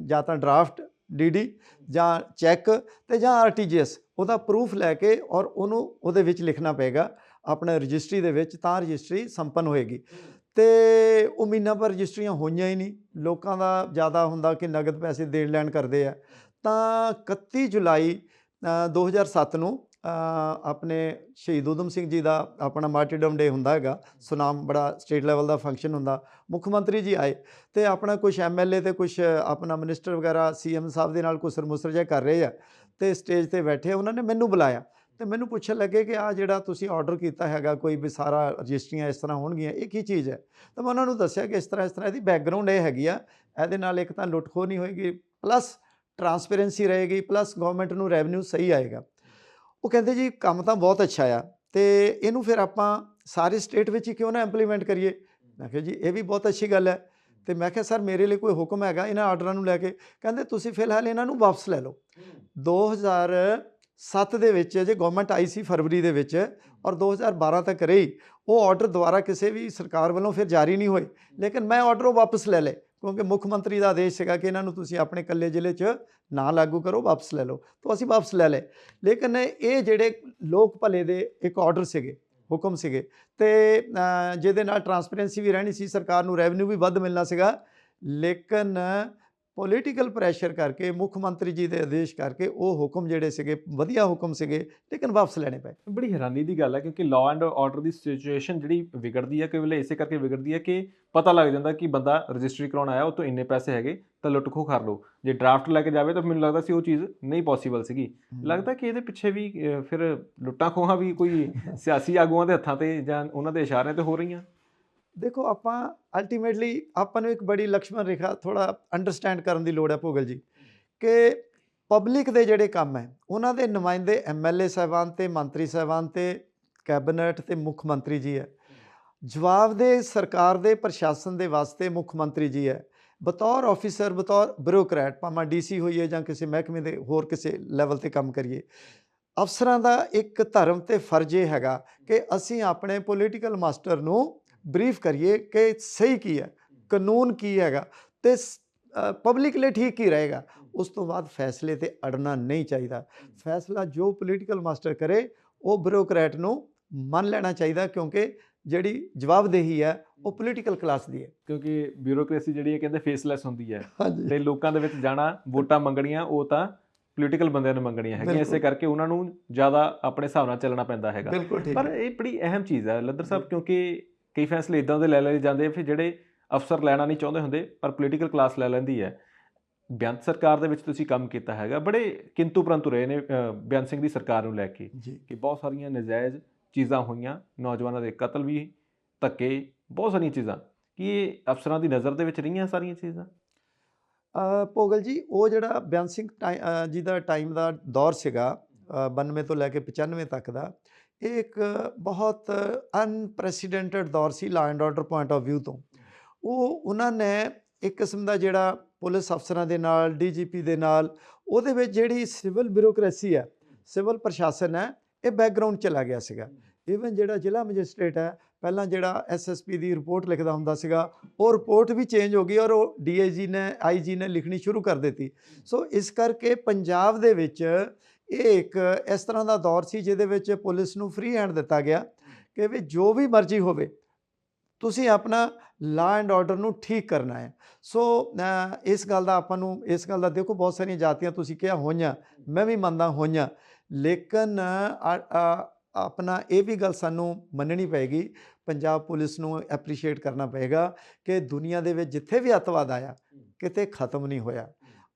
ਜਾਂ ਤਾਂ ਡਰਾਫਟ ਡੀਡੀ ਜਾਂ ਚੈੱਕ ਤੇ ਜਾਂ ਆਰਟੀਜੀਐਸ ਉਹਦਾ ਪ੍ਰੂਫ ਲੈ ਕੇ ਔਰ ਉਹਨੂੰ ਉਹਦੇ ਵਿੱਚ ਲਿਖਣਾ ਪਏਗਾ ਆਪਣੇ ਰਜਿਸਟਰੀ ਦੇ ਵਿੱਚ, ਤਾਂ ਰਜਿਸਟਰੀ ਸੰਪੰਨ ਹੋਏਗੀ। ਤੇ ਉਹ ਮਹੀਨਾ ਭਰ ਰਜਿਸਟਰੀਆਂ ਹੋਈਆਂ ਹੀ ਨਹੀਂ। ਲੋਕਾਂ ਦਾ ਜ਼ਿਆਦਾ ਹੁੰਦਾ ਕਿ ਨਗਦ ਪੈਸੇ ਦੇਣ ਲੈਣ ਕਰਦੇ ਆ। ਤਾਂ 31 ਜੁਲਾਈ 2007 ਨੂੰ ਆਪਣੇ ਸ਼ਹੀਦ ਊਧਮ ਸਿੰਘ ਜੀ ਦਾ ਆਪਣਾ ਮਾਰਟੀਰਡਮ ਡੇ ਹੁੰਦਾ ਹੈਗਾ, ਸੁਨਾਮ ਬੜਾ ਸਟੇਟ ਲੈਵਲ ਦਾ ਫੰਕਸ਼ਨ ਹੁੰਦਾ। ਮੁੱਖ ਮੰਤਰੀ ਜੀ ਆਏ ਤੇ ਆਪਣਾ ਕੁਛ ਐਮਐਲਏ ਤੇ ਕੁਛ ਆਪਣਾ ਮਿਨਿਸਟਰ ਵਗੈਰਾ ਸੀਐਮ ਸਾਹਿਬ ਦੇ ਨਾਲ ਘੁਸਰ ਮੁਸਰ ਜਿਹਾ ਕਰ ਰਹੇ ਆ ਤੇ ਸਟੇਜ ਤੇ ਬੈਠੇ ਉਹਨਾਂ ਨੇ ਮੈਨੂੰ ਬੁਲਾਇਆ ਤੇ ਮੈਨੂੰ ਪੁੱਛਣ ਲੱਗੇ ਕਿ ਆ ਜਿਹੜਾ ਤੁਸੀਂ ਆਰਡਰ ਕੀਤਾ ਹੈਗਾ ਕੋਈ ਵੀ ਸਾਰਾ ਰਜਿਸਟਰੀਆਂ ਇਸ ਤਰ੍ਹਾਂ ਹੋਣਗੀਆਂ, ਇਹ ਕੀ ਚੀਜ਼ ਹੈ? ਤਾਂ ਮੈਂ ਉਹਨਾਂ ਨੂੰ ਦੱਸਿਆ ਕਿ ਇਸ ਤਰ੍ਹਾਂ ਇਹਦੀ ਬੈਕਗਰਾਉਂਡ ਇਹ ਹੈਗੀ ਆ, ਇਹਦੇ ਨਾਲ ਇੱਕ ਤਾਂ ਲੁੱਟ ਖੋਹ ਨਹੀਂ ਹੋਏਗੀ, ਪਲੱਸ ਟਰਾਂਸਪੇਰੈਂਸੀ ਰਹੇਗੀ, ਪਲੱਸ ਗਵਰਨਮੈਂਟ ਨੂੰ ਰੈਵਨਿਊ ਸਹੀ ਆਏਗਾ। ਉਹ ਕਹਿੰਦੇ ਜੀ ਕੰਮ ਤਾਂ ਬਹੁਤ ਅੱਛਾ ਆ ਤੇ ਇਹਨੂੰ ਫਿਰ ਆਪਾਂ ਸਾਰੇ ਸਟੇਟ ਵਿੱਚ ਹੀ ਕਿਉਂ ਨਾ ਇੰਪਲੀਮੈਂਟ ਕਰੀਏ। ਮੈਂ ਕਿਹਾ ਜੀ ਇਹ ਵੀ ਬਹੁਤ ਅੱਛੀ ਗੱਲ ਹੈ। ਤੇ ਮੈਂ ਕਿਹਾ ਸਰ ਮੇਰੇ ਲਈ ਕੋਈ ਹੁਕਮ ਹੈਗਾ ਇਹਨਾਂ ਆਰਡਰਾਂ ਨੂੰ ਲੈ ਕੇ? ਕਹਿੰਦੇ ਤੁਸੀਂ ਫਿਲਹਾਲ ਇਹਨਾਂ ਨੂੰ ਵਾਪਸ ਲੈ ਲਓ। 2007 ਦੇ ਵਿੱਚ ਜੇ ਗਵਰਨਮੈਂਟ ਆਈ ਸੀ ਫਰਵਰੀ ਦੇ ਵਿੱਚ ਔਰ 2012 ਤੱਕ ਰਹੀ, ਉਹ ਆਰਡਰ ਦੁਬਾਰਾ ਕਿਸੇ ਵੀ ਸਰਕਾਰ ਵੱਲੋਂ ਫਿਰ ਜਾਰੀ ਨਹੀਂ ਹੋਏ, ਲੇਕਿਨ ਮੈਂ ਆਰਡਰ ਵਾਪਸ ਲੈ ਲਏ ਕਿਉਂਕਿ ਮੁੱਖ ਮੰਤਰੀ ਦਾ ਆਦੇਸ਼ ਸੀਗਾ ਕਿ ਇਹਨਾਂ ਨੂੰ ਤੁਸੀਂ ਆਪਣੇ ਇਕੱਲੇ ਜ਼ਿਲ੍ਹੇ 'ਚ ਨਾ ਲਾਗੂ ਕਰੋ, ਵਾਪਸ ਲੈ ਲਓ। ਤਾਂ ਅਸੀਂ ਵਾਪਸ ਲੈ ਲਏ। ਲੇਕਿਨ ਇਹ ਜਿਹੜੇ ਲੋਕ ਭਲੇ ਦੇ ਇੱਕ ਆਰਡਰ ਸੀਗੇ, ਹੁਕਮ ਸੀਗੇ ਤੇ ਜਿਹਦੇ ਨਾਲ ਟਰਾਂਸਪੇਰੈਂਸੀ ਵੀ ਰਹਿਣੀ ਸੀ, ਸਰਕਾਰ ਨੂੰ ਰੈਵਨਿਊ ਵੀ ਵੱਧ ਮਿਲਣਾ ਸੀਗਾ, ਲੇਕਿਨ ਪੋਲੀਟੀਕਲ ਪ੍ਰੈਸ਼ਰ ਕਰਕੇ ਮੁੱਖ ਮੰਤਰੀ ਜੀ ਦੇ ਆਦੇਸ਼ ਕਰਕੇ ਉਹ ਹੁਕਮ ਜਿਹੜੇ ਸੀਗੇ ਵਧੀਆ ਹੁਕਮ ਸੀਗੇ ਲੇਕਿਨ ਵਾਪਸ ਲੈਣੇ ਪਏ। ਬੜੀ ਹੈਰਾਨੀ ਦੀ ਗੱਲ ਹੈ ਕਿਉਂਕਿ law and order the situation ਜਿਹੜੀ ਵਿਗੜਦੀ ਹੈ ਕਈ ਵੇਲੇ ਇਸੇ ਕਰਕੇ ਵਿਗੜਦੀ ਹੈ ਕਿ ਪਤਾ ਲੱਗ ਜਾਂਦਾ ਕਿ ਬੰਦਾ ਰਜਿਸਟਰੀ ਕਰਾਉਣ ਆਇਆ, ਉਹ ਤੋਂ ਇੰਨੇ ਪੈਸੇ ਹੈਗੇ ਤਾਂ ਲੁੱਟ ਖੋਹ ਕਰ ਲਓ। ਜੇ ਡਰਾਫਟ ਲੈ ਕੇ ਜਾਵੇ ਤਾਂ ਮੈਨੂੰ ਲੱਗਦਾ ਸੀ ਉਹ ਚੀਜ਼ ਨਹੀਂ ਪੋਸੀਬਲ ਸੀਗੀ। ਲੱਗਦਾ ਕਿ ਇਹਦੇ ਪਿੱਛੇ ਵੀ ਫਿਰ ਲੁੱਟਾਂ ਖੋਹਾਂ ਵੀ ਕੋਈ ਸਿਆਸੀ ਆਗੂਆਂ ਦੇ ਹੱਥਾਂ ਤੇ ਜਾਂ ਉਹਨਾਂ ਦੇ ਇਸ਼ਾਰਿਆਂ ਤੇ ਹੋ ਰਹੀਆਂ। ਦੇਖੋ ਆਪਾਂ ਅਲਟੀਮੇਟਲੀ ਆਪਾਂ ਨੂੰ ਇੱਕ ਬੜੀ ਲਕਸ਼ਮਣ ਰੇਖਾ ਥੋੜ੍ਹਾ ਅੰਡਰਸਟੈਂਡ ਕਰਨ ਦੀ ਲੋੜ ਹੈ ਭੋਗਲ ਜੀ, ਕਿ ਪਬਲਿਕ ਦੇ ਜਿਹੜੇ ਕੰਮ ਹੈ ਉਹਨਾਂ ਦੇ ਨੁਮਾਇੰਦੇ ਐਮਐਲਏ ਸਾਹਿਬਾਨ ਤੇ ਮੰਤਰੀ ਸਾਹਿਬਾਨ ਤੇ ਕੈਬਨਿਟ ਤੇ ਮੁੱਖ ਮੰਤਰੀ ਜੀ ਹੈ। ਜਵਾਬਦੇਹ ਸਰਕਾਰ ਦੇ ਪ੍ਰਸ਼ਾਸਨ ਦੇ ਵਾਸਤੇ ਮੁੱਖ ਮੰਤਰੀ ਜੀ ਹੈ। ਬਤੌਰ ਆਫਿਸਰ, ਬਤੌਰ ਬਿਊਰੋਕਰੈਟ, ਭਾਵੇਂ ਡੀਸੀ ਹੋਈਏ ਜਾਂ ਕਿਸੇ ਮਹਿਕਮੇ ਦੇ ਹੋਰ ਕਿਸੇ ਲੈਵਲ ਤੇ ਕੰਮ ਕਰੀਏ, ਅਫਸਰਾਂ ਦਾ ਇੱਕ ਧਰਮ ਤੇ ਫਰਜ਼ ਇਹ ਹੈਗਾ ਕਿ ਅਸੀਂ ਆਪਣੇ ਪੋਲੀਟੀਕਲ ਮਾਸਟਰ ਨੂੰ ਬਰੀਫ ਕਰੀਏ ਕਿ ਸਹੀ ਕੀ ਹੈ, ਕਾਨੂੰਨ ਕੀ ਹੈਗਾ ਤੇ ਪਬਲਿਕ ਲਈ ਠੀਕ ਕੀ ਰਹੇਗਾ। ਉਸ ਤੋਂ ਬਾਅਦ ਫੈਸਲੇ ਤੇ ਅੜਨਾ ਨਹੀਂ ਚਾਹੀਦਾ। ਫੈਸਲਾ ਜੋ ਪੋਲੀਟੀਕਲ ਮਾਸਟਰ ਕਰੇ ਉਹ ਬਿਊਰੋਕਰੈਟ ਨੂੰ ਮੰਨ ਲੈਣਾ ਚਾਹੀਦਾ, ਕਿਉਂਕਿ ਜਿਹੜੀ ਜਵਾਬਦੇਹੀ ਹੈ ਉਹ ਪੋਲੀਟੀਕਲ ਕਲਾਸ ਦੀ ਹੈ। ਕਿਉਂਕਿ ਬਿਊਰੋਕ੍ਰੇਸੀ ਜਿਹੜੀ ਹੈ ਕਹਿੰਦੇ ਫੇਸਲੈਸ ਹੁੰਦੀ ਹੈ ਹਾਂਜੀ। ਤੇ ਲੋਕਾਂ ਦੇ ਵਿੱਚ ਜਾਣਾ, ਵੋਟਾਂ ਮੰਗਣੀਆਂ ਉਹ ਤਾਂ ਪੋਲੀਟੀਕਲ ਬੰਦਿਆਂ ਨੇ ਮੰਗਣੀਆਂ ਹੈਗੀਆਂ, ਇਸੇ ਕਰਕੇ ਉਹਨਾਂ ਨੂੰ ਜ਼ਿਆਦਾ ਆਪਣੇ ਹਿਸਾਬ ਨਾਲ ਚੱਲਣਾ ਪੈਂਦਾ ਹੈਗਾ। ਬਿਲਕੁਲ ਠੀਕ। ਪਰ ਇਹ ਬੜੀ ਅਹਿਮ ਚੀਜ਼ ਹੈ ਲੱਦਰ ਸਾਹਿਬ, ਕਿਉਂਕਿ ਕਈ ਫੈਸਲੇ ਇਦਾਂ ਦੇ ਲੈ ਲਏ ਜਾਂਦੇ ਫਿਰ ਜਿਹੜੇ ਅਫਸਰ ਲੈਣਾ ਨਹੀਂ ਚਾਹੁੰਦੇ ਹੁੰਦੇ ਪਰ ਪੋਲੀਟੀਕਲ ਕਲਾਸ ਲੈ ਲੈਂਦੀ ਹੈ। ਬੇਅੰਤ ਸਰਕਾਰ ਦੇ ਵਿੱਚ ਤੁਸੀਂ ਕੰਮ ਕੀਤਾ ਹੈਗਾ, ਬੜੇ ਕਿੰਤੂ ਪਰੰਤੂ ਰਹੇ ਨੇ ਬੇਅੰਤ ਸਿੰਘ ਦੀ ਸਰਕਾਰ ਨੂੰ ਲੈ ਕੇ ਕਿ ਬਹੁਤ ਸਾਰੀਆਂ ਨਜਾਇਜ਼ ਚੀਜ਼ਾਂ ਹੋਈਆਂ, ਨੌਜਵਾਨਾਂ ਦੇ ਕਤਲ ਵੀ, ਧੱਕੇ, ਬਹੁਤ ਸਾਰੀਆਂ ਚੀਜ਼ਾਂ। ਕੀ ਇਹ ਅਫਸਰਾਂ ਦੀ ਨਜ਼ਰ ਦੇ ਵਿੱਚ ਰਹੀਆਂ ਸਾਰੀਆਂ ਚੀਜ਼ਾਂ? ਭੋਗਲ ਜੀ ਉਹ ਜਿਹੜਾ ਬੇਅੰਤ ਸਿੰਘ ਜੀ ਦਾ ਟਾਈਮ ਦਾ ਦੌਰ ਸੀਗਾ 92 ਤੋਂ ਲੈ ਕੇ 95 ਤੱਕ ਦਾ, ਇਹ ਇੱਕ ਬਹੁਤ ਅਨਪ੍ਰੈਸੀਡੈਂਟਡ ਦੌਰ ਸੀ law and order point of view ਤੋਂ। ਉਹਨਾਂ ਨੇ ਇੱਕ ਕਿਸਮ ਦਾ ਜਿਹੜਾ ਪੁਲਿਸ ਅਫਸਰਾਂ ਦੇ ਨਾਲ, ਡੀਜੀਪੀ ਦੇ ਨਾਲ, ਉਹਦੇ ਵਿੱਚ ਜਿਹੜੀ ਸਿਵਲ ਬਿਊਰੋਕ੍ਰੇਸੀ ਹੈ, ਸਿਵਲ ਪ੍ਰਸ਼ਾਸਨ ਹੈ, ਇਹ ਬੈਕਗਰਾਊਂਡ ਚਲਾ ਗਿਆ ਸੀਗਾ। ਈਵਨ ਜਿਹੜਾ ਜ਼ਿਲ੍ਹਾ ਮੈਜਿਸਟ੍ਰੇਟ ਹੈ, ਪਹਿਲਾਂ ਜਿਹੜਾ ਐਸਐਸਪੀ ਦੀ ਰਿਪੋਰਟ ਲਿਖਦਾ ਹੁੰਦਾ ਸੀਗਾ, ਉਹ ਰਿਪੋਰਟ ਵੀ ਚੇਂਜ ਹੋ ਗਈ ਔਰ ਉਹ ਡੀਆਈਜੀ ਨੇ, ਆਈਜੀ ਨੇ ਲਿਖਣੀ ਸ਼ੁਰੂ ਕਰ ਦਿੱਤੀ। ਸੋ ਇਸ ਕਰਕੇ ਪੰਜਾਬ ਦੇ ਵਿੱਚ ਇਹ ਇੱਕ ਇਸ ਤਰ੍ਹਾਂ ਦਾ ਦੌਰ ਸੀ ਜਿਹਦੇ ਵਿੱਚ ਪੁਲਿਸ ਨੂੰ ਫ੍ਰੀ ਹੈਂਡ ਦਿੱਤਾ ਗਿਆ ਕਿ ਵੀ ਜੋ ਵੀ ਮਰਜ਼ੀ ਹੋਵੇ ਤੁਸੀਂ ਆਪਣਾ ਲਾਅ ਐਂਡ ਆਰਡਰ ਨੂੰ ਠੀਕ ਕਰਨਾ ਹੈ। ਸੋ ਇਸ ਗੱਲ ਦਾ ਆਪਾਂ ਨੂੰ, ਇਸ ਗੱਲ ਦਾ ਦੇਖੋ ਬਹੁਤ ਸਾਰੀਆਂ ਜਾਤੀਆਂ ਤੁਸੀਂ ਕਿਹਾ ਹੋਈਆਂ, ਮੈਂ ਵੀ ਮੰਨਦਾ ਹੋਈਆਂ, ਲੇਕਿਨ ਆਪਣਾ ਇਹ ਵੀ ਗੱਲ ਸਾਨੂੰ ਮੰਨਣੀ ਪਏਗੀ, ਪੰਜਾਬ ਪੁਲਿਸ ਨੂੰ ਐਪਰੀਸ਼ੀਏਟ ਕਰਨਾ ਪਏਗਾ ਕਿ ਦੁਨੀਆ ਦੇ ਵਿੱਚ ਜਿੱਥੇ ਵੀ ਅੱਤਵਾਦ ਆਇਆ ਕਿਤੇ ਖਤਮ ਨਹੀਂ ਹੋਇਆ।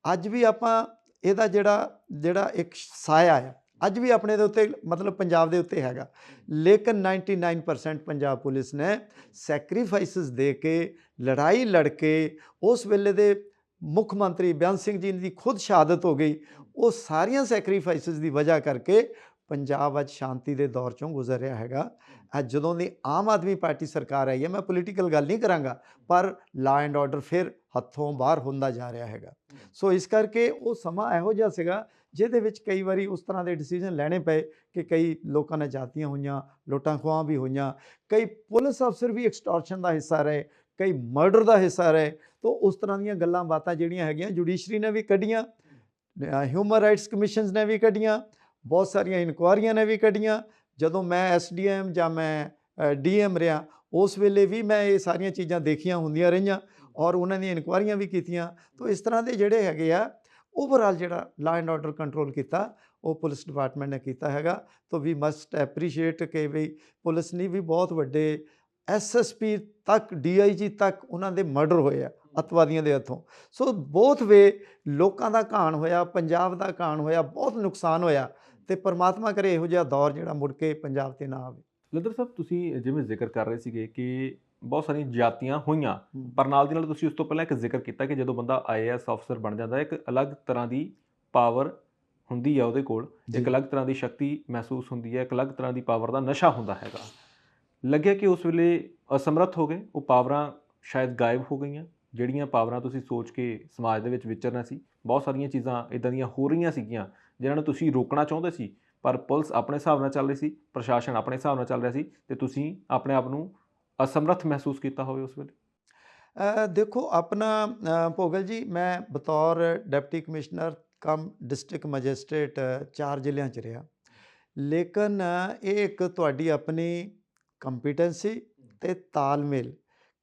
ਅੱਜ ਵੀ ਆਪਾਂ ਇਹਦਾ ਜਿਹੜਾ ਇੱਕ ਸਾਇਆ ਆ ਅੱਜ ਵੀ ਆਪਣੇ ਦੇ ਉੱਤੇ, ਮਤਲਬ ਪੰਜਾਬ ਦੇ ਉੱਤੇ ਹੈਗਾ, ਲੇਕਿਨ 99% ਪੰਜਾਬ ਪੁਲਿਸ ਨੇ ਸੈਕਰੀਫਾਈਸਿਸ ਦੇ ਕੇ, ਲੜਾਈ ਲੜ ਕੇ, ਉਸ ਵੇਲੇ ਦੇ ਮੁੱਖ ਮੰਤਰੀ ਬੇਅੰਤ ਸਿੰਘ ਜੀ ਦੀ ਖੁਦ ਸ਼ਹਾਦਤ ਹੋ ਗਈ, ਉਹ ਸਾਰੀਆਂ ਸੈਕਰੀਫਾਈਸਿਸ ਦੀ ਵਜ੍ਹਾ ਕਰਕੇ ਪੰਜਾਬ ਅੱਜ ਸ਼ਾਂਤੀ ਦੇ ਦੌਰ 'ਚੋਂ ਗੁਜ਼ਰ ਰਿਹਾ ਹੈਗਾ। ਅੱਜ ਜਦੋਂ ਦੀ ਆਮ ਆਦਮੀ ਪਾਰਟੀ ਸਰਕਾਰ ਆਈ ਹੈ, ਮੈਂ ਪੋਲੀਟੀਕਲ ਗੱਲ ਨਹੀਂ ਕਰਾਂਗਾ, ਪਰ ਲਾ ਐਂਡ ਆਰਡਰ ਫਿਰ ਹੱਥੋਂ ਬਾਹਰ ਹੁੰਦਾ ਜਾ ਰਿਹਾ ਹੈਗਾ। ਸੋ ਇਸ ਕਰਕੇ ਉਹ ਸਮਾਂ ਇਹੋ ਜਿਹਾ ਸੀਗਾ ਜਿਹਦੇ ਵਿੱਚ ਕਈ ਵਾਰੀ ਉਸ ਤਰ੍ਹਾਂ ਦੇ ਡਿਸੀਜਨ ਲੈਣੇ ਪਏ ਕਿ ਕਈ ਲੋਕਾਂ ਨੇ ਜਾਤੀਆਂ ਹੋਈਆਂ, ਲੁੱਟਾਂ ਖੋਹਾਂ ਵੀ ਹੋਈਆਂ, ਕਈ ਪੁਲਿਸ ਅਫਸਰ ਵੀ ਐਕਸਟੋਰਸ਼ਨ ਦਾ ਹਿੱਸਾ ਰਹੇ, ਕਈ ਮਰਡਰ ਦਾ ਹਿੱਸਾ ਰਹੇ। ਤਾਂ ਉਸ ਤਰ੍ਹਾਂ ਦੀਆਂ ਗੱਲਾਂ ਬਾਤਾਂ ਜਿਹੜੀਆਂ ਹੈਗੀਆਂ ਜੁਡੀਸ਼ਰੀ ਨੇ ਵੀ ਕੱਢੀਆਂ, ਹਿਊਮਨ ਰਾਈਟਸ ਕਮਿਸ਼ਨਸ ਨੇ ਵੀ ਕੱਢੀਆਂ, ਬਹੁਤ ਸਾਰੀਆਂ ਇਨਕੁਆਇਰੀਆਂ ਨੇ ਵੀ ਕੱਢੀਆਂ। ਜਦੋਂ ਮੈਂ ਐਸਡੀਐਮ ਜਾਂ ਮੈਂ ਡੀਐਮ ਰਿਹਾ, ਉਸ ਵੇਲੇ ਵੀ ਮੈਂ ਇਹ ਸਾਰੀਆਂ ਚੀਜ਼ਾਂ ਦੇਖੀਆਂ ਹੁੰਦੀਆਂ ਰਹੀਆਂ ਔਰ ਉਹਨਾਂ ਦੀਆਂ ਇਨਕੁਆਇਰੀਆਂ ਵੀ ਕੀਤੀਆਂ। ਤਾਂ ਇਸ ਤਰ੍ਹਾਂ ਦੇ ਜਿਹੜੇ ਹੈਗੇ ਆ ਓਵਰਆਲ ਜਿਹੜਾ ਲਾ ਐਂਡ ਆਰਡਰ ਕੰਟਰੋਲ ਕੀਤਾ ਉਹ ਪੁਲਿਸ ਡਿਪਾਰਟਮੈਂਟ ਨੇ ਕੀਤਾ ਹੈਗਾ। ਤਾਂ ਵੀ ਮਸਟ ਐਪਰੀਸ਼ੀਏਟ ਕਿ ਵੀ ਪੁਲਿਸ ਨੇ ਵੀ ਬਹੁਤ ਵੱਡੇ ਐਸਐਸਪੀ ਤੱਕ, ਡੀਆਈਜੀ ਤੱਕ ਉਹਨਾਂ ਦੇ ਮਰਡਰ ਹੋਏ ਆ ਅੱਤਵਾਦੀਆਂ ਦੇ ਹੱਥੋਂ। ਸੋ ਬਹੁਤ ਵੇ ਲੋਕਾਂ ਦਾ ਘਾਣ ਹੋਇਆ, ਪੰਜਾਬ ਦਾ ਘਾਣ ਹੋਇਆ, ਬਹੁਤ ਨੁਕਸਾਨ ਹੋਇਆ। ਤੇ ਪਰਮਾਤਮਾ ਕਰੇ ਇਹੋ ਜਿਹਾ ਦੌਰ ਜਿਹੜਾ ਮੁੜ ਕੇ ਪੰਜਾਬ 'ਤੇ ਨਾ ਆਵੇ। ਲੱਦਰ ਸਾਹਿਬ, ਤੁਸੀਂ ਜਿਵੇਂ ਜ਼ਿਕਰ ਕਰ ਰਹੇ ਸੀਗੇ ਕਿ ਬਹੁਤ ਸਾਰੀਆਂ ਜਾਤੀਆਂ ਹੋਈਆਂ, ਪਰ ਨਾਲ ਦੀ ਨਾਲ ਤੁਸੀਂ ਉਸ ਤੋਂ ਪਹਿਲਾਂ ਇੱਕ ਜ਼ਿਕਰ ਕੀਤਾ ਕਿ ਜਦੋਂ ਬੰਦਾ ਆਈਏਐਸ ਅਫਸਰ ਬਣ ਜਾਂਦਾ ਇੱਕ ਅਲੱਗ ਤਰ੍ਹਾਂ ਦੀ ਪਾਵਰ ਹੁੰਦੀ ਆ ਉਹਦੇ ਕੋਲ, ਇੱਕ ਅਲੱਗ ਤਰ੍ਹਾਂ ਦੀ ਸ਼ਕਤੀ ਮਹਿਸੂਸ ਹੁੰਦੀ ਹੈ, ਇੱਕ ਅਲੱਗ ਤਰ੍ਹਾਂ ਦੀ ਪਾਵਰ ਦਾ ਨਸ਼ਾ ਹੁੰਦਾ ਹੈਗਾ। ਲੱਗਿਆ ਕਿ ਉਸ ਵੇਲੇ ਅਸਮਰੱਥ ਹੋ ਗਏ, ਉਹ ਪਾਵਰਾਂ ਸ਼ਾਇਦ ਗਾਇਬ ਹੋ ਗਈਆਂ। ਜਿਹੜੀਆਂ ਪਾਵਰਾਂ ਤੁਸੀਂ ਸੋਚ ਕੇ ਸਮਾਜ ਦੇ ਵਿੱਚ ਵਿਚਰਨਾ ਸੀ, ਬਹੁਤ ਸਾਰੀਆਂ ਚੀਜ਼ਾਂ ਇੱਦਾਂ ਦੀਆਂ ਹੋ ਰਹੀਆਂ ਸੀਗੀਆਂ ਜਿਨ੍ਹਾਂ ਨੂੰ ਤੁਸੀਂ ਰੋਕਣਾ ਚਾਹੁੰਦੇ ਸੀ, ਪਰ ਪੁਲਿਸ ਆਪਣੇ ਹਿਸਾਬ ਨਾਲ ਚੱਲ ਰਹੀ ਸੀ, ਪ੍ਰਸ਼ਾਸਨ ਆਪਣੇ ਹਿਸਾਬ ਨਾਲ ਚੱਲ ਰਿਹਾ ਸੀ, ਤੇ ਤੁਸੀਂ ਆਪਣੇ ਆਪ ਨੂੰ ਅਸਮਰੱਥ ਮਹਿਸੂਸ ਕੀਤਾ ਹੋਵੇ ਉਸ ਵੇਲੇ। ਦੇਖੋ ਆਪਣਾ ਭੋਗਲ ਜੀ, ਮੈਂ ਬਤੌਰ ਡਿਪਟੀ ਕਮਿਸ਼ਨਰ ਕਮ ਡਿਸਟ੍ਰਿਕਟ ਮੈਜਿਸਟ੍ਰੇਟ 4 ਜ਼ਿਲ੍ਹਿਆਂ 'ਚ ਰਿਹਾ, ਲੇਕਿਨ ਇਹ ਇੱਕ ਤੁਹਾਡੀ ਆਪਣੀ ਕੰਪੀਟੈਂਸੀ ਤੇ ਤਾਲਮੇਲ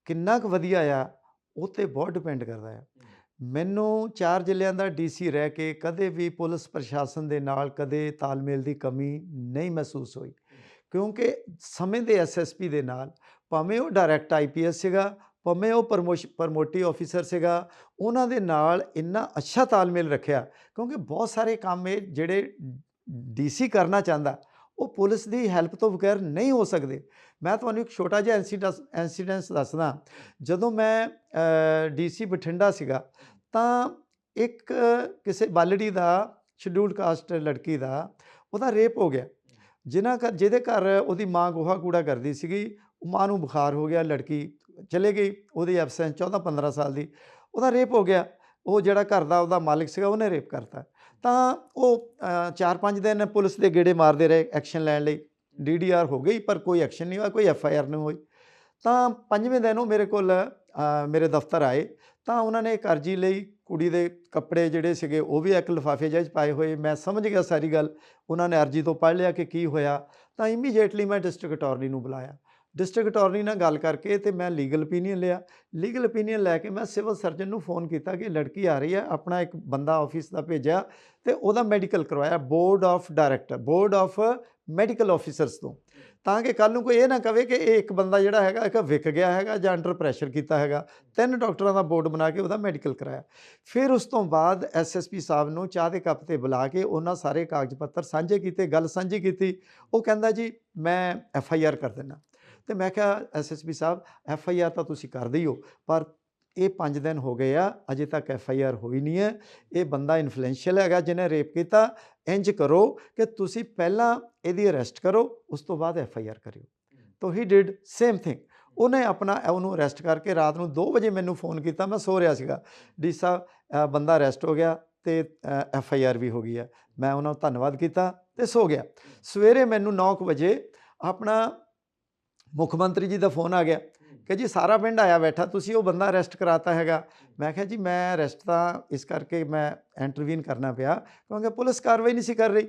ਕਿੰਨਾ ਕੁ ਵਧੀਆ ਆ ਉਹ 'ਤੇ ਬਹੁਤ ਡਿਪੈਂਡ ਕਰਦਾ ਆ। ਮੈਨੂੰ 4 ਜ਼ਿਲ੍ਹਿਆਂ ਦਾ ਡੀਸੀ ਰਹਿ ਕੇ ਕਦੇ ਵੀ ਪੁਲਿਸ ਪ੍ਰਸ਼ਾਸਨ ਦੇ ਨਾਲ ਕਦੇ ਤਾਲਮੇਲ ਦੀ ਕਮੀ ਨਹੀਂ ਮਹਿਸੂਸ ਹੋਈ, ਕਿਉਂਕਿ ਸਮੇਂ ਦੇ ਐਸਐਸਪੀ ਦੇ ਨਾਲ, ਭਾਵੇਂ ਉਹ ਡਾਇਰੈਕਟ ਆਈਪੀਐਸ ਸੀਗਾ, ਭਾਵੇਂ ਉਹ ਪ੍ਰਮੋਟਿਵ ਆਫੀਸਰ ਸੀਗਾ, ਉਹਨਾਂ ਦੇ ਨਾਲ ਇੰਨਾ ਅੱਛਾ ਤਾਲਮੇਲ ਰੱਖਿਆ। ਕਿਉਂਕਿ ਬਹੁਤ ਸਾਰੇ ਕੰਮ ਇਹ ਜਿਹੜੇ ਡੀਸੀ ਕਰਨਾ ਚਾਹੁੰਦਾ ਉਹ ਪੁਲਿਸ ਦੀ ਹੈਲਪ ਤੋਂ ਬਗੈਰ ਨਹੀਂ ਹੋ ਸਕਦੇ। ਮੈਂ ਤੁਹਾਨੂੰ ਇੱਕ ਛੋਟਾ ਜਿਹਾ ਇੰਸੀਡੈਂਸ ਦੱਸਦਾ। ਜਦੋਂ ਮੈਂ ਡੀਸੀ ਬਠਿੰਡਾ ਸੀਗਾ ਤਾਂ ਇੱਕ ਕਿਸੇ ਬਾਲੜੀ ਦਾ ਸ਼ਡਿਊਲਡ ਕਾਸਟ ਲੜਕੀ ਦਾ ਉਹਦਾ ਰੇਪ ਹੋ ਗਿਆ। ਜਿਹਦੇ ਘਰ ਉਹਦੀ ਮਾਂ ਗੋਹਾ ਕੂੜਾ ਕਰਦੀ ਸੀਗੀ, ਮਾਂ ਨੂੰ ਬੁਖਾਰ ਹੋ ਗਿਆ, ਲੜਕੀ ਚਲੇ ਗਈ ਉਹਦੀ ਐਬਸੈਂਸ, 14-15 ਸਾਲ ਦੀ, ਉਹਦਾ ਰੇਪ ਹੋ ਗਿਆ। ਉਹ ਜਿਹੜਾ ਘਰ ਦਾ ਉਹਦਾ ਮਾਲਿਕ ਸੀਗਾ ਉਹਨੇ ਰੇਪ ਕਰਤਾ। ਤਾਂ ਉਹ 4-5 ਦਿਨ ਪੁਲਿਸ ਦੇ ਗੇੜੇ ਮਾਰਦੇ ਰਹੇ ਐਕਸ਼ਨ ਲੈਣ ਲਈ, ਡੀਡੀਆਰ ਹੋ ਗਈ ਪਰ ਕੋਈ ਐਕਸ਼ਨ ਨਹੀਂ ਹੋਇਆ, ਕੋਈ ਐਫਆਈਆਰ ਨਹੀਂ ਹੋਈ। ਤਾਂ 5ਵੇਂ ਦਿਨ ਉਹ ਮੇਰੇ ਕੋਲ ਮੇਰੇ ਦਫ਼ਤਰ ਆਏ ਤਾਂ ਉਹਨਾਂ ਨੇ ਇੱਕ ਅਰਜੀ ਲਈ, ਕੁੜੀ ਦੇ ਕੱਪੜੇ ਜਿਹੜੇ ਸੀਗੇ ਉਹ ਵੀ ਇੱਕ ਲਿਫਾਫੇ ਜਿਹੇ 'ਚ ਪਾਏ ਹੋਏ। ਮੈਂ ਸਮਝ ਗਿਆ ਸਾਰੀ ਗੱਲ, ਉਹਨਾਂ ਨੇ ਅਰਜੀ ਤੋਂ ਪੜ੍ਹ ਲਿਆ ਕਿ ਕੀ ਹੋਇਆ। ਤਾਂ ਇਮੀਡੀਏਟਲੀ ਮੈਂ ਡਿਸਟ੍ਰਿਕਟ ਅਟਾਰਨੀ ਨੂੰ ਬੁਲਾਇਆ। ਡਿਸਟ੍ਰਿਕਟ ਅਟਾਰਨੀ ਨਾਲ ਗੱਲ ਕਰਕੇ ਤੇ ਮੈਂ ਲੀਗਲ ਓਪੀਨੀਅਨ ਲਿਆ। ਲੀਗਲ ਓਪੀਨੀਅਨ ਲੈ ਕੇ ਮੈਂ ਸਿਵਲ ਸਰਜਨ ਨੂੰ ਫ਼ੋਨ ਕੀਤਾ ਕਿ ਲੜਕੀ ਆ ਰਹੀ ਹੈ, ਆਪਣਾ ਇੱਕ ਬੰਦਾ ਆਫਿਸ ਦਾ ਭੇਜਿਆ ਤੇ ਉਹਦਾ ਮੈਡੀਕਲ ਕਰਵਾਇਆ ਬੋਰਡ ਆਫ ਮੈਡੀਕਲ ਆਫਿਸਰਸ ਤੋਂ, ਤਾਂ ਕਿ ਕੱਲ੍ਹ ਨੂੰ ਕੋਈ ਇਹ ਨਾ ਕਵੇ ਕਿ ਇਹ ਇੱਕ ਬੰਦਾ ਜਿਹੜਾ ਹੈਗਾ ਇੱਕ ਵਿਕ ਗਿਆ ਹੈਗਾ ਜਾਂ ਅੰਡਰ ਪ੍ਰੈਸ਼ਰ ਕੀਤਾ ਹੈਗਾ। 3 ਡਾਕਟਰਾਂ ਦਾ ਬੋਰਡ ਬਣਾ ਕੇ ਉਹਦਾ ਮੈਡੀਕਲ ਕਰਾਇਆ। ਫਿਰ ਉਸ ਤੋਂ ਬਾਅਦ ਐਸਐਸਪੀ ਸਾਹਿਬ ਨੂੰ ਚਾਹ ਦੇ ਕੱਪ 'ਤੇ ਬੁਲਾ ਕੇ ਉਹਨਾਂ ਸਾਰੇ ਕਾਗਜ਼ ਪੱਤਰ ਸਾਂਝੇ ਕੀਤੇ, ਗੱਲ ਸਾਂਝੀ ਕੀਤੀ। ਉਹ ਕਹਿੰਦਾ ਜੀ ਮੈਂ ਐਫਆਈਆਰ ਕਰ ਦਿੰਦਾ। ਤੇ ਮੈਂ ਕਿਹਾ ਐਸਐਸਪੀ ਸਾਹਿਬ, ਐਫਆਈਆਰ ਤਾਂ ਤੁਸੀਂ ਕਰਦੇ ਹੀ ਹੋ, ਪਰ ਇਹ 5 ਦਿਨ ਹੋ ਗਏ ਆ, ਅਜੇ ਤੱਕ ਐਫਆਈਆਰ ਹੋਈ ਨਹੀਂ ਹੈ। ਇਹ ਬੰਦਾ ਇਨਫਲੂਐਂਸ਼ੀਅਲ ਹੈਗਾ ਜਿਹਨੇ ਰੇਪ ਕੀਤਾ। ਇੰਜ ਕਰੋ ਕਿ ਤੁਸੀਂ ਪਹਿਲਾਂ ਇਹਦੀ ਅਰੈਸਟ ਕਰੋ, ਉਸ ਤੋਂ ਬਾਅਦ ਐਫਆਈਆਰ ਕਰਿਓ। ਤਾਂ ਹੀ ਡਿਡ ਸੇਮ ਥਿੰਗ। ਉਹਨੇ ਉਹਨੂੰ ਅਰੈਸਟ ਕਰਕੇ ਰਾਤ ਨੂੰ 2 ਵਜੇ ਮੈਨੂੰ ਫ਼ੋਨ ਕੀਤਾ, ਮੈਂ ਸੋ ਰਿਹਾ ਸੀਗਾ, ਡੀ ਸਾਹਿਬ ਬੰਦਾ ਅਰੈਸਟ ਹੋ ਗਿਆ ਤੇ ਐਫਆਈਆਰ ਵੀ ਹੋ ਗਈ ਹੈ। ਮੈਂ ਉਹਨਾਂ ਨੂੰ ਧੰਨਵਾਦ ਕੀਤਾ ਤੇ ਸੋ ਗਿਆ। ਸਵੇਰੇ ਮੈਨੂੰ 9 ਵਜੇ ਆਪਣਾ ਮੁੱਖ ਮੰਤਰੀ ਜੀ ਦਾ ਫੋਨ ਆ ਗਿਆ ਕਿ ਜੀ ਸਾਰਾ ਪਿੰਡ ਆਇਆ ਬੈਠਾ, ਤੁਸੀਂ ਉਹ ਬੰਦਾ ਅਰੈਸਟ ਕਰਾਤਾ ਹੈਗਾ। ਮੈਂ ਕਿਹਾ ਜੀ ਮੈਂ ਅਰੈਸਟ ਤਾਂ ਇਸ ਕਰਕੇ ਮੈਂ ਇੰਟਰਵੀਨ ਕਰਨਾ ਪਿਆ ਕਿਉਂਕਿ ਪੁਲਿਸ ਕਾਰਵਾਈ ਨਹੀਂ ਸੀ ਕਰ ਰਹੀ।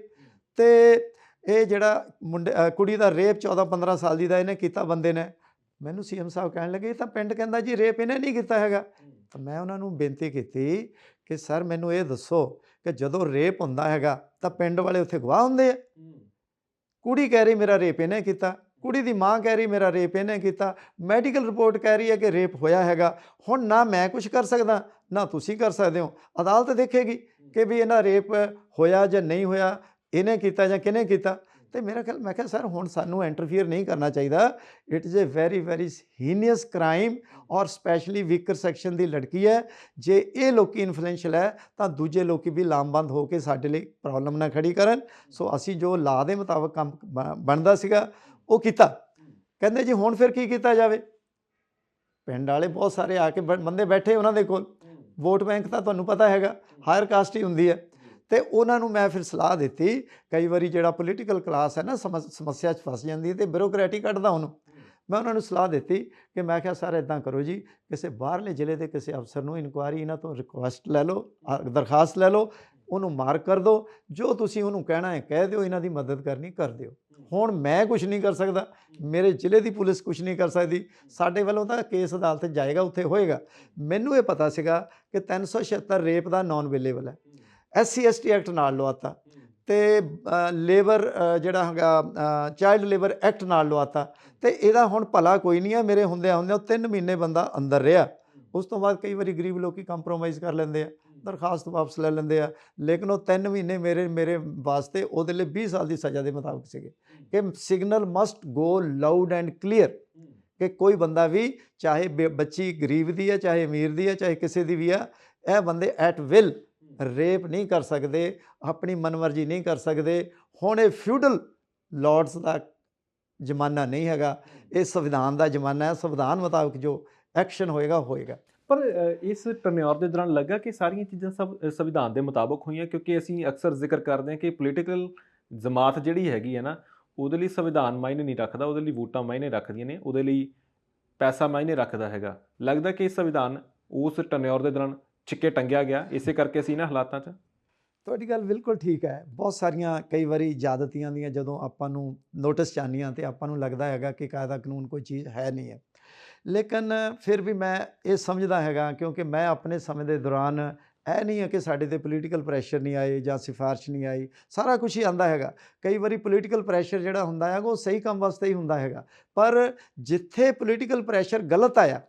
ਤੇ ਇਹ ਜਿਹੜਾ ਕੁੜੀ ਦਾ ਰੇਪ 14-15 ਸਾਲ ਦੀ ਦਾ ਇਹਨੇ ਕੀਤਾ ਬੰਦੇ ਨੇ। ਮੈਨੂੰ ਸੀਐਮ ਸਾਹਿਬ ਕਹਿਣ ਲੱਗੇ ਤਾਂ ਪਿੰਡ ਕਹਿੰਦਾ ਜੀ ਰੇਪ ਇਹਨੇ ਨਹੀਂ ਕੀਤਾ ਹੈਗਾ। ਤਾਂ ਮੈਂ ਉਹਨਾਂ ਨੂੰ ਬੇਨਤੀ ਕੀਤੀ ਕਿ ਸਰ ਮੈਨੂੰ ਇਹ ਦੱਸੋ ਕਿ ਜਦੋਂ ਰੇਪ ਹੁੰਦਾ ਹੈਗਾ ਤਾਂ ਪਿੰਡ ਵਾਲੇ ਉੱਥੇ ਗਵਾਹ ਹੁੰਦੇ ਆ? ਕੁੜੀ ਕਹਿ ਰਹੀ ਮੇਰਾ ਰੇਪ ਇਹਨੇ ਕੀਤਾ, ਕੁੜੀ ਦੀ ਮਾਂ ਕਹਿ ਰਹੀ ਮੇਰਾ ਰੇਪ ਇਹਨੇ ਕੀਤਾ, ਮੈਡੀਕਲ ਰਿਪੋਰਟ ਕਹਿ ਰਹੀ ਹੈ ਕਿ ਰੇਪ ਹੋਇਆ ਹੈਗਾ। ਹੁਣ ਨਾ ਮੈਂ ਕੁਝ ਕਰ ਸਕਦਾ ਨਾ ਤੁਸੀਂ ਕਰ ਸਕਦੇ ਹੋ। ਅਦਾਲਤ ਦੇਖੇਗੀ ਕਿ ਵੀ ਇਹਨਾਂ ਰੇਪ ਹੋਇਆ ਜਾਂ ਨਹੀਂ ਹੋਇਆ, ਇਹਨੇ ਕੀਤਾ ਜਾਂ ਕਿਹਨੇ ਕੀਤਾ। ਤੇ ਮੇਰਾ ਖਿਆਲ ਮੈਂ ਕਿਹਾ ਸਰ ਹੁਣ ਸਾਨੂੰ ਇੰਟਰਫੀਅਰ ਨਹੀਂ ਕਰਨਾ ਚਾਹੀਦਾ, it is a very very heinous crime ਔਰ ਸਪੈਸ਼ਲੀ ਵੀਕਰ ਸੈਕਸ਼ਨ ਦੀ ਲੜਕੀ ਹੈ, ਜੇ ਇਹ ਲੋਕੀ ਇਨਫਲੂਐਂਸ਼ੀਅਲ ਹੈ ਤਾਂ ਦੂਜੇ ਲੋਕੀ ਵੀ ਲਾਮਬੰਦ ਹੋ ਕੇ ਸਾਡੇ ਲਈ ਪ੍ਰੋਬਲਮ ਨਾ ਖੜੀ ਕਰਨ। ਸੋ ਅਸੀਂ ਜੋ ਲਾ ਦੇ ਮੁਤਾਬਕ ਕੰਮ ਬਣਦਾ ਸੀਗਾ ਉਹ ਕੀਤਾ। ਕਹਿੰਦੇ ਜੀ ਹੁਣ ਫਿਰ ਕੀ ਕੀਤਾ ਜਾਵੇ? ਪਿੰਡ ਵਾਲੇ ਬਹੁਤ ਸਾਰੇ ਆ ਕੇ ਬੰਦੇ ਬੈਠੇ ਉਹਨਾਂ ਦੇ ਕੋਲ, ਵੋਟ ਬੈਂਕ ਤਾਂ ਤੁਹਾਨੂੰ ਪਤਾ ਹੈਗਾ ਹਾਇਰ ਕਾਸਟ ਹੀ ਹੁੰਦੀ ਹੈ, ਤੇ ਉਹਨਾਂ ਨੂੰ ਮੈਂ ਫਿਰ ਸਲਾਹ ਦਿੱਤੀ। ਕਈ ਵਾਰੀ ਜਿਹੜਾ ਪੋਲੀਟੀਕਲ ਕਲਾਸ ਹੈ ਨਾ ਸਮੱਸਿਆ 'ਚ ਫਸ ਜਾਂਦੀ ਹੈ ਤੇ ਬਿਊਰੋਕਰੇਟੀ ਕੱਢਦਾ ਉਹਨੂੰ। ਮੈਂ ਉਹਨਾਂ ਨੂੰ ਸਲਾਹ ਦਿੱਤੀ ਕਿ ਮੈਂ ਕਿਹਾ ਸਰ ਇੱਦਾਂ ਕਰੋ ਜੀ, ਕਿਸੇ ਬਾਹਰਲੇ ਜ਼ਿਲ੍ਹੇ ਦੇ ਕਿਸੇ ਅਫਸਰ ਨੂੰ ਇਨਕੁਆਇਰੀ ਇਹਨਾਂ ਤੋਂ ਰਿਕੁਐਸਟ ਲੈ ਲਓ, ਦਰਖਾਸਤ ਲੈ ਲਓ, ਉਹਨੂੰ ਮਾਰਕ ਕਰ ਦਿਓ, ਜੋ ਤੁਸੀਂ ਉਹਨੂੰ ਕਹਿਣਾ ਹੈ ਕਹਿ ਦਿਓ, ਇਹਨਾਂ ਦੀ ਮਦਦ ਕਰਨੀ ਕਰ ਦਿਓ। ਹੁਣ ਮੈਂ ਕੁਝ ਨਹੀਂ ਕਰ ਸਕਦਾ, ਮੇਰੇ ਜ਼ਿਲ੍ਹੇ ਦੀ ਪੁਲਿਸ ਕੁਝ ਨਹੀਂ ਕਰ ਸਕਦੀ, ਸਾਡੇ ਵੱਲੋਂ ਤਾਂ ਕੇਸ ਅਦਾਲਤ ਜਾਏਗਾ, ਉੱਥੇ ਹੋਏਗਾ। ਮੈਨੂੰ ਇਹ ਪਤਾ ਸੀਗਾ ਕਿ 376 ਰੇਪ ਦਾ ਨਾਨ ਅਵੇਲੇਬਲ ਹੈ, SC ST ਐਕਟ ਨਾਲ ਲਵਾਤਾ, ਤੇ ਲੇਬਰ ਜਿਹੜਾ ਹੈਗਾ ਚਾਈਲਡ ਲੇਬਰ ਐਕਟ ਨਾਲ ਲਵਾਤਾ, ਤੇ ਇਹਦਾ ਹੁਣ ਭਲਾ ਕੋਈ ਨਹੀਂ ਹੈ। ਮੇਰੇ ਹੁੰਦਿਆਂ 3 ਮਹੀਨੇ ਬੰਦਾ ਅੰਦਰ ਰਿਹਾ, ਉਸ ਤੋਂ ਬਾਅਦ ਕਈ ਵਾਰੀ ਗਰੀਬ ਲੋਕੀ ਕੰਪਰੋਮਾਈਜ਼ ਕਰ ਲੈਂਦੇ ਆ, ਦਰਖਾਸਤ ਵਾਪਸ ਲੈ ਲੈਂਦੇ ਆ, ਲੇਕਿਨ ਉਹ 3 ਮਹੀਨੇ ਮੇਰੇ ਵਾਸਤੇ ਉਹਦੇ ਲਈ 20 ਸਾਲ ਦੀ ਸਜ਼ਾ ਦੇ ਮੁਤਾਬਕ ਸੀਗੇ ਕਿ signal must go loud and clear, ਕਿ ਕੋਈ ਬੰਦਾ ਵੀ ਚਾਹੇ ਬੱਚੀ ਗਰੀਬ ਦੀ ਹੈ, ਚਾਹੇ ਅਮੀਰ ਦੀ ਹੈ, ਚਾਹੇ ਕਿਸੇ ਦੀ ਵੀ ਆ, ਇਹ ਬੰਦੇ ਐਟ ਵਿਲ ਰੇਪ ਨਹੀਂ ਕਰ ਸਕਦੇ, ਆਪਣੀ ਮਨਮਰਜ਼ੀ ਨਹੀਂ ਕਰ ਸਕਦੇ। ਹੁਣ ਇਹ ਫਿਊਡਲ ਲਾਰਡਸ ਦਾ ਜ਼ਮਾਨਾ ਨਹੀਂ ਹੈਗਾ, ਇਹ ਸੰਵਿਧਾਨ ਦਾ ਜ਼ਮਾਨਾ ਹੈ। ਸੰਵਿਧਾਨ ਮੁਤਾਬਕ ਜੋ ਐਕਸ਼ਨ ਹੋਏਗਾ ਹੋਏਗਾ। ਪਰ ਇਸ ਟਰਨਿਓਰ ਦੇ ਦੌਰਾਨ ਲੱਗਾ ਕਿ ਸਾਰੀਆਂ ਚੀਜ਼ਾਂ ਸਭ ਸੰਵਿਧਾਨ ਦੇ ਮੁਤਾਬਕ ਹੋਈਆਂ, ਕਿਉਂਕਿ ਅਸੀਂ ਅਕਸਰ ਜ਼ਿਕਰ ਕਰਦੇ ਹਾਂ ਕਿ ਪੋਲੀਟੀਕਲ ਜਮਾਤ ਜਿਹੜੀ ਹੈਗੀ ਹੈ ਨਾ, ਉਹਦੇ ਲਈ ਸੰਵਿਧਾਨ ਮਾਇਨੇ ਨਹੀਂ ਰੱਖਦਾ, ਉਹਦੇ ਲਈ ਵੋਟਾਂ ਮਾਇਨੇ ਰੱਖਦੀਆਂ ਨੇ, ਉਹਦੇ ਲਈ ਪੈਸਾ ਮਾਇਨੇ ਰੱਖਦਾ ਹੈਗਾ। ਲੱਗਦਾ ਕਿ ਸੰਵਿਧਾਨ ਉਸ ਟਰਨਿਓਰ ਦੇ ਦੌਰਾਨ ਛਿੱਕੇ ਟੰਗਿਆ ਗਿਆ, ਇਸੇ ਕਰਕੇ ਅਸੀਂ ਇਹਨਾਂ ਹਾਲਾਤਾਂ 'ਚ। ਤੁਹਾਡੀ ਗੱਲ ਬਿਲਕੁਲ ਠੀਕ ਹੈ। ਬਹੁਤ ਸਾਰੀਆਂ ਕਈ ਵਾਰੀ ਜ਼ਿਆਦਤੀਆਂ ਦੀਆਂ ਜਦੋਂ ਆਪਾਂ ਨੂੰ ਨੋਟਿਸ 'ਚ ਆਉਂਦੀਆਂ ਤੇ ਆਪਾਂ ਨੂੰ ਲੱਗਦਾ ਹੈਗਾ ਕਿ ਕਾਇਦਾ ਕਾਨੂੰਨ ਕੋਈ ਚੀਜ਼ ਹੈ ਨਹੀਂ ਹੈ, ਲੇਕਿਨ ਫਿਰ ਵੀ ਮੈਂ ਇਹ ਸਮਝਦਾ ਹੈਗਾ, ਕਿਉਂਕਿ ਮੈਂ ਆਪਣੇ ਸਮੇਂ ਦੇ ਦੌਰਾਨ ਇਹ ਨਹੀਂ ਹੈ ਕਿ ਸਾਡੇ 'ਤੇ ਪੋਲੀਟੀਕਲ ਪ੍ਰੈਸ਼ਰ ਨਹੀਂ ਆਏ ਜਾਂ ਸਿਫਾਰਿਸ਼ ਨਹੀਂ ਆਈ, ਸਾਰਾ ਕੁਛ ਹੀ ਆਉਂਦਾ ਹੈਗਾ। ਕਈ ਵਾਰੀ ਪੋਲੀਟੀਕਲ ਪ੍ਰੈਸ਼ਰ ਜਿਹੜਾ ਹੁੰਦਾ ਹੈਗਾ ਉਹ ਸਹੀ ਕੰਮ ਵਾਸਤੇ ਹੀ ਹੁੰਦਾ ਹੈਗਾ, ਪਰ ਜਿੱਥੇ ਪੋਲੀਟੀਕਲ ਪ੍ਰੈਸ਼ਰ ਗਲਤ ਆਇਆ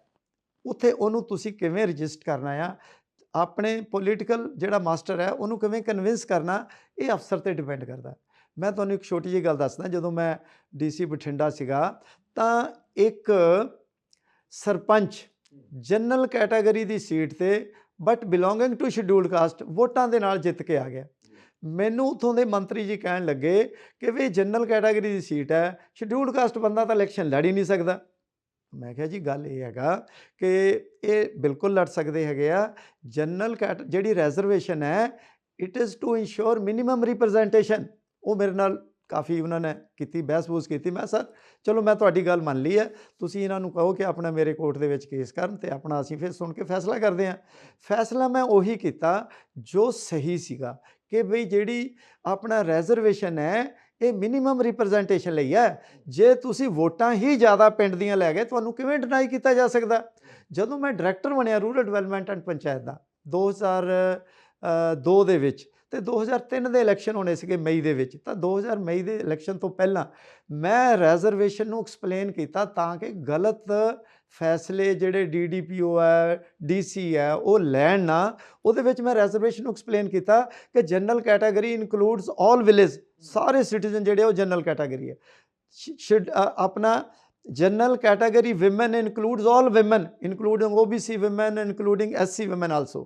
ਉੱਥੇ ਉਹਨੂੰ ਤੁਸੀਂ ਕਿਵੇਂ ਰਜਿਸਟ ਕਰਨਾ ਆ, ਆਪਣੇ ਪੋਲੀਟੀਕਲ ਜਿਹੜਾ ਮਾਸਟਰ ਹੈ ਉਹਨੂੰ ਕਿਵੇਂ ਕਨਵਿੰਸ ਕਰਨਾ, ਇਹ ਅਫਸਰ 'ਤੇ ਡਿਪੈਂਡ ਕਰਦਾ। ਮੈਂ ਤੁਹਾਨੂੰ ਇੱਕ ਛੋਟੀ ਜਿਹੀ ਗੱਲ ਦੱਸਦਾ। ਜਦੋਂ ਮੈਂ DC ਬਠਿੰਡਾ ਸੀਗਾ ਤਾਂ ਇੱਕ ਸਰਪੰਚ ਜਨਰਲ ਕੈਟਾਗਰੀ ਦੀ ਸੀਟ 'ਤੇ but belonging to scheduled caste ਵੋਟਾਂ ਦੇ ਨਾਲ ਜਿੱਤ ਕੇ ਆ ਗਿਆ। ਮੈਨੂੰ ਉੱਥੋਂ ਦੇ ਮੰਤਰੀ ਜੀ ਕਹਿਣ ਲੱਗੇ ਕਿ ਵੀ ਜਨਰਲ ਕੈਟਾਗਰੀ ਦੀ ਸੀਟ ਹੈ, ਸ਼ਡਿਊਲਡ ਕਾਸਟ ਬੰਦਾ ਤਾਂ ਇਲੈਕਸ਼ਨ ਲੜ ਹੀ ਨਹੀਂ ਸਕਦਾ। ਮੈਂ ਕਿਹਾ ਜੀ ਗੱਲ ਇਹ ਹੈਗਾ ਕਿ ਇਹ ਬਿਲਕੁਲ ਲੜ ਸਕਦੇ ਹੈਗੇ ਆ। ਜਨਰਲ ਜਿਹੜੀ ਰਿਜ਼ਰਵੇਸ਼ਨ ਹੈ, it is to ensure minimum representation. ਉਹ ਮੇਰੇ ਨਾਲ ਕਾਫੀ ਉਹਨਾਂ ਨੇ ਕੀਤੀ, ਬਹਿਸ-ਬੂਸ ਕੀਤੀ। ਮੈਂ ਸਰ ਚਲੋ ਮੈਂ ਤੁਹਾਡੀ ਗੱਲ ਮੰਨ ਲਈ ਹੈ, ਤੁਸੀਂ ਇਹਨਾਂ ਨੂੰ ਕਹੋ ਕਿ ਆਪਣਾ ਮੇਰੇ ਕੋਰਟ ਦੇ ਵਿੱਚ ਕੇਸ ਕਰਨ ਤੇ ਆਪਣਾ ਅਸੀਂ ਫਿਰ ਸੁਣ ਕੇ ਫੈਸਲਾ ਕਰਦੇ ਹਾਂ। ਫੈਸਲਾ ਮੈਂ ਉਹੀ ਕੀਤਾ ਜੋ ਸਹੀ ਸੀਗਾ ਕਿ ਬਈ ਜਿਹੜੀ ਆਪਣਾ ਰਿਜ਼ਰਵੇਸ਼ਨ ਹੈ ਇਹ ਮਿਨੀਮਮ ਰਿਪਰੈਜ਼ੈਂਟੇਸ਼ਨ ਲਈ ਹੈ। ਜੇ ਤੁਸੀਂ ਵੋਟਾਂ ਹੀ ਜ਼ਿਆਦਾ ਪਿੰਡ ਦੀਆਂ ਲੈ ਗਏ, ਤੁਹਾਨੂੰ ਕਿਵੇਂ ਡਿਨਾਈ ਕੀਤਾ ਜਾ ਸਕਦਾ? ਜਦੋਂ ਮੈਂ ਡਾਇਰੈਕਟਰ ਬਣਿਆ ਰੂਰਲ ਡਿਵੈਲਪਮੈਂਟ ਐਂਡ ਪੰਚਾਇਤ ਦਾ 2002 ਦੇ ਵਿੱਚ, ਤੇ 2003 ਦੇ ਇਲੈਕਸ਼ਨ ਹੋਣੇ ਸੀਗੇ ਮਈ ਦੇ ਵਿੱਚ, ਤਾਂ 2000 ਮਈ ਦੇ ਇਲੈਕਸ਼ਨ ਤੋਂ ਪਹਿਲਾਂ ਮੈਂ ਰਿਜ਼ਰਵੇਸ਼ਨ ਨੂੰ ਐਕਸਪਲੇਨ ਕੀਤਾ ਤਾਂ ਕਿ ਗਲਤ ਫੈਸਲੇ ਜਿਹੜੇ DDPO ਹੈ, DC ਹੈ ਉਹ ਲੈਣ ਨਾ। ਉਹਦੇ ਵਿੱਚ ਮੈਂ ਰਿਜ਼ਰਵੇਸ਼ਨ ਨੂੰ ਐਕਸਪਲੇਨ ਕੀਤਾ ਕਿ ਜਨਰਲ ਕੈਟਾਗਰੀ ਇਨਕਲੂਡਸ ਆਲ ਵਿਲੇਜ, ਸਾਰੇ ਸਿਟੀਜ਼ਨ ਜਿਹੜੇ ਉਹ ਜਨਰਲ ਕੈਟਾਗਰੀ ਹੈ। ਆਪਣਾ general category women includes all women including OBC women including SC women also.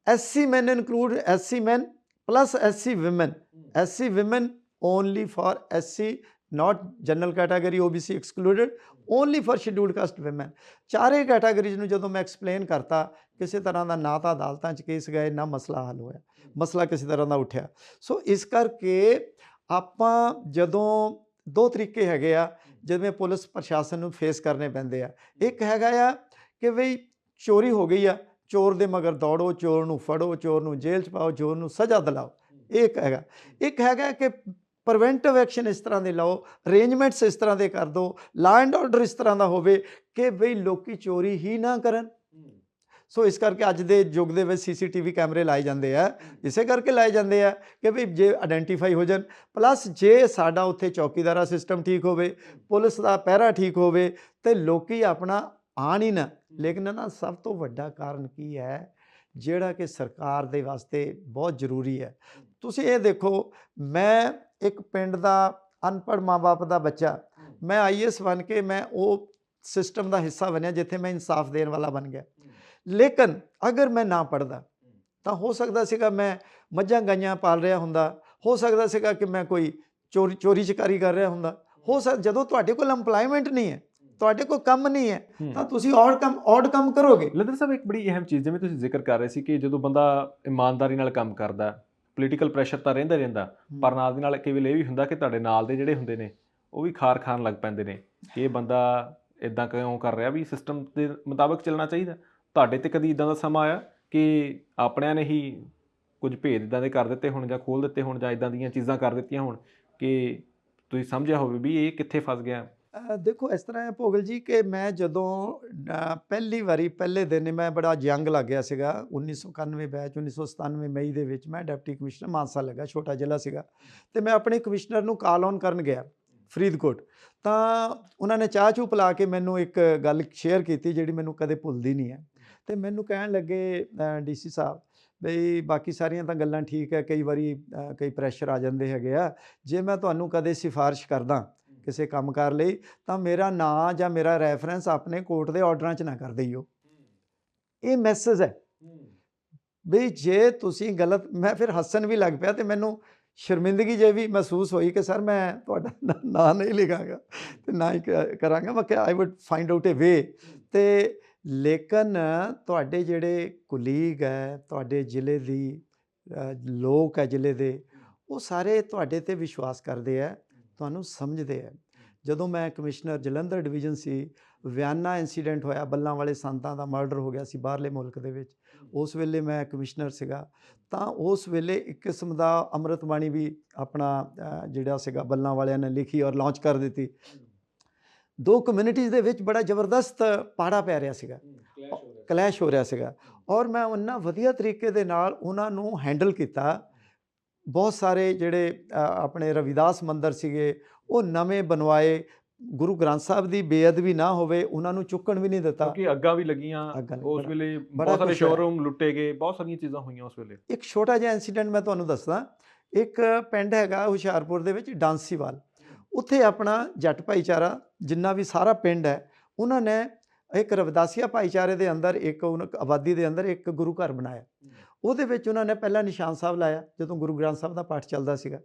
SC men include SC men plus SC women. SC women only for SC, not general category OBC excluded, only for scheduled caste women. ਚਾਰੇ categories ਨੂੰ ਜਦੋਂ ਮੈਂ explain ਕਰਤਾ, ਕਿਸੇ ਤਰ੍ਹਾਂ ਦਾ ਨਾ ਤਾਂ ਅਦਾਲਤਾਂ 'ਚ ਕੇਸ ਗਏ, ਨਾ ਮਸਲਾ ਹੱਲ ਹੋਇਆ, ਮਸਲਾ ਕਿਸੇ ਤਰ੍ਹਾਂ ਦਾ ਉੱਠਿਆ। ਸੋ ਇਸ ਕਰਕੇ ਆਪਾਂ ਜਦੋਂ ਦੋ ਤਰੀਕੇ ਹੈਗੇ ਆ ਜਿਵੇਂ ਪੁਲਿਸ ਪ੍ਰਸ਼ਾਸਨ ਨੂੰ ਫੇਸ ਕਰਨੇ ਪੈਂਦੇ ਆ। ਇੱਕ ਹੈਗਾ ਆ ਕਿ ਬਈ ਚੋਰੀ ਹੋ ਗਈ ਆ, ਚੋਰ ਦੇ ਮਗਰ ਦੌੜੋ, ਚੋਰ ਨੂੰ ਫੜੋ, ਚੋਰ ਨੂੰ ਜੇਲ੍ਹ 'ਚ ਪਾਓ, ਚੋਰ ਨੂੰ ਸਜ਼ਾ ਦਿਲਾਓ, ਇਹ ਇੱਕ ਹੈਗਾ। ਇੱਕ ਹੈਗਾ ਕਿ ਪ੍ਰੀਵੈਂਟਿਵ ਐਕਸ਼ਨ ਇਸ ਤਰ੍ਹਾਂ ਦੇ ਲਓ, ਅਰੇਂਜਮੈਂਟਸ ਇਸ ਤਰ੍ਹਾਂ ਦੇ ਕਰ ਦਿਓ, ਲਾ ਐਂਡ ਆਰਡਰ ਇਸ ਤਰ੍ਹਾਂ ਦਾ ਹੋਵੇ ਕਿ ਬਈ ਲੋਕੀ ਚੋਰੀ ਹੀ ਨਾ ਕਰਨ। ਸੋ ਇਸ ਕਰਕੇ ਅੱਜ ਦੇ ਯੁੱਗ ਦੇ ਵਿੱਚ CCTV ਕੈਮਰੇ ਲਾਏ ਜਾਂਦੇ ਆ, ਇਸੇ ਕਰਕੇ ਲਾਏ ਜਾਂਦੇ ਆ ਕਿ ਵੀ ਜੇ ਆਇਡੈਂਟੀਫਾਈ ਹੋ ਜਾਣ। ਪਲੱਸ ਜੇ ਸਾਡਾ ਉੱਥੇ ਚੌਕੀਦਾਰਾ ਸਿਸਟਮ ਠੀਕ ਹੋਵੇ, ਪੁਲਿਸ ਦਾ ਪਹਿਰਾ ਠੀਕ ਹੋਵੇ, ਤੇ ਲੋਕੀ ਆਪਣਾ ਆਣ ਹੀ ਨਾ। ਲੇਕਿਨ ਨਾ ਸਭ ਤੋਂ ਵੱਡਾ ਕਾਰਨ ਕੀ ਹੈ ਜਿਹੜਾ ਕਿ ਸਰਕਾਰ ਦੇ ਵਾਸਤੇ ਬਹੁਤ ਜ਼ਰੂਰੀ ਹੈ। ਤੁਸੀਂ ਇਹ ਦੇਖੋ, ਮੈਂ ਇੱਕ ਪਿੰਡ ਦਾ ਅਨਪੜ੍ਹ ਮਾਂ-ਬਾਪ ਦਾ ਬੱਚਾ ਮੈਂ ਆਈਐਸ ਬਣ ਕੇ ਮੈਂ ਉਹ ਸਿਸਟਮ ਦਾ ਹਿੱਸਾ ਬਣਿਆ ਜਿੱਥੇ ਮੈਂ ਇਨਸਾਫ ਦੇਣ ਵਾਲਾ ਬਣ ਗਿਆ। ਲੇਕਿਨ ਅਗਰ ਮੈਂ ਨਾ ਪੜ੍ਹਦਾ ਤਾਂ ਹੋ ਸਕਦਾ ਸੀਗਾ ਮੈਂ ਮੱਝਾਂ ਗਾਈਆਂ ਪਾਲ ਰਿਹਾ ਹੁੰਦਾ, ਹੋ ਸਕਦਾ ਸੀਗਾ ਕਿ ਮੈਂ ਕੋਈ ਚੋਰੀ ਚਕਾਰੀ ਕਰ ਰਿਹਾ ਹੁੰਦਾ। ਜਦੋਂ ਤੁਹਾਡੇ ਕੋਲ ਇੰਪਲੋਇਮੈਂਟ ਨਹੀਂ ਹੈ, ਤੁਹਾਡੇ ਕੋਲ ਕੰਮ ਨਹੀਂ ਹੈ, ਤਾਂ ਤੁਸੀਂ ਔਡ ਕੰਮ ਕਰੋਗੇ। ਲਲਿਤ ਸਾਹਿਬ, ਇੱਕ ਬੜੀ ਅਹਿਮ ਚੀਜ਼ ਜਿਵੇਂ ਤੁਸੀਂ ਜ਼ਿਕਰ ਕਰ ਰਹੇ ਸੀ ਕਿ ਜਦੋਂ ਬੰਦਾ ਇਮਾਨਦਾਰੀ ਨਾਲ ਕੰਮ ਕਰਦਾ, ਪੋਲੀਟੀਕਲ ਪ੍ਰੈਸ਼ਰ ਤਾਂ ਰਹਿੰਦਾ, ਪਰ ਨਾਲ ਦੀ ਨਾਲ ਕਈ ਵੇਲੇ ਇਹ ਵੀ ਹੁੰਦਾ ਕਿ ਤੁਹਾਡੇ ਨਾਲ ਦੇ ਜਿਹੜੇ ਹੁੰਦੇ ਨੇ ਉਹ ਵੀ ਖਾਰ ਖਾਣ ਲੱਗ ਪੈਂਦੇ ਨੇ ਕਿ ਇਹ ਬੰਦਾ ਇਦਾਂ ਕਿਉਂ ਕਰ ਰਿਹਾ, ਵੀ ਸਿਸਟਮ ਦੇ ਮੁਤਾਬਕ ਚੱਲਣਾ ਚਾਹੀਦਾ। ਤੁਹਾਡੇ ਤੇ ਕਦੀ ਇਦਾਂ ਦਾ ਸਮਾਂ ਆਇਆ ਕਿ ਆਪਣਿਆਂ ਨੇ ਹੀ ਕੁਝ ਭੇਦ ਇਦਾਂ ਦੇ ਕਰ ਦਿੱਤੇ ਹੋਣ ਜਾਂ ਖੋਲ੍ਹ ਦਿੱਤੇ ਹੋਣ ਜਾਂ ਇਦਾਂ ਦੀਆਂ ਚੀਜ਼ਾਂ ਕਰ ਦਿੱਤੀਆਂ ਹੋਣ ਕਿ ਤੁਸੀਂ ਸਮਝਿਆ ਹੋਵੇ ਵੀ ਇਹ ਕਿੱਥੇ ਫਸ ਗਿਆ? ਦੇਖੋ ਇਸ ਤਰ੍ਹਾਂ ਹੈ ਭੋਗਲ ਜੀ ਕਿ ਮੈਂ ਜਦੋਂ ਪਹਿਲੇ ਦਿਨ ਹੀ ਮੈਂ ਬੜਾ ਯੰਗ ਲੱਗ ਗਿਆ ਸੀਗਾ, 1991 ਬੈਚ 1997 ਮਈ ਦੇ ਵਿੱਚ ਮੈਂ ਡਿਪਟੀ ਕਮਿਸ਼ਨਰ ਮਾਨਸਾ ਲੱਗਾ, ਛੋਟਾ ਜ਼ਿਲ੍ਹਾ ਸੀਗਾ, ਅਤੇ ਮੈਂ ਆਪਣੇ ਕਮਿਸ਼ਨਰ ਨੂੰ ਕਾਲ ਔਨ ਕਰਨ ਗਿਆ ਫਰੀਦਕੋਟ। ਤਾਂ ਉਹਨਾਂ ਨੇ ਚਾਹ ਚੂਹ ਪਿਲਾ ਕੇ ਮੈਨੂੰ ਇੱਕ ਗੱਲ ਸ਼ੇਅਰ ਕੀਤੀ ਜਿਹੜੀ ਮੈਨੂੰ ਕਦੇ ਭੁੱਲਦੀ ਨਹੀਂ ਹੈ। ਅਤੇ ਮੈਨੂੰ ਕਹਿਣ ਲੱਗੇ DC ਸਾਹਿਬ ਬਈ ਬਾਕੀ ਸਾਰੀਆਂ ਤਾਂ ਗੱਲਾਂ ਠੀਕ ਹੈ, ਕਈ ਵਾਰੀ ਕਈ ਪ੍ਰੈਸ਼ਰ ਆ ਜਾਂਦੇ ਹੈਗੇ ਆ, ਜੇ ਮੈਂ ਤੁਹਾਨੂੰ ਕਦੇ ਸਿਫਾਰਿਸ਼ ਕਰਦਾ ਕਿਸੇ ਕੰਮਕਾਰ ਲਈ ਤਾਂ ਮੇਰਾ ਨਾਂ ਜਾਂ ਮੇਰਾ ਰੈਫਰੈਂਸ ਆਪਣੇ ਕੋਰਟ ਦੇ ਆਰਡਰਾਂ 'ਚ ਨਾ ਕਰ ਦਈਓ। ਇਹ ਮੈਸੇਜ ਹੈ ਬਈ ਜੇ ਤੁਸੀਂ ਗਲਤ। ਮੈਂ ਫਿਰ ਹੱਸਣ ਵੀ ਲੱਗ ਪਿਆ ਅਤੇ ਮੈਨੂੰ ਸ਼ਰਮਿੰਦਗੀ ਜੇ ਵੀ ਮਹਿਸੂਸ ਹੋਈ ਕਿ ਸਰ ਮੈਂ ਤੁਹਾਡਾ ਨਾਂ ਨਹੀਂ ਲਿਖਾਂਗਾ ਅਤੇ ਨਾ ਹੀ ਕਰਾਂਗਾ। ਮੈਂ ਕਿਹਾ ਆਈ ਵੁੱਡ ਫਾਈਂਡ ਆਊਟ ਏ ਵੇ। ਅਤੇ ਲੇਕਿਨ ਤੁਹਾਡੇ ਜਿਹੜੇ ਕੁਲੀਗ ਹੈ, ਤੁਹਾਡੇ ਜ਼ਿਲ੍ਹੇ ਦੀ ਲੋਕ ਹੈ ਜ਼ਿਲ੍ਹੇ ਦੇ, ਉਹ ਸਾਰੇ ਤੁਹਾਡੇ 'ਤੇ ਵਿਸ਼ਵਾਸ ਕਰਦੇ ਹੈ, ਤੁਹਾਨੂੰ ਸਮਝਦੇ ਹੈ। ਜਦੋਂ ਮੈਂ ਕਮਿਸ਼ਨਰ ਜਲੰਧਰ ਡਿਵੀਜ਼ਨ ਸੀ, ਵਿਆਨਾ ਇੰਸੀਡੈਂਟ ਹੋਇਆ, ਬੱਲਾਂ ਵਾਲੇ ਸੰਤਾਂ ਦਾ ਮਰਡਰ ਹੋ ਗਿਆ ਸੀ ਬਾਹਰਲੇ ਮੁਲਕ ਦੇ ਵਿੱਚ, ਉਸ ਵੇਲੇ ਮੈਂ ਕਮਿਸ਼ਨਰ ਸੀਗਾ। ਤਾਂ ਉਸ ਵੇਲੇ ਇੱਕ ਕਿਸਮ ਦਾ ਅੰਮ੍ਰਿਤ ਬਾਣੀ ਵੀ ਆਪਣਾ ਜਿਹੜਾ ਸੀਗਾ ਬੱਲਾਂ ਵਾਲਿਆਂ ਨੇ ਲਿਖੀ ਔਰ ਲਾਂਚ ਕਰ ਦਿੱਤੀ। ਦੋ ਕਮਿਊਨਿਟੀਜ਼ ਦੇ ਵਿੱਚ ਬੜਾ ਜ਼ਬਰਦਸਤ ਪਾੜਾ ਪੈ ਰਿਹਾ ਸੀਗਾ, ਕਲੈਸ਼ ਹੋ ਰਿਹਾ ਸੀਗਾ, ਔਰ ਮੈਂ ਉਹਨਾਂ ਵਧੀਆ ਤਰੀਕੇ ਦੇ ਨਾਲ ਉਹਨਾਂ ਨੂੰ ਹੈਂਡਲ ਕੀਤਾ। ਬਹੁਤ ਸਾਰੇ ਜਿਹੜੇ ਆਪਣੇ ਰਵਿਦਾਸ ਮੰਦਰ ਸੀਗੇ ਉਹ ਨਵੇਂ ਬਣਵਾਏ, ਗੁਰੂ ਗ੍ਰੰਥ ਸਾਹਿਬ ਦੀ ਬੇਅਦਬੀ ਨਾ ਹੋਵੇ ਉਹਨਾਂ ਨੂੰ ਚੁੱਕਣ ਵੀ ਨਹੀਂ ਦਿੱਤਾ, ਕਿਉਂਕਿ ਅੱਗਾਂ ਵੀ ਲੱਗੀਆਂ ਉਸ ਵੇਲੇ, ਬਹੁਤ ਸਾਰੇ ਸ਼ੋਰੂਮ ਲੁੱਟੇ ਗਏ, ਬਹੁਤ ਸਾਰੀਆਂ ਚੀਜ਼ਾਂ ਹੋਈਆਂ ਉਸ ਵੇਲੇ। ਇੱਕ ਛੋਟਾ ਜਿਹਾ ਇੰਸੀਡੈਂਟ ਮੈਂ ਤੁਹਾਨੂੰ ਦੱਸਦਾ। ਇੱਕ ਪਿੰਡ ਹੈਗਾ ਹੁਸ਼ਿਆਰਪੁਰ ਦੇ ਵਿੱਚ ਡਾਂਸੀਵਾਲ, ਉੱਥੇ ਆਪਣਾ ਜੱਟ ਭਾਈਚਾਰਾ ਜਿੰਨਾ ਵੀ ਸਾਰਾ ਪਿੰਡ ਹੈ, ਉਹਨਾਂ ਨੇ ਇੱਕ ਰਵਿਦਾਸੀਆ ਭਾਈਚਾਰੇ ਦੇ ਅੰਦਰ ਇੱਕ ਆਬਾਦੀ ਦੇ ਅੰਦਰ ਇੱਕ ਗੁਰੂ ਘਰ ਬਣਾਇਆ। ਉਹਦੇ ਵਿੱਚ ਉਹਨਾਂ ਨੇ ਪਹਿਲਾਂ ਨਿਸ਼ਾਨ ਸਾਹਿਬ ਲਾਇਆ ਜਦੋਂ ਗੁਰੂ ਗ੍ਰੰਥ ਸਾਹਿਬ ਦਾ ਪਾਠ ਚੱਲਦਾ ਸੀਗਾ।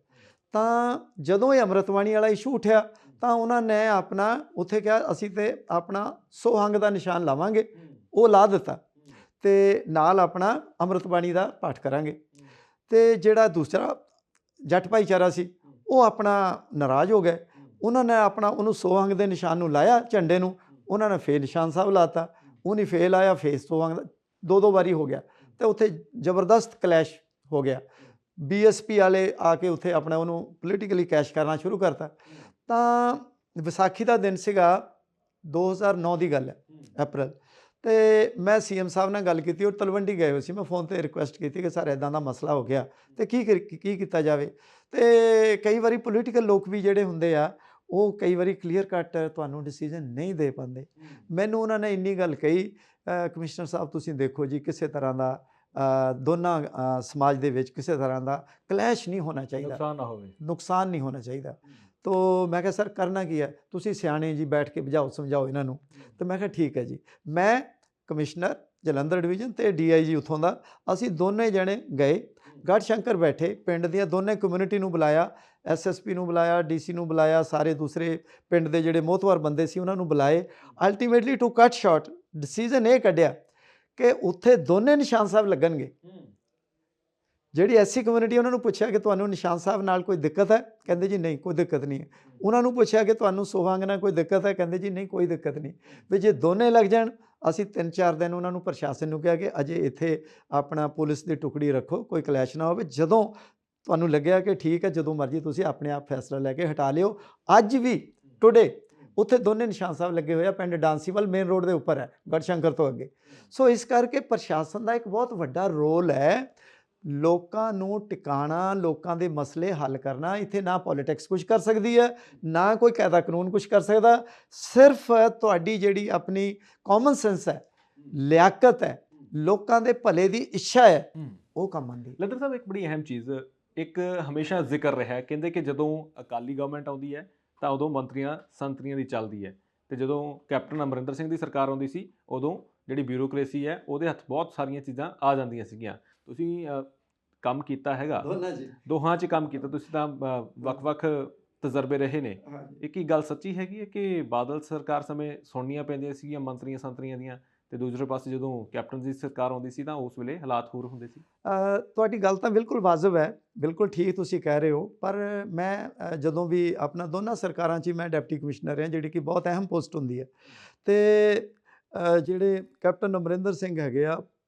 ਤਾਂ ਜਦੋਂ ਇਹ ਅੰਮ੍ਰਿਤਬਾਣੀ ਵਾਲਾ ਇਸ਼ੂ ਉੱਠਿਆ ਤਾਂ ਉਹਨਾਂ ਨੇ ਆਪਣਾ ਉੱਥੇ ਕਿਹਾ ਅਸੀਂ ਤਾਂ ਆਪਣਾ ਸੋਹੰਗ ਦਾ ਨਿਸ਼ਾਨ ਲਾਵਾਂਗੇ, ਉਹ ਲਾ ਦਿੱਤਾ, ਅਤੇ ਨਾਲ ਆਪਣਾ ਅੰਮ੍ਰਿਤਬਾਣੀ ਦਾ ਪਾਠ ਕਰਾਂਗੇ। ਅਤੇ ਜਿਹੜਾ ਦੂਸਰਾ ਜੱਟ ਭਾਈਚਾਰਾ ਸੀ ਉਹ ਆਪਣਾ ਨਾਰਾਜ਼ ਹੋ ਗਏ, ਉਹਨਾਂ ਨੇ ਆਪਣਾ ਉਹਨੂੰ ਸੋਹੰਗ ਦੇ ਨਿਸ਼ਾਨ ਨੂੰ ਲਾਇਆ, ਝੰਡੇ ਨੂੰ, ਉਹਨਾਂ ਨੇ ਫੇਰ ਨਿਸ਼ਾਨ ਸਾਹਿਬ ਲਾਤਾ, ਉਹ ਨਹੀਂ ਫੇਰ ਲਾਇਆ, ਫੇਰ ਸੋਹੰਗ ਦਾ, ਦੋ ਵਾਰੀ ਹੋ ਗਿਆ। ਅਤੇ ਉੱਥੇ ਜ਼ਬਰਦਸਤ ਕਲੈਸ਼ ਹੋ ਗਿਆ। BSP ਵਾਲੇ ਆ ਕੇ ਉੱਥੇ ਆਪਣਾ ਉਹਨੂੰ ਪੋਲੀਟੀਕਲੀ ਕੈਸ਼ ਕਰਨਾ ਸ਼ੁਰੂ ਕਰਤਾ। ਤਾਂ ਵਿਸਾਖੀ ਦਾ ਦਿਨ ਸੀਗਾ, 2009 ਦੀ ਗੱਲ ਹੈ, ਅਪ੍ਰੈਲ, ਅਤੇ ਮੈਂ CM ਸਾਹਿਬ ਨਾਲ ਗੱਲ ਕੀਤੀ, ਉਹ ਤਲਵੰਡੀ ਗਏ ਹੋਏ ਸੀ। ਮੈਂ ਫੋਨ 'ਤੇ ਰਿਕੁਐਸਟ ਕੀਤੀ ਕਿ ਸਰ ਇੱਦਾਂ ਦਾ ਮਸਲਾ ਹੋ ਗਿਆ ਅਤੇ ਕੀ ਕੀਤਾ ਜਾਵੇ। ਅਤੇ ਕਈ ਵਾਰੀ ਪੋਲੀਟੀਕਲ ਲੋਕ ਵੀ ਜਿਹੜੇ ਹੁੰਦੇ ਆ ਉਹ ਕਈ ਵਾਰੀ ਕਲੀਅਰ ਕੱਟ ਤੁਹਾਨੂੰ ਡਿਸੀਜ਼ਨ ਨਹੀਂ ਦੇ ਪਾਉਂਦੇ। ਮੈਨੂੰ ਉਹਨਾਂ ਨੇ ਇੰਨੀ ਗੱਲ ਕਹੀ, ਕਮਿਸ਼ਨਰ ਸਾਹਿਬ ਤੁਸੀਂ ਦੇਖੋ ਜੀ, ਕਿਸੇ ਤਰ੍ਹਾਂ ਦਾ ਦੋਨਾਂ ਸਮਾਜ ਦੇ ਵਿੱਚ ਕਿਸੇ ਤਰ੍ਹਾਂ ਦਾ ਕਲੈਸ਼ ਨਹੀਂ ਹੋਣਾ ਚਾਹੀਦਾ, ਨੁਕਸਾਨ ਨਹੀਂ ਹੋਣਾ ਚਾਹੀਦਾ। ਤੋ ਮੈਂ ਕਿਹਾ ਸਰ ਕਰਨਾ ਕੀ ਹੈ, ਤੁਸੀਂ ਸਿਆਣੇ ਜੀ, ਬੈਠ ਕੇ ਬੁਝਾਓ ਸਮਝਾਓ ਇਹਨਾਂ ਨੂੰ। ਤਾਂ ਮੈਂ ਕਿਹਾ ਠੀਕ ਹੈ ਜੀ। ਮੈਂ ਕਮਿਸ਼ਨਰ ਜਲੰਧਰ ਡਿਵੀਜ਼ਨ ਅਤੇ DIG ਉੱਥੋਂ ਦਾ, ਅਸੀਂ ਦੋਨੇ ਜਣੇ ਗਏ, ਗੜ੍ਹਸ਼ੰਕਰ ਬੈਠੇ, ਪਿੰਡ ਦੀਆਂ ਦੋਨੇ ਕਮਿਊਨਿਟੀ ਨੂੰ ਬੁਲਾਇਆ, SSP ਨੂੰ ਬੁਲਾਇਆ, DC ਨੂੰ ਬੁਲਾਇਆ, ਸਾਰੇ ਦੂਸਰੇ ਪਿੰਡ ਦੇ ਜਿਹੜੇ ਮੋਹਤਵਾਰ ਬੰਦੇ ਸੀ ਉਹਨਾਂ ਨੂੰ ਬੁਲਾਏ। ਅਲਟੀਮੇਟਲੀ ਟੂ ਕੱਟ ਸ਼ਾਰਟ ਡਿਸੀਜ਼ਨ ਇਹ ਕੱਢਿਆ ਕਿ ਉੱਥੇ ਦੋਨੇ ਨਿਸ਼ਾਨ ਸਾਹਿਬ ਲੱਗਣਗੇ। ਜਿਹੜੀ SC ਕਮਿਊਨਿਟੀ, ਉਹਨਾਂ ਨੂੰ ਪੁੱਛਿਆ ਕਿ ਤੁਹਾਨੂੰ ਨਿਸ਼ਾਨ ਸਾਹਿਬ ਨਾਲ ਕੋਈ ਦਿੱਕਤ ਹੈ, ਕਹਿੰਦੇ ਜੀ ਨਹੀਂ ਕੋਈ ਦਿੱਕਤ ਨਹੀਂ ਹੈ। ਉਹਨਾਂ ਨੂੰ ਪੁੱਛਿਆ ਕਿ ਤੁਹਾਨੂੰ ਸੋਹੰਗ ਨਾਲ ਕੋਈ ਦਿੱਕਤ ਹੈ, ਕਹਿੰਦੇ ਜੀ ਨਹੀਂ ਕੋਈ ਦਿੱਕਤ ਨਹੀਂ। ਵੀ ਜੇ ਦੋਨੇ ਲੱਗ ਜਾਣ, ਅਸੀਂ 3-4 ਦਿਨ ਉਹਨਾਂ ਨੂੰ ਪ੍ਰਸ਼ਾਸਨ ਨੂੰ ਕਿਹਾ ਕਿ ਅਜੇ ਇੱਥੇ ਆਪਣਾ ਪੁਲਿਸ ਦੀ ਟੁਕੜੀ ਰੱਖੋ, ਕੋਈ ਕਲੈਸ਼ ਨਾ ਹੋਵੇ, ਜਦੋਂ ਤੁਹਾਨੂੰ ਲੱਗਿਆ ਕਿ ਠੀਕ ਹੈ ਜਦੋਂ ਮਰਜ਼ੀ ਤੁਸੀਂ ਆਪਣੇ ਆਪ ਫੈਸਲਾ ਲੈ ਕੇ ਹਟਾ ਲਿਓ। ਅੱਜ ਵੀ ਟੁਡੇ ਉੱਥੇ ਦੋਨੇ ਨਿਸ਼ਾਨ ਸਾਹਿਬ ਲੱਗੇ ਹੋਏ ਆ, ਪਿੰਡ ਡਾਂਸੀਵਾਲ ਮੇਨ ਰੋਡ ਦੇ ਉੱਪਰ ਹੈ, ਗੜ੍ਹਸ਼ੰਕਰ ਤੋਂ ਅੱਗੇ। ਸੋ ਇਸ ਕਰਕੇ ਪ੍ਰਸ਼ਾਸਨ ਦਾ ਇੱਕ ਬਹੁਤ ਵੱਡਾ ਰੋਲ ਹੈ, ਲੋਕਾਂ ਨੂੰ ਟਿਕਾਣਾ, ਲੋਕਾਂ ਦੇ ਮਸਲੇ ਹੱਲ ਕਰਨਾ। ਇੱਥੇ ਨਾ ਪੋਲੀਟਿਕਸ ਕੁਛ ਕਰ ਸਕਦੀ ਹੈ, ਨਾ ਕੋਈ ਕਾਇਦਾ ਕਾਨੂੰਨ ਕੁਛ ਕਰ ਸਕਦਾ, ਸਿਰਫ ਤੁਹਾਡੀ ਜਿਹੜੀ ਆਪਣੀ ਕਾਮਨ ਸੈਂਸ ਹੈ, ਲਿਆਕਤ ਹੈ, ਲੋਕਾਂ ਦੇ ਭਲੇ ਦੀ ਇੱਛਾ ਹੈ, ਉਹ ਕੰਮ ਆਉਂਦੀ। ਲਲਿਤ ਸਾਹਿਬ, ਇੱਕ ਬੜੀ ਅਹਿਮ ਚੀਜ਼ ਇੱਕ ਹਮੇਸ਼ਾ ਜ਼ਿਕਰ ਰਿਹਾ ਕਹਿੰਦੇ ਕਿ ਜਦੋਂ ਅਕਾਲੀ ਗਵਰਨਮੈਂਟ ਆਉਂਦੀ ਹੈ ਤਾਂ ਉਦੋਂ ਮੰਤਰੀਆਂ ਸੰਤਰੀਆਂ ਦੀ ਚੱਲਦੀ ਹੈ ਤੇ ਜਦੋਂ ਕੈਪਟਨ ਅਮਰਿੰਦਰ ਸਿੰਘ ਦੀ ਸਰਕਾਰ ਆਉਂਦੀ ਸੀ ਉਦੋਂ ਜਿਹੜੀ ਬਿਊਰੋਕ੍ਰੇਸੀ ਹੈ ਉਹਦੇ ਹੱਥ ਬਹੁਤ ਸਾਰੀਆਂ ਚੀਜ਼ਾਂ ਆ ਜਾਂਦੀਆਂ ਸੀਗੀਆਂ। ਤੁਸੀਂ ਕੰਮ ਕੀਤਾ ਹੈਗਾ ਦੋਹਾਂ 'ਚ ਕੰਮ ਕੀਤਾ ਤੁਸੀਂ ਤਾਂ ਵੱਖ-ਵੱਖ ਤਜਰਬੇ ਰਹੇ ਨੇ। ਇਹ ਕੀ ਗੱਲ ਸੱਚੀ ਹੈਗੀ ਹੈ ਕਿ ਬਾਦਲ ਸਰਕਾਰ ਸਮੇਂ ਸੁਣਨੀਆਂ ਪੈਂਦੀਆਂ ਸੀਗੀਆਂ ਮੰਤਰੀਆਂ ਸੰਤਰੀਆਂ ਦੀਆਂ ਤੇ ਦੂਸਰੇ ਪਾਸੇ ਜਦੋਂ ਕੈਪਟਨ ਦੀ ਸਰਕਾਰ ਆਉਂਦੀ ਸੀ ਤਾਂ ਉਸ ਵੇਲੇ ਹਾਲਾਤ ਹੋਰ ਹੁੰਦੇ ਸੀ? ਤੁਹਾਡੀ ਗੱਲ ਤਾਂ ਬਿਲਕੁਲ ਵਾਜਬ ਹੈ, ਬਿਲਕੁਲ ਠੀਕ ਤੁਸੀਂ ਕਹਿ ਰਹੇ ਹੋ। ਪਰ ਮੈਂ ਜਦੋਂ ਵੀ ਆਪਣਾ ਦੋਨਾਂ ਸਰਕਾਰਾਂ 'ਚ ਹੀ ਮੈਂ ਡਿਪਟੀ ਕਮਿਸ਼ਨਰ ਰਿਹਾ, ਜਿਹੜੀ ਕਿ ਬਹੁਤ ਅਹਿਮ ਪੋਸਟ ਹੁੰਦੀ ਹੈ। ਤੇ ਜਿਹੜੇ ਕੈਪਟਨ ਅਮਰਿੰਦਰ ਸਿੰਘ ਹੈਗੇ ਆ,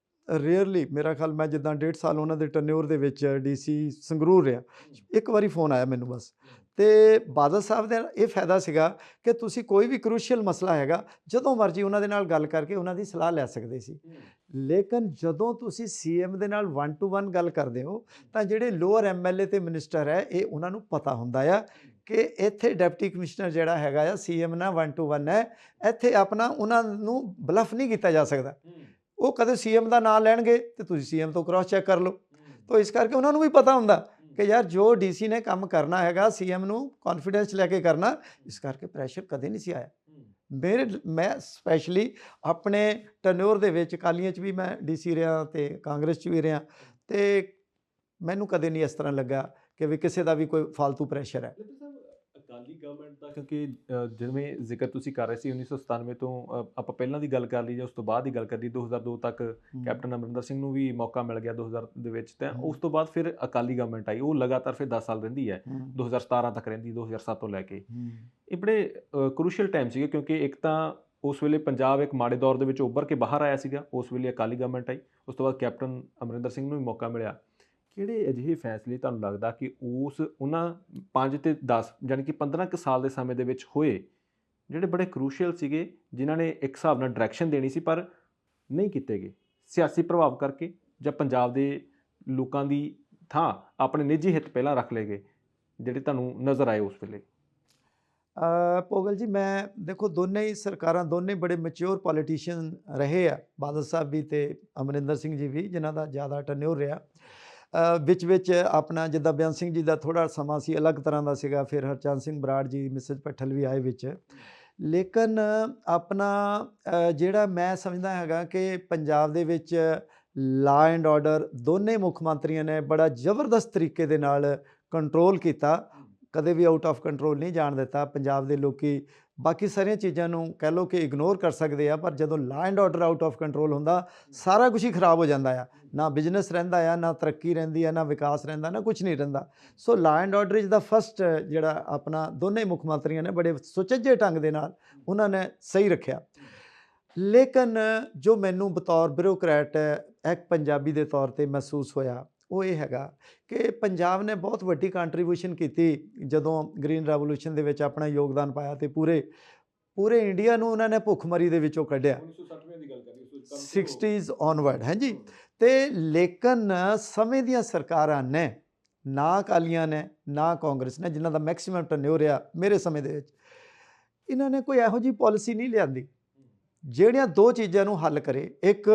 ਰੇਅਰਲੀ ਮੇਰਾ ਖਿਆਲ ਮੈਂ ਜਿੱਦਾਂ 1.5 ਸਾਲ ਉਹਨਾਂ ਦੇ ਟਰਨਿਓਰ ਦੇ ਵਿੱਚ ਡੀਸੀ ਸੰਗਰੂਰ ਰਿਹਾ, ਇੱਕ ਵਾਰੀ ਫੋਨ ਆਇਆ ਮੈਨੂੰ ਬਸ। ਤੇ ਬਾਦਲ ਸਾਹਿਬ ਦਾ ਇਹ ਫਾਇਦਾ ਸੀਗਾ ਕਿ ਤੁਸੀਂ ਕੋਈ ਵੀ ਕਰੂਸ਼ੀਅਲ ਮਸਲਾ ਹੈਗਾ ਜਦੋਂ ਮਰਜ਼ੀ ਉਹਨਾਂ ਦੇ ਨਾਲ ਗੱਲ ਕਰਕੇ ਉਹਨਾਂ ਦੀ ਸਲਾਹ ਲੈ ਸਕਦੇ ਸੀ। ਲੇਕਿਨ ਜਦੋਂ ਤੁਸੀਂ ਸੀਐਮ ਦੇ ਨਾਲ 1 to 1 ਗੱਲ ਕਰਦੇ ਹੋ ਤਾਂ ਜਿਹੜੇ ਲੋਅਰ ਐਮਐਲਏ ਤੇ ਮਿਨਿਸਟਰ ਹੈ ਇਹ ਉਹਨਾਂ ਨੂੰ ਪਤਾ ਹੁੰਦਾ ਆ ਕਿ ਇੱਥੇ ਡਿਪਟੀ ਕਮਿਸ਼ਨਰ ਜਿਹੜਾ ਹੈਗਾ ਆ ਸੀਐਮ ਨਾਲ 1 to 1 ਹੈ, ਇੱਥੇ ਆਪਣਾ ਉਹਨਾਂ ਨੂੰ ਬਲਫ ਨਹੀਂ ਕੀਤਾ ਜਾ ਸਕਦਾ। ਉਹ ਕਦੇ ਸੀਐਮ ਦਾ ਨਾਂ ਲੈਣਗੇ ਤੇ ਤੁਸੀਂ ਸੀਐਮ ਤੋਂ ਕ੍ਰਾਸ ਚੈੱਕ ਕਰ ਲਓ। ਤਾਂ ਇਸ ਕਰਕੇ ਉਹਨਾਂ ਨੂੰ ਵੀ ਪਤਾ ਹੁੰਦਾ ਕਿ ਯਾਰ ਜੋ ਡੀਸੀ ਨੇ ਕੰਮ ਕਰਨਾ ਹੈਗਾ ਸੀਐਮ ਨੂੰ ਕੌਨਫੀਡੈਂਸ ਲੈ ਕੇ ਕਰਨਾ, ਇਸ ਕਰਕੇ ਪ੍ਰੈਸ਼ਰ ਕਦੇ ਨਹੀਂ ਸੀ ਆਇਆ। ਮੈਂ ਸਪੈਸ਼ਲੀ ਆਪਣੇ ਟਰਨਿਓਰ ਦੇ ਵਿੱਚ ਅਕਾਲੀਆਂ 'ਚ ਵੀ ਮੈਂ ਡੀਸੀ ਰਿਹਾ ਤੇ ਕਾਂਗਰਸ 'ਚ ਵੀ ਰਿਹਾ, ਤੇ ਮੈਨੂੰ ਕਦੇ ਨਹੀਂ ਇਸ ਤਰ੍ਹਾਂ ਲੱਗਾ ਕਿ ਵੀ ਕਿਸੇ ਦਾ ਵੀ ਕੋਈ ਫालतू ਪ੍ਰੈਸ਼ਰ ਹੈ। ਅਕਾਲੀ ਗਵਰਨਮੈਂਟ ਦਾ ਕਿਉਂਕਿ ਜਿਵੇਂ ਜ਼ਿਕਰ ਤੁਸੀਂ ਕਰ ਰਹੇ ਸੀ 1997 ਤੋਂ ਆਪਾਂ ਪਹਿਲਾਂ ਦੀ ਗੱਲ ਕਰ ਲਈ ਜਾਂ ਉਸ ਤੋਂ ਬਾਅਦ ਦੀ ਗੱਲ ਕਰ ਲਈ 2002 ਤੱਕ ਕੈਪਟਨ ਅਮਰਿੰਦਰ ਸਿੰਘ ਨੂੰ ਵੀ ਮੌਕਾ ਮਿਲ ਗਿਆ 2000 ਦੇ ਵਿੱਚ, ਤਾਂ ਉਸ ਤੋਂ ਬਾਅਦ ਫਿਰ ਅਕਾਲੀ ਗਵਰਨਮੈਂਟ ਆਈ, ਉਹ ਲਗਾਤਾਰ ਫਿਰ 10 ਸਾਲ ਰਹਿੰਦੀ ਹੈ, 2017 ਤੱਕ ਰਹਿੰਦੀ, 2007 ਤੋਂ ਲੈ ਕੇ। ਇਹ ਬੜੇ ਕਰੂਸ਼ੀਅਲ ਟਾਈਮ ਸੀਗੇ ਕਿਉਂਕਿ ਇੱਕ ਤਾਂ ਉਸ ਵੇਲੇ ਪੰਜਾਬ ਇੱਕ ਮਾੜੇ ਦੌਰ ਦੇ ਵਿੱਚ ਉੱਭਰ ਕੇ ਬਾਹਰ ਆਇਆ ਸੀਗਾ, ਉਸ ਵੇਲੇ ਅਕਾਲੀ ਗਵਰਨਮੈਂਟ ਆਈ, ਉਸ ਤੋਂ ਬਾਅਦ ਕੈਪਟਨ ਅਮਰਿੰਦਰ ਸਿੰਘ ਨੂੰ ਵੀ ਮੌਕਾ ਮਿਲਿਆ। ਕਿਹੜੇ ਅਜਿਹੇ ਫੈਸਲੇ ਤੁਹਾਨੂੰ ਲੱਗਦਾ ਕਿ ਉਹਨਾਂ 5 ਤੇ 10 ਯਾਨੀ ਕਿ 15 ਕੁ ਸਾਲ ਦੇ ਸਮੇਂ ਦੇ ਵਿੱਚ ਹੋਏ ਜਿਹੜੇ ਬੜੇ ਕਰੂਸ਼ੀਅਲ ਸੀਗੇ, ਜਿਨ੍ਹਾਂ ਨੇ ਇੱਕ ਹਿਸਾਬ ਨਾਲ ਡਾਇਰੈਕਸ਼ਨ ਦੇਣੀ ਸੀ ਪਰ ਨਹੀਂ ਕੀਤੇ ਗਏ ਸਿਆਸੀ ਪ੍ਰਭਾਵ ਕਰਕੇ, ਜਾਂ ਪੰਜਾਬ ਦੇ ਲੋਕਾਂ ਦੀ ਥਾਂ ਆਪਣੇ ਨਿੱਜੀ ਹਿੱਤ ਪਹਿਲਾਂ ਰੱਖ ਲਏ ਗਏ, ਜਿਹੜੇ ਤੁਹਾਨੂੰ ਨਜ਼ਰ ਆਏ ਉਸ ਵੇਲੇ? ਪੋਗਲ ਜੀ, ਮੈਂ ਦੇਖੋ ਦੋਨੇ ਹੀ ਸਰਕਾਰਾਂ ਦੋਨੇ ਬੜੇ ਮੈਚਿਓਰ ਪੋਲੀਟੀਸ਼ੀਅਨ ਰਹੇ ਆ, ਬਾਦਲ ਸਾਹਿਬ ਵੀ ਤੇ ਅਮਰਿੰਦਰ ਸਿੰਘ ਜੀ ਵੀ, ਜਿਨ੍ਹਾਂ ਦਾ ਜ਼ਿਆਦਾ ਟਰਨਿਓਰ ਰਿਹਾ। ਵਿੱਚ ਆਪਣਾ ਜਿੱਦਾਂ ਬਿਆਨ ਸਿੰਘ ਜੀ ਦਾ ਥੋੜ੍ਹਾ ਸਮਾਂ ਸੀ ਅਲੱਗ ਤਰ੍ਹਾਂ ਦਾ ਸੀਗਾ, ਫਿਰ ਹਰਚੰਦ ਸਿੰਘ ਬਰਾੜ ਜੀ, ਮਿਸਿਜ਼ ਭੱਠਲ ਵੀ ਆਏ ਵਿੱਚ। ਲੇਕਿਨ ਆਪਣਾ ਜਿਹੜਾ ਮੈਂ ਸਮਝਦਾ ਹੈਗਾ ਕਿ ਪੰਜਾਬ ਦੇ ਵਿੱਚ ਲਾ ਐਂਡ ਆਰਡਰ ਦੋਨੇ ਮੁੱਖ ਮੰਤਰੀਆਂ ਨੇ ਬੜਾ ਜ਼ਬਰਦਸਤ ਤਰੀਕੇ ਦੇ ਨਾਲ ਕੰਟਰੋਲ ਕੀਤਾ, ਕਦੇ ਵੀ ਆਊਟ ਆਫ ਕੰਟਰੋਲ ਨਹੀਂ ਜਾਣ ਦਿੱਤਾ। ਪੰਜਾਬ ਦੇ ਲੋਕੀ ਬਾਕੀ ਸਾਰੀਆਂ ਚੀਜ਼ਾਂ ਨੂੰ ਕਹਿ ਲਓ ਕਿ ਇਗਨੋਰ ਕਰ ਸਕਦੇ ਆ, ਪਰ ਜਦੋਂ ਲਾ and order out of control ਹੁੰਦਾ ਸਾਰਾ ਕੁਝ ਹੀ ਖਰਾਬ ਹੋ ਜਾਂਦਾ ਆ, ਨਾ ਬਿਜ਼ਨਸ ਰਹਿੰਦਾ ਆ, ਨਾ ਤਰੱਕੀ ਰਹਿੰਦੀ ਆ, ਨਾ ਵਿਕਾਸ ਰਹਿੰਦਾ, ਨਾ ਕੁਝ ਨਹੀਂ ਰਹਿੰਦਾ। So law and order is the first ਜਿਹੜਾ ਆਪਣਾ ਦੋਨੇ ਮੁੱਖ ਮੰਤਰੀਆਂ ਨੇ ਬੜੇ ਸੁਚੱਜੇ ਢੰਗ ਦੇ ਨਾਲ ਉਹਨਾਂ ਨੇ ਸਹੀ ਰੱਖਿਆ। ਲੇਕਿਨ ਜੋ ਮੈਨੂੰ ਬਤੌਰ ਬਿਊਰੋਕਰੈਟ ਇੱਕ ਪੰਜਾਬੀ ਦੇ ਤੌਰ 'ਤੇ ਮਹਿਸੂਸ ਹੋਇਆ ਉਹ ਇਹ ਹੈਗਾ ਕਿ ਪੰਜਾਬ ਨੇ ਬਹੁਤ ਵੱਡੀ ਕੰਟਰੀਬਿਊਸ਼ਨ ਕੀਤੀ ਜਦੋਂ ਗ੍ਰੀਨ ਰੈਵੋਲੂਸ਼ਨ ਦੇ ਵਿੱਚ ਆਪਣਾ ਯੋਗਦਾਨ ਪਾਇਆ, ਤੇ ਪੂਰੇ ਇੰਡੀਆ ਨੂੰ ਉਹਨਾਂ ਨੇ ਭੁੱਖਮਰੀ ਦੇ ਵਿੱਚੋਂ ਕੱਢਿਆ 1960 ਦੀ ਗੱਲ ਕਰੀਏ 60s ਔਨਵਰਡ। ਹਾਂਜੀ, ਤੇ ਲੇਕਿਨ ਸਮੇਂ ਦੀਆਂ ਸਰਕਾਰਾਂ ਨੇ, ਨਾ ਅਕਾਲੀਆਂ ਨੇ ਨਾ ਕਾਂਗਰਸ ਨੇ, ਜਿਨ੍ਹਾਂ ਦਾ ਮੈਕਸੀਮਮ ਟਰਨਿਓਰ ਰਿਹਾ ਮੇਰੇ ਸਮੇਂ ਦੇ ਵਿੱਚ, ਇਹਨਾਂ ਨੇ ਕੋਈ ਇਹੋ ਜਿਹੀ ਪਾਲਿਸੀ ਨਹੀਂ ਲਿਆਂਦੀ ਜਿਹੜੀਆਂ ਦੋ ਚੀਜ਼ਾਂ ਨੂੰ ਹੱਲ ਕਰੇ। ਇੱਕ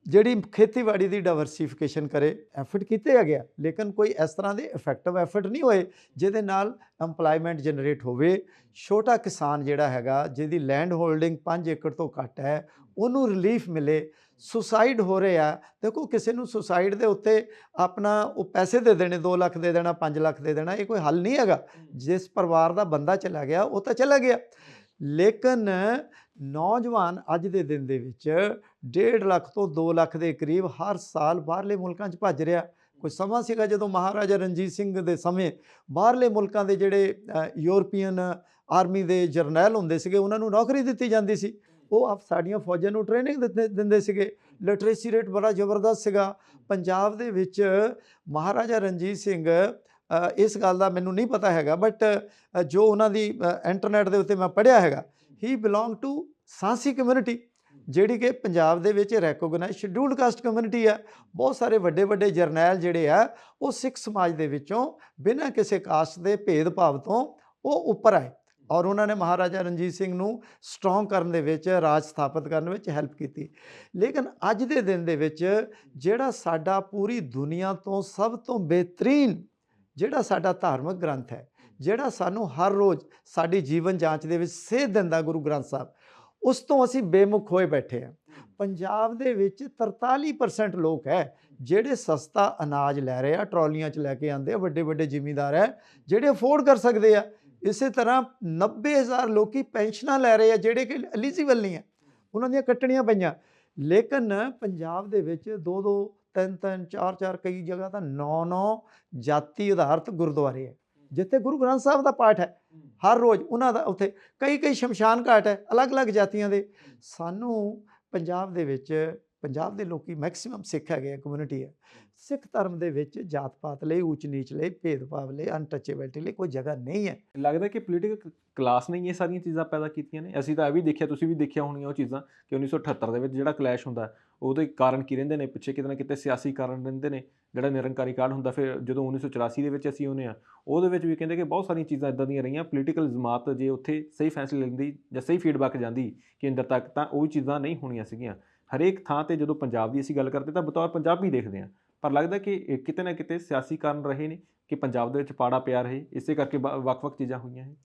ਜਿਹੜੀ ਖੇਤੀਬਾੜੀ ਦੀ ਡਾਇਵਰਸੀਫਿਕੇਸ਼ਨ ਕਰੇ, ਐਫਰਟ ਕੀਤੇ ਆ ਗਿਆ, ਲੇਕਿਨ ਕੋਈ ਇਸ ਤਰ੍ਹਾਂ ਦੇ ਇਫੈਕਟਿਵ ਐਫਰਟ ਨਹੀਂ ਹੋਏ ਜਿਹਦੇ ਨਾਲ ਇੰਪਲਾਇਮੈਂਟ ਜਨਰੇਟ ਹੋਵੇ। ਛੋਟਾ ਕਿਸਾਨ ਜਿਹੜਾ ਹੈਗਾ, ਜਿਹਦੀ ਲੈਂਡ ਹੋਲਡਿੰਗ 5 ਏਕੜ ਤੋਂ ਘੱਟ ਹੈ, ਉਹਨੂੰ ਰਿਲੀਫ ਮਿਲੇ। ਸੁਸਾਈਡ ਹੋ ਰਹੇ ਆ, ਦੇਖੋ ਕਿਸੇ ਨੂੰ ਸੁਸਾਈਡ ਦੇ ਉੱਤੇ ਆਪਣਾ ਉਹ ਪੈਸੇ ਦੇ ਦੇਣੇ, 2 ਲੱਖ ਦੇ ਦੇਣਾ, 5 ਲੱਖ ਦੇ ਦੇਣਾ, ਇਹ ਕੋਈ ਹੱਲ ਨਹੀਂ ਹੈਗਾ। ਜਿਸ ਪਰਿਵਾਰ ਦਾ ਬੰਦਾ ਚਲਾ ਗਿਆ ਉਹ ਤਾਂ ਚਲਾ ਗਿਆ, ਲੇਕਿਨ ਨੌਜਵਾਨ ਅੱਜ ਦੇ ਦਿਨ ਦੇ ਵਿੱਚ 1.5 ਲੱਖ ਤੋਂ 2 ਲੱਖ ਦੇ ਕਰੀਬ ਹਰ ਸਾਲ ਬਾਹਰਲੇ ਮੁਲਕਾਂ 'ਚ ਭੱਜ ਰਿਹਾ। ਕੋਈ ਸਮਾਂ ਸੀਗਾ ਜਦੋਂ ਮਹਾਰਾਜਾ ਰਣਜੀਤ ਸਿੰਘ ਦੇ ਸਮੇਂ ਬਾਹਰਲੇ ਮੁਲਕਾਂ ਦੇ ਜਿਹੜੇ ਯੂਰਪੀਅਨ ਆਰਮੀ ਦੇ ਜਰਨੈਲ ਹੁੰਦੇ ਸੀਗੇ ਉਹਨਾਂ ਨੂੰ ਨੌਕਰੀ ਦਿੱਤੀ ਜਾਂਦੀ ਸੀ, ਉਹ ਸਾਡੀਆਂ ਫੌਜਾਂ ਨੂੰ ਟ੍ਰੇਨਿੰਗ ਦਿੰਦੇ ਸੀਗੇ। ਲਿਟਰੇਸੀ ਰੇਟ ਬੜਾ ਜ਼ਬਰਦਸਤ ਸੀਗਾ ਪੰਜਾਬ ਦੇ ਵਿੱਚ। ਮਹਾਰਾਜਾ ਰਣਜੀਤ ਸਿੰਘ, ਇਸ ਗੱਲ ਦਾ ਮੈਨੂੰ ਨਹੀਂ ਪਤਾ ਹੈਗਾ, ਬਟ ਜੋ ਉਹਨਾਂ ਦੀ ਇੰਟਰਨੈਟ ਦੇ ਉੱਤੇ ਮੈਂ ਪੜ੍ਹਿਆ ਹੈਗਾ, ਹੀ ਬਿਲੋਂਗ ਟੂ ਸਾਂਸੀ ਕਮਿਊਨਿਟੀ, ਜਿਹੜੀ ਕਿ ਪੰਜਾਬ ਦੇ ਵਿੱਚ ਰੈਕੋਗਨਾਈਜ਼ ਸ਼ਡਿਊਲਡ ਕਾਸਟ ਕਮਿਊਨਿਟੀ ਹੈ। ਬਹੁਤ ਸਾਰੇ ਵੱਡੇ ਜਰਨੈਲ ਜਿਹੜੇ ਆ ਉਹ ਸਿੱਖ ਸਮਾਜ ਦੇ ਵਿੱਚੋਂ ਬਿਨਾਂ ਕਿਸੇ ਕਾਸਟ ਦੇ ਭੇਦਭਾਵ ਤੋਂ ਉਹ ਉੱਪਰ ਆਏ, ਔਰ ਉਹਨਾਂ ਨੇ ਮਹਾਰਾਜਾ ਰਣਜੀਤ ਸਿੰਘ ਨੂੰ ਸਟਰੋਂਗ ਕਰਨ ਦੇ ਵਿੱਚ, ਰਾਜ ਸਥਾਪਿਤ ਕਰਨ ਵਿੱਚ ਹੈਲਪ ਕੀਤੀ। ਲੇਕਿਨ ਅੱਜ ਦੇ ਦਿਨ ਦੇ ਵਿੱਚ ਜਿਹੜਾ ਸਾਡਾ ਪੂਰੀ ਦੁਨੀਆ ਤੋਂ ਸਭ ਤੋਂ ਬਿਹਤਰੀਨ ਜਿਹੜਾ ਸਾਡਾ ਧਾਰਮਿਕ ਗ੍ਰੰਥ ਹੈ, ਜਿਹੜਾ ਸਾਨੂੰ ਹਰ ਰੋਜ਼ ਸਾਡੀ ਜੀਵਨ ਜਾਂਚ ਦੇ ਵਿੱਚ ਸੇਧ ਦਿੰਦਾ, ਗੁਰੂ ਗ੍ਰੰਥ ਸਾਹਿਬ, ਉਸ ਤੋਂ ਅਸੀਂ ਬੇਮੁਖ ਹੋਏ ਬੈਠੇ ਹਾਂ। ਪੰਜਾਬ ਦੇ ਵਿੱਚ 43% ਲੋਕ ਹੈ ਜਿਹੜੇ ਸਸਤਾ ਅਨਾਜ ਲੈ ਰਹੇ ਆ, ਟਰਾਲੀਆਂ 'ਚ ਲੈ ਕੇ ਆਉਂਦੇ ਆ, ਵੱਡੇ ਵੱਡੇ ਜ਼ਿਮੀਂਦਾਰ ਹੈ ਜਿਹੜੇ ਅਫੋਰਡ ਕਰ ਸਕਦੇ ਆ। ਇਸੇ ਤਰ੍ਹਾਂ 90,000 ਲੋਕੀ ਪੈਨਸ਼ਨਾਂ ਲੈ ਰਹੇ ਆ ਜਿਹੜੇ ਕਿ ਐਲੀਜੀਬਲ ਨਹੀਂ ਹੈ, ਉਹਨਾਂ ਦੀਆਂ ਕੱਟਣੀਆਂ ਪਈਆਂ। ਲੇਕਿਨ ਪੰਜਾਬ ਦੇ ਵਿੱਚ 2-2, 3-3, 4-4, ਕਈ ਜਗ੍ਹਾ ਤਾਂ 9-9 ਜਾਤੀ ਆਧਾਰਿਤ ਗੁਰਦੁਆਰੇ ਹੈ ਜਿੱਥੇ ਗੁਰੂ ਗ੍ਰੰਥ ਸਾਹਿਬ ਦਾ ਪਾਠ ਹੈ ਹਰ ਰੋਜ਼। ਉਹਨਾਂ ਦਾ ਉੱਥੇ ਕਈ ਸ਼ਮਸ਼ਾਨ ਘਾਟ ਹੈ ਅਲੱਗ-ਅਲੱਗ ਜਾਤੀਆਂ ਦੇ। ਸਾਨੂੰ ਪੰਜਾਬ ਦੇ ਵਿੱਚ, ਪੰਜਾਬ ਦੇ ਲੋਕੀ ਮੈਕਸਿਮਮ ਸਿੱਖ ਹੈਗੇ ਆ, ਕਮਿਊਨਿਟੀ ਹੈ। ਸਿੱਖ ਧਰਮ ਦੇ ਵਿੱਚ ਜਾਤ ਪਾਤ ਲਈ, ਊਚ ਨੀਚ ਲਈ, ਭੇਦਭਾਵ ਲਈ, ਅਨਟੱਚੇਬਿਲਟੀ ਲਈ ਕੋਈ ਜਗ੍ਹਾ ਨਹੀਂ ਹੈ। ਲੱਗਦਾ ਕਿ ਪੋਲੀਟੀਕਲ ਕਲਾਸ ਨੇ ਇਹ ਸਾਰੀਆਂ ਚੀਜ਼ਾਂ ਪੈਦਾ ਕੀਤੀਆਂ ਨੇ। ਅਸੀਂ ਤਾਂ ਇਹ ਵੀ ਦੇਖਿਆ, ਤੁਸੀਂ ਵੀ ਦੇਖਿਆ ਹੋਣੀਆਂ ਉਹ ਚੀਜ਼ਾਂ, ਕਿ 1978 ਦੇ ਵਿੱਚ ਜਿਹੜਾ ਕਲੈਸ਼ ਹੁੰਦਾ ਉਹਦੇ ਕਾਰਨ ਕੀ ਰਹਿੰਦੇ ਨੇ ਪਿੱਛੇ, ਕਿਤੇ ਨਾ ਕਿਤੇ ਸਿਆਸੀ ਕਾਰਨ ਰਹਿੰਦੇ ਨੇ। ਜਿਹੜਾ ਨਿਰੰਕਾਰੀ ਕਾਢ ਹੁੰਦਾ, ਫਿਰ ਜਦੋਂ 1984 ਦੇ ਵਿੱਚ ਅਸੀਂ ਆਉਂਦੇ ਹਾਂ, ਉਹਦੇ ਵਿੱਚ ਵੀ ਕਹਿੰਦੇ ਕਿ ਬਹੁਤ ਸਾਰੀਆਂ ਚੀਜ਼ਾਂ ਇੱਦਾਂ ਦੀਆਂ ਰਹੀਆਂ। ਪੋਲੀਟੀਕਲ ਜਮਾਤ ਜੇ ਉੱਥੇ ਸਹੀ ਫੈਸਲੇ ਲੈਂਦੀ ਜਾਂ ਸਹੀ ਫੀਡਬੈਕ ਜਾਂਦੀ ਕੇਂਦਰ ਤੱਕ, ਤਾਂ ਉਹ ਚੀਜ਼ਾਂ ਨਹੀਂ ਹੋਣੀਆਂ ਸੀਗੀਆਂ। ਹਰੇਕ ਥਾਂ ਤੇ ਜਦੋਂ ਪੰਜਾਬ ਦੀ ਅਸੀਂ ਗੱਲ ਕਰਦੇ ਤਾਂ ਬਤੌਰ ਪੰਜਾਬੀ ਦੇਖਦੇ ਹਾਂ, ਪਰ ਲੱਗਦਾ ਕਿ ਕਿਤੇ ਨਾ ਕਿਤੇ ਸਿਆਸੀ ਕਾਰਨ ਰਹੇ ਨੇ ਕਿ ਪੰਜਾਬ ਦੇ ਵਿੱਚ ਪਾੜਾ ਪਿਆ ਰਹੇ, ਇਸੇ ਕਰਕੇ ਵੱਖ-ਵੱਖ ਚੀਜ਼ਾਂ ਹੋਈਆਂ ਹੈ।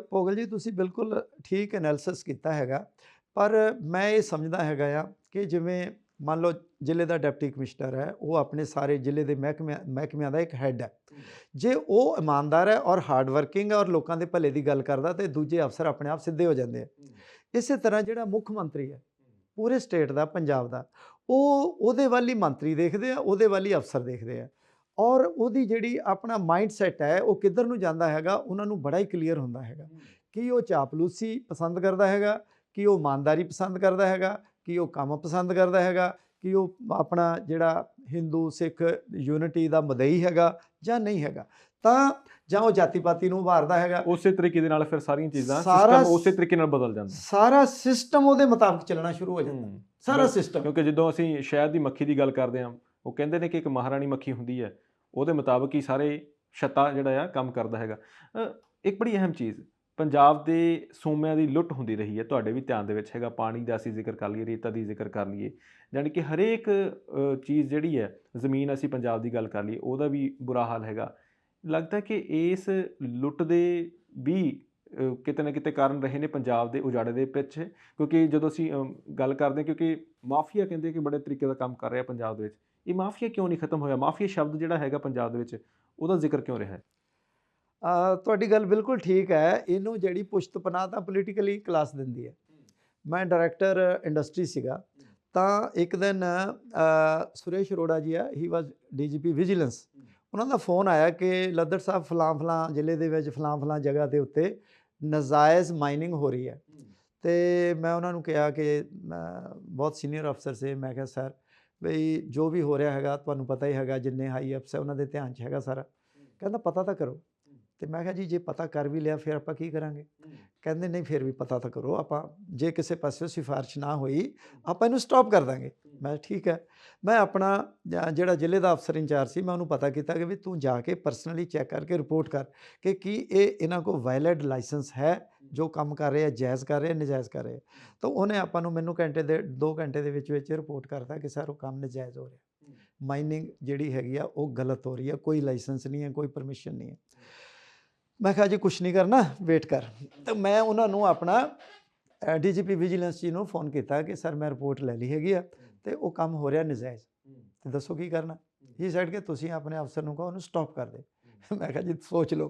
ਭੋਗਲ ਜੀ, ਤੁਸੀਂ ਬਿਲਕੁਲ ਠੀਕ ਐਨਾਲਿਸਿਸ ਕੀਤਾ ਹੈਗਾ, ਪਰ ਮੈਂ ਇਹ ਸਮਝਦਾ ਹੈਗਾ ਆ ਕਿ ਜਿਵੇਂ ਮੰਨ ਲਓ ਜ਼ਿਲ੍ਹੇ ਦਾ ਡਿਪਟੀ ਕਮਿਸ਼ਨਰ ਹੈ, ਉਹ ਆਪਣੇ ਸਾਰੇ ਜ਼ਿਲ੍ਹੇ ਦੇ ਮਹਿਕਮਿਆਂ ਦਾ ਇੱਕ ਹੈੱਡ ਹੈ। ਜੇ ਉਹ ਇਮਾਨਦਾਰ ਹੈ ਔਰ ਹਾਰਡ ਵਰਕਿੰਗ ਹੈ ਔਰ ਲੋਕਾਂ ਦੇ ਭਲੇ ਦੀ ਗੱਲ ਕਰਦਾ, ਤੇ ਦੂਜੇ ਅਫਸਰ ਆਪਣੇ ਆਪ ਸਿੱਧੇ ਹੋ ਜਾਂਦੇ ਆ। ਇਸੇ ਤਰ੍ਹਾਂ ਜਿਹੜਾ ਮੁੱਖ ਮੰਤਰੀ ਹੈ ਪੂਰੇ ਸਟੇਟ ਦਾ, ਪੰਜਾਬ ਦਾ, ਉਹਦੇ ਵੱਲ ਹੀ ਮੰਤਰੀ ਦੇਖਦੇ ਆ, ਉਹਦੇ ਵੱਲ ਹੀ ਅਫਸਰ ਦੇਖਦੇ ਆ, ਔਰ ਉਹਦੀ ਜਿਹੜੀ ਆਪਣਾ ਮਾਈਂਡ ਸੈਟ ਹੈ ਉਹ ਕਿੱਧਰ ਨੂੰ ਜਾਂਦਾ ਹੈਗਾ, ਉਹਨਾਂ ਨੂੰ ਬੜਾ ਹੀ ਕਲੀਅਰ ਹੁੰਦਾ ਹੈਗਾ ਕਿ ਉਹ ਚਾਪਲੂਸੀ ਪਸੰਦ ਕਰਦਾ ਹੈਗਾ, ਕਿ ਉਹ ਇਮਾਨਦਾਰੀ ਪਸੰਦ ਕਰਦਾ ਹੈਗਾ, ਕਿ ਉਹ ਕੰਮ ਪਸੰਦ ਕਰਦਾ ਹੈਗਾ, ਕਿ ਉਹ ਆਪਣਾ ਜਿਹੜਾ ਹਿੰਦੂ ਸਿੱਖ ਯੂਨਿਟੀ ਦਾ ਮਦਈ ਹੈਗਾ ਜਾਂ ਨਹੀਂ ਹੈਗਾ, ਤਾਂ ਜਾਂ ਉਹ ਜਾਤੀ ਪਾਤੀ ਨੂੰ ਉਭਾਰਦਾ ਹੈਗਾ। ਉਸੇ ਤਰੀਕੇ ਦੇ ਨਾਲ ਫਿਰ ਸਾਰੀਆਂ ਚੀਜ਼ਾਂ ਸਿਸਟਮ ਉਸੇ ਤਰੀਕੇ ਨਾਲ ਬਦਲ ਜਾਂਦਾ, ਸਾਰਾ ਸਿਸਟਮ ਉਹਦੇ ਮੁਤਾਬਕ ਚੱਲਣਾ ਸ਼ੁਰੂ ਹੋ ਜਾਂਦਾ, ਸਾਰਾ ਸਿਸਟਮ। ਕਿਉਂਕਿ ਜਦੋਂ ਅਸੀਂ ਸ਼ਹਿਦ ਦੀ ਮੱਖੀ ਦੀ ਗੱਲ ਕਰਦੇ ਹਾਂ, ਉਹ ਕਹਿੰਦੇ ਨੇ ਕਿ ਇੱਕ ਮਹਾਰਾਣੀ ਮੱਖੀ ਹੁੰਦੀ ਹੈ, ਉਹਦੇ ਮੁਤਾਬਕ ਹੀ ਸਾਰੇ ਛੱਤਾ ਜਿਹੜਾ ਆ ਕੰਮ ਕਰਦਾ ਹੈਗਾ। ਇੱਕ ਬੜੀ ਅਹਿਮ ਚੀਜ਼, ਪੰਜਾਬ ਦੇ ਸੋਮਿਆਂ ਦੀ ਲੁੱਟ ਹੁੰਦੀ ਰਹੀ ਹੈ, ਤੁਹਾਡੇ ਵੀ ਧਿਆਨ ਦੇ ਵਿੱਚ ਹੈਗਾ। ਪਾਣੀ ਦਾ ਅਸੀਂ ਜ਼ਿਕਰ ਕਰ ਲਈਏ, ਰੇਤਾ ਦੀ ਜ਼ਿਕਰ ਕਰ ਲਈਏ, ਜਾਣੀ ਕਿ ਹਰੇਕ ਚੀਜ਼ ਜਿਹੜੀ ਹੈ, ਜ਼ਮੀਨ ਅਸੀਂ ਪੰਜਾਬ ਦੀ ਗੱਲ ਕਰ ਲਈਏ, ਉਹਦਾ ਵੀ ਬੁਰਾ ਹਾਲ ਹੈਗਾ। ਲੱਗਦਾ ਕਿ ਇਸ ਲੁੱਟ ਦੇ ਵੀ ਕਿਤੇ ਨਾ ਕਿਤੇ ਕਾਰਨ ਰਹੇ ਨੇ ਪੰਜਾਬ ਦੇ ਉਜਾੜੇ ਦੇ ਪਿੱਛੇ। ਕਿਉਂਕਿ ਜਦੋਂ ਅਸੀਂ ਗੱਲ ਕਰਦੇ ਹਾਂ, ਕਿਉਂਕਿ ਮਾਫੀਆ ਕਹਿੰਦੇ ਕਿ ਬੜੇ ਤਰੀਕੇ ਦਾ ਕੰਮ ਕਰ ਰਿਹਾ ਪੰਜਾਬ ਦੇ ਵਿੱਚ, ਇਹ ਮਾਫੀਆ ਕਿਉਂ ਨਹੀਂ ਖਤਮ ਹੋਇਆ? ਮਾਫੀਆ ਸ਼ਬਦ ਜਿਹੜਾ ਹੈਗਾ ਪੰਜਾਬ ਦੇ ਵਿੱਚ, ਉਹਦਾ ਜ਼ਿਕਰ ਕਿਉਂ ਰਿਹਾ ਹੈ? ਤੁਹਾਡੀ ਗੱਲ ਬਿਲਕੁਲ ਠੀਕ ਹੈ। ਇਹਨੂੰ ਜਿਹੜੀ ਪੁਸ਼ਤਪਨਾਹ ਤਾਂ ਪੋਲੀਟੀਕਲੀ ਕਲਾਸ ਦਿੰਦੀ ਹੈ। ਮੈਂ ਡਾਇਰੈਕਟਰ ਇੰਡਸਟਰੀ ਸੀਗਾ, ਤਾਂ ਇੱਕ ਦਿਨ ਸੁਰੇਸ਼ ਅਰੋੜਾ ਜੀ ਆ, ਹੀ ਵਾਜ਼ DGP ਵਿਜੀਲੈਂਸ, ਉਹਨਾਂ ਦਾ ਫੋਨ ਆਇਆ ਕਿ ਲੱਦੜ ਸਾਹਿਬ ਫਲਾਂ ਜ਼ਿਲ੍ਹੇ ਦੇ ਵਿੱਚ ਫਲਾਂ ਜਗ੍ਹਾ ਦੇ ਉੱਤੇ ਨਜਾਇਜ਼ ਮਾਈਨਿੰਗ ਹੋ ਰਹੀ ਹੈ। ਤੇ ਮੈਂ ਉਹਨਾਂ ਨੂੰ ਕਿਹਾ ਕਿ ਬਹੁਤ ਸੀਨੀਅਰ ਅਫਸਰ ਸੇ, ਮੈਂ ਕਿਹਾ ਸਰ ਬਈ ਜੋ ਵੀ ਹੋ ਰਿਹਾ ਹੈਗਾ ਤੁਹਾਨੂੰ ਪਤਾ ਹੀ ਹੈਗਾ, ਜਿੰਨੇ ਹਾਈ ਅਫਸਰ ਉਹਨਾਂ ਦੇ ਧਿਆਨ 'ਚ ਹੈਗਾ ਸਾਰਾ। ਕਹਿੰਦਾ ਪਤਾ ਤਾਂ ਕਰੋ। ਤੇ ਮੈਂ ਕਿਹਾ ਜੀ ਜੇ ਪਤਾ ਕਰ ਵੀ ਲਿਆ ਫਿਰ ਆਪਾਂ ਕੀ ਕਰਾਂਗੇ? ਕਹਿੰਦੇ ਨਹੀਂ ਫਿਰ ਵੀ ਪਤਾ ਤਾਂ ਕਰੋ, ਆਪਾਂ ਜੇ ਕਿਸੇ ਪਾਸਿਓਂ ਸਿਫਾਰਿਸ਼ ਨਾ ਹੋਈ ਆਪਾਂ ਇਹਨੂੰ ਸਟਾਪ ਕਰ ਦਾਂਗੇ। ਮੈਂ ਠੀਕ ਹੈ। ਮੈਂ ਆਪਣਾ ਜਿਹੜਾ ਜ਼ਿਲ੍ਹੇ ਦਾ ਅਫਸਰ ਇੰਚਾਰਜ ਸੀ, ਮੈਂ ਉਹਨੂੰ ਪਤਾ ਕੀਤਾ ਕਿ ਵੀ ਤੂੰ ਜਾ ਕੇ ਪਰਸਨਲੀ ਚੈੱਕ ਕਰਕੇ ਰਿਪੋਰਟ ਕਰ ਕਿ ਕੀ ਇਹਨਾਂ ਕੋਲ ਵੈਲਿਡ ਲਾਇਸੈਂਸ ਹੈ, ਜੋ ਕੰਮ ਕਰ ਰਹੇ ਆ ਜਾਇਜ਼ ਕਰ ਰਹੇ ਆ ਨਜਾਇਜ਼ ਕਰ ਰਹੇ ਆ। ਤਾਂ ਉਹਨੇ ਆਪਾਂ ਨੂੰ ਮੈਨੂੰ 2 ਘੰਟੇ ਦੇ ਵਿੱਚ ਰਿਪੋਰਟ ਕਰਤਾ ਕਿ ਸਰ ਉਹ ਕੰਮ ਨਜਾਇਜ਼ ਹੋ ਰਿਹਾ, ਮਾਈਨਿੰਗ ਜਿਹੜੀ ਹੈਗੀ ਆ ਉਹ ਗਲਤ ਹੋ ਰਹੀ ਆ, ਕੋਈ ਲਾਇਸੈਂਸ ਨਹੀਂ ਹੈ, ਕੋਈ ਪਰਮਿਸ਼ਨ ਨਹੀਂ ਹੈ। ਮੈਂ ਕਿਹਾ ਜੀ ਕੁਛ ਨਹੀਂ ਕਰਨਾ, ਵੇਟ ਕਰ। ਤਾਂ ਮੈਂ ਉਹਨਾਂ ਨੂੰ ਆਪਣਾ DGP ਵਿਜੀਲੈਂਸ ਜੀ ਨੂੰ ਫੋਨ ਕੀਤਾ ਕਿ ਸਰ ਮੈਂ ਰਿਪੋਰਟ ਲੈ ਲਈ ਹੈਗੀ ਆ ਅਤੇ ਉਹ ਕੰਮ ਹੋ ਰਿਹਾ ਨਜਾਇਜ਼, ਅਤੇ ਦੱਸੋ ਕੀ ਕਰਨਾ? ਹੀ ਸਾਈਡ ਕੇ ਤੁਸੀਂ ਆਪਣੇ ਅਫਸਰ ਨੂੰ ਕਹੋ ਉਹਨੂੰ ਸਟਾਪ ਕਰ ਦੇ। ਮੈਂ ਕਿਹਾ ਜੀ ਸੋਚ ਲਓ।